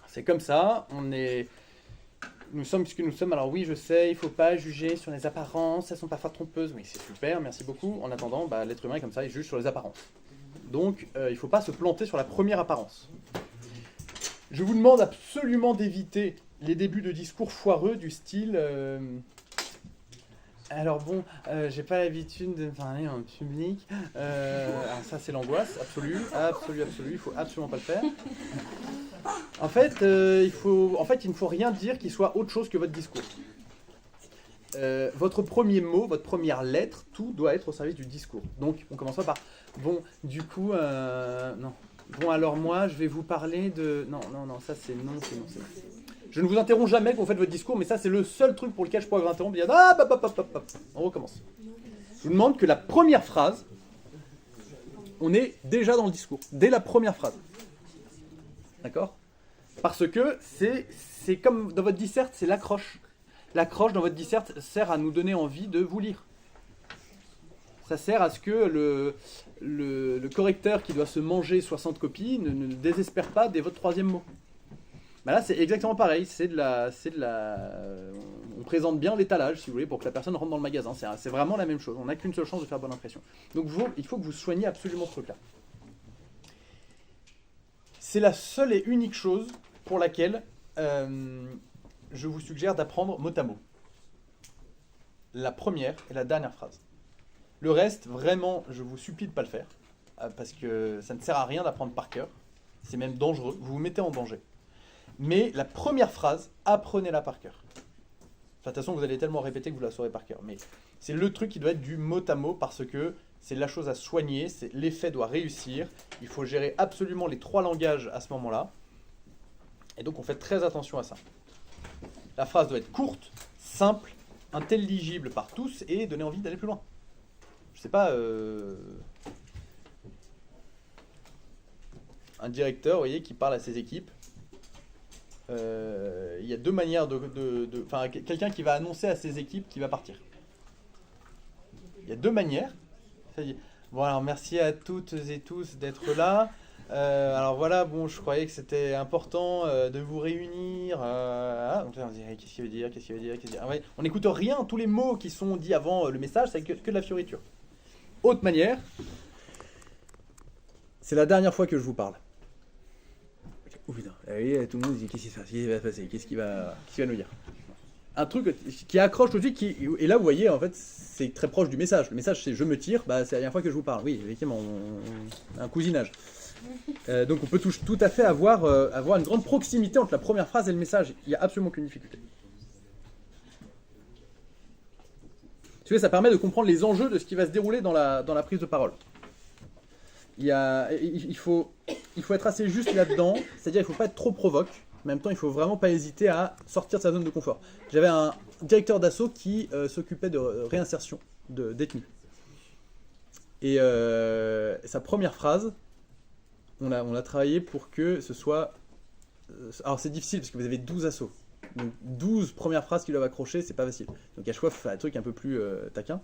A: C'est comme ça, nous sommes ce que nous sommes. Alors oui, je sais, il ne faut pas juger sur les apparences, elles sont parfois trompeuses. Oui, c'est super, merci beaucoup. En attendant, l'être humain est comme ça, il juge sur les apparences. Donc, il ne faut pas se planter sur la première apparence. Je vous demande absolument d'éviter les débuts de discours foireux du style alors bon, j'ai pas l'habitude de parler en public. Alors ça, c'est l'angoisse absolue, il faut absolument pas le faire. En fait, il ne faut rien dire qui soit autre chose que votre discours. Votre premier mot, votre première lettre, tout doit être au service du discours. Donc, on commence par bon, du coup, non. Bon, alors moi, je vais vous parler de... Non, ça c'est non. Je ne vous interromps jamais quand vous faites votre discours, mais ça c'est le seul truc pour lequel je pourrais vous interrompre. Dire, on recommence. Je vous demande que la première phrase, on est déjà dans le discours, dès la première phrase. D'accord ? Parce que c'est comme dans votre disserte, c'est l'accroche. L'accroche dans votre disserte sert à nous donner envie de vous lire. Ça sert à ce que le correcteur qui doit se manger 60 copies ne désespère pas dès votre troisième mot. Là, c'est exactement pareil. On présente bien l'étalage, si vous voulez, pour que la personne rentre dans le magasin. C'est vraiment la même chose. On n'a qu'une seule chance de faire bonne impression. Donc, il faut que vous soigniez absolument ce truc-là. C'est la seule et unique chose pour laquelle je vous suggère d'apprendre mot à mot. La première et la dernière phrase. Le reste, vraiment, je vous supplie de ne pas le faire, parce que ça ne sert à rien d'apprendre par cœur. C'est même dangereux, vous vous mettez en danger. Mais la première phrase, apprenez-la par cœur. Enfin, de toute façon, vous allez tellement répéter que vous la saurez par cœur. Mais c'est le truc qui doit être du mot à mot, parce que c'est la chose à soigner, l'effet doit réussir. Il faut gérer absolument les 3 langages à ce moment-là. Et donc, on fait très attention à ça. La phrase doit être courte, simple, intelligible par tous et donner envie d'aller plus loin. Je sais pas, un directeur, vous voyez, qui parle à ses équipes. Il y a 2 manières enfin, quelqu'un qui va annoncer à ses équipes qu'il va partir. Il y a 2 manières. C'est-à-dire, bon alors merci à toutes et tous d'être là. Alors voilà, bon, je croyais que c'était important de vous réunir. Donc là, on dirait, qu'est-ce qu'il veut dire. Ah ouais, on n'écoute rien, tous les mots qui sont dits avant le message, c'est que de la fioriture. Autre manière, c'est la dernière fois que je vous parle. Oh putain, tout le monde dit qu'est-ce qui va se passer, qu'est-ce qu'il va nous dire. Un truc qui accroche tout de suite, et là vous voyez, en fait, c'est très proche du message. Le message c'est je me tire, c'est la dernière fois que je vous parle. Oui, effectivement, un cousinage. Donc on peut tout à fait avoir une grande proximité entre la première phrase et le message. Il n'y a absolument aucune difficulté. Tu vois, ça permet de comprendre les enjeux de ce qui va se dérouler dans la prise de parole. Il faut être assez juste là-dedans, c'est-à-dire il ne faut pas être trop provoque. En même temps, il ne faut vraiment pas hésiter à sortir de sa zone de confort. J'avais un directeur d'assaut qui s'occupait de réinsertion de détenus. Et sa première phrase, on a travaillé pour que ce soit... Alors c'est difficile parce que vous avez 12 assauts. Donc 12 premières phrases qu'il doivent accrocher, c'est pas facile. Donc à chaque fois, il faut faire un truc un peu plus taquin.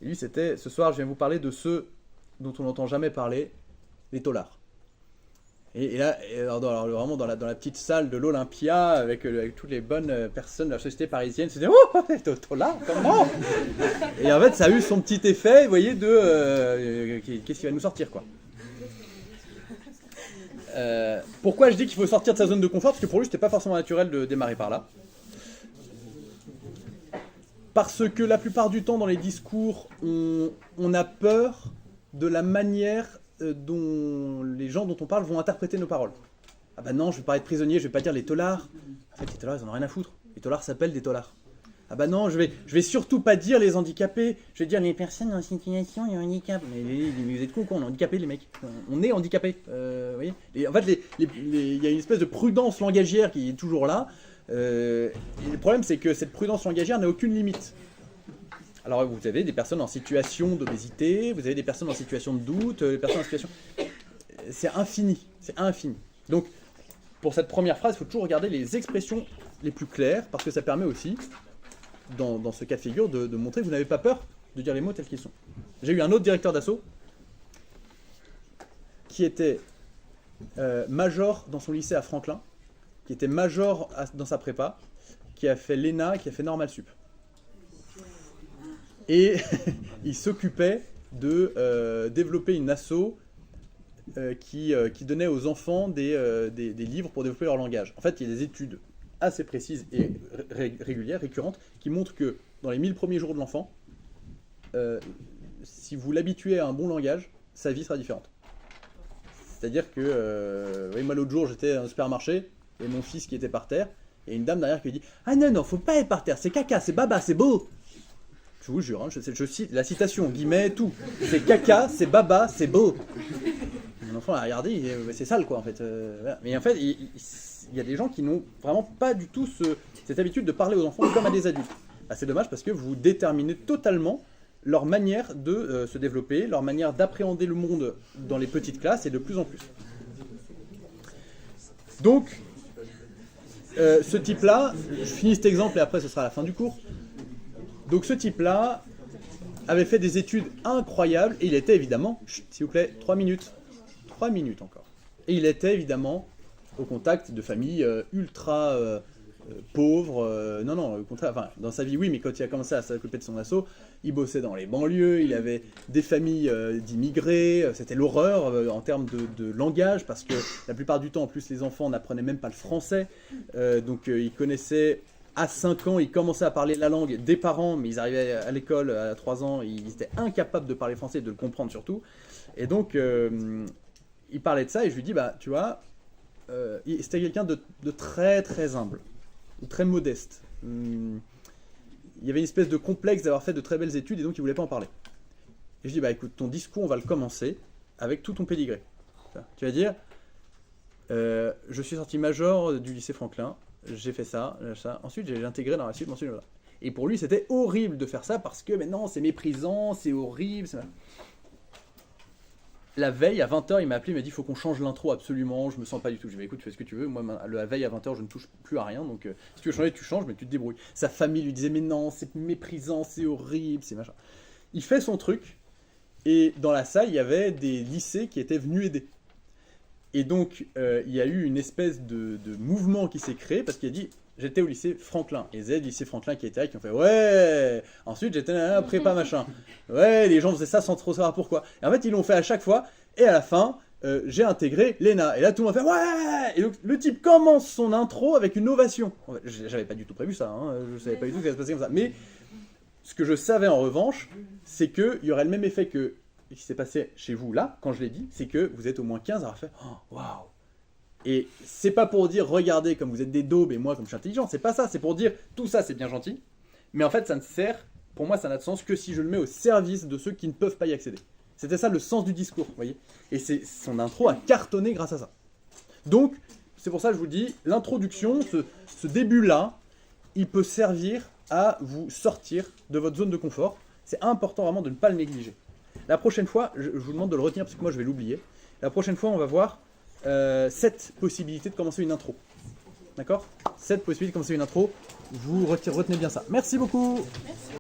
A: Et lui, c'était, ce soir, je viens vous parler de ceux dont on n'entend jamais parler, les taulards. Et là, alors, vraiment dans la petite salle de l'Olympia, avec toutes les bonnes personnes de la société parisienne, c'était « Oh, les taulards, comment ?» Et en fait, ça a eu son petit effet, vous voyez, de qu'est-ce qui va nous sortir, quoi. Pourquoi je dis qu'il faut sortir de sa zone de confort? Parce que pour lui, c'était pas forcément naturel de démarrer par là. Parce que la plupart du temps, dans les discours, on a peur de la manière dont les gens dont on parle vont interpréter nos paroles. Ah bah non, je vais pas être prisonnier, je vais pas dire les taulards. En fait, les taulards, ils en ont rien à foutre. Les taulards s'appellent des taulards. Ah bah non, je vais surtout pas dire les handicapés, je vais dire les personnes en situation de handicap. Mais vous êtes cons, on est handicapés, les mecs. On est handicapés, vous voyez. Et en fait, il y a une espèce de prudence langagière qui est toujours là. Et le problème, c'est que cette prudence langagière n'a aucune limite. Alors, vous avez des personnes en situation d'obésité, vous avez des personnes en situation de doute, des personnes en situation... C'est infini, c'est infini. Donc, pour cette première phrase, il faut toujours regarder les expressions les plus claires, parce que ça permet aussi, dans ce cas de figure, de montrer que vous n'avez pas peur de dire les mots tels qu'ils sont. J'ai eu un autre directeur d'assaut qui était major dans son lycée à Franklin, qui était major dans sa prépa, qui a fait l'ENA, qui a fait Normal Sup. Et il s'occupait de développer une asso qui donnait aux enfants des livres pour développer leur langage. En fait, il y a des études assez précises et régulières, récurrentes, qui montrent que dans les 1000 premiers jours de l'enfant, si vous l'habituez à un bon langage, sa vie sera différente. C'est-à-dire que, oui, moi l'autre jour, j'étais dans un supermarché, et mon fils qui était par terre, et une dame derrière qui lui dit « Ah non, faut pas être par terre, c'est caca, c'est baba, c'est beau !» Je vous jure, hein, je cite la citation, guillemets, tout. C'est caca, c'est baba, c'est beau. Mon enfant a regardé, il dit, c'est sale quoi en fait. Voilà. Mais en fait, il y a des gens qui n'ont vraiment pas du tout cette habitude de parler aux enfants comme à des adultes. Bah, c'est dommage parce que vous déterminez totalement leur manière de se développer, leur manière d'appréhender le monde dans les petites classes et de plus en plus. Donc, ce type-là, je finis cet exemple et après ce sera la fin du cours. Donc ce type-là avait fait des études incroyables et il était évidemment, s'il vous plaît, 3 minutes encore. Et il était évidemment au contact de familles ultra pauvres. Non, au contraire, enfin, dans sa vie oui, mais quand il a commencé à s'occuper de son asso, il bossait dans les banlieues, il avait des familles d'immigrés, c'était l'horreur en termes de langage, parce que la plupart du temps, en plus, les enfants n'apprenaient même pas le français, donc il connaissait... À 5 ans, ils commençaient à parler la langue des parents, mais ils arrivaient à l'école à 3 ans, ils étaient incapables de parler français et de le comprendre surtout. Et donc, il parlait de ça et je lui dis, bah, tu vois, c'était quelqu'un de très très humble, très modeste. Il y avait une espèce de complexe d'avoir fait de très belles études et donc il ne voulait pas en parler. Et je dis, bah écoute, ton discours, on va le commencer avec tout ton pédigré. Tu vas dire, je suis sorti major du lycée Franklin. J'ai fait ça. Ensuite, j'ai intégré dans la suite. Ensuite, voilà. Et pour lui, c'était horrible de faire ça parce que maintenant, c'est méprisant, c'est horrible. La veille, à 20h, il m'a appelé, il m'a dit il faut qu'on change l'intro absolument. Je me sens pas du tout. Je lui ai dit écoute, tu fais ce que tu veux. Moi, la veille, à 20h, je ne touche plus à rien. Donc, si tu veux changer, tu changes, mais tu te débrouilles. Sa famille lui disait mais non, c'est méprisant, c'est horrible, c'est machin. Il fait son truc. Et dans la salle, il y avait des lycées qui étaient venus aider. Et donc, il y a eu une espèce de mouvement qui s'est créé, parce qu'il a dit, j'étais au lycée Franklin, et Z, lycée Franklin qui était là, qui ont fait, ouais, ensuite j'étais là, prépa machin, ouais, les gens faisaient ça sans trop savoir pourquoi. Et en fait, ils l'ont fait à chaque fois, et à la fin, j'ai intégré l'ENA, et là tout le monde fait, ouais, et donc le type commence son intro avec une ovation. En fait, j'avais pas du tout prévu ça, hein, je savais pas du tout que ça se passait comme ça, mais ce que je savais en revanche, c'est qu'il y aurait le même effet que ce qui s'est passé chez vous là, quand je l'ai dit, c'est que vous êtes au moins 15 à avoir fait oh, waouh. Et c'est pas pour dire regardez comme vous êtes des daubes et moi comme je suis intelligent, c'est pas ça, c'est pour dire tout ça c'est bien gentil, mais en fait ça ne sert, pour moi ça n'a de sens que si je le mets au service de ceux qui ne peuvent pas y accéder. C'était ça le sens du discours, vous voyez. Et son intro a cartonné grâce à ça. Donc, c'est pour ça que je vous dis, l'introduction, ce début-là, il peut servir à vous sortir de votre zone de confort. C'est important vraiment de ne pas le négliger. La prochaine fois, je vous demande de le retenir parce que moi je vais l'oublier. La prochaine fois, on va voir 7 possibilités de commencer une intro. D'accord ? 7 possibilités de commencer une intro. Vous retenez bien ça. Merci beaucoup.
D: Merci.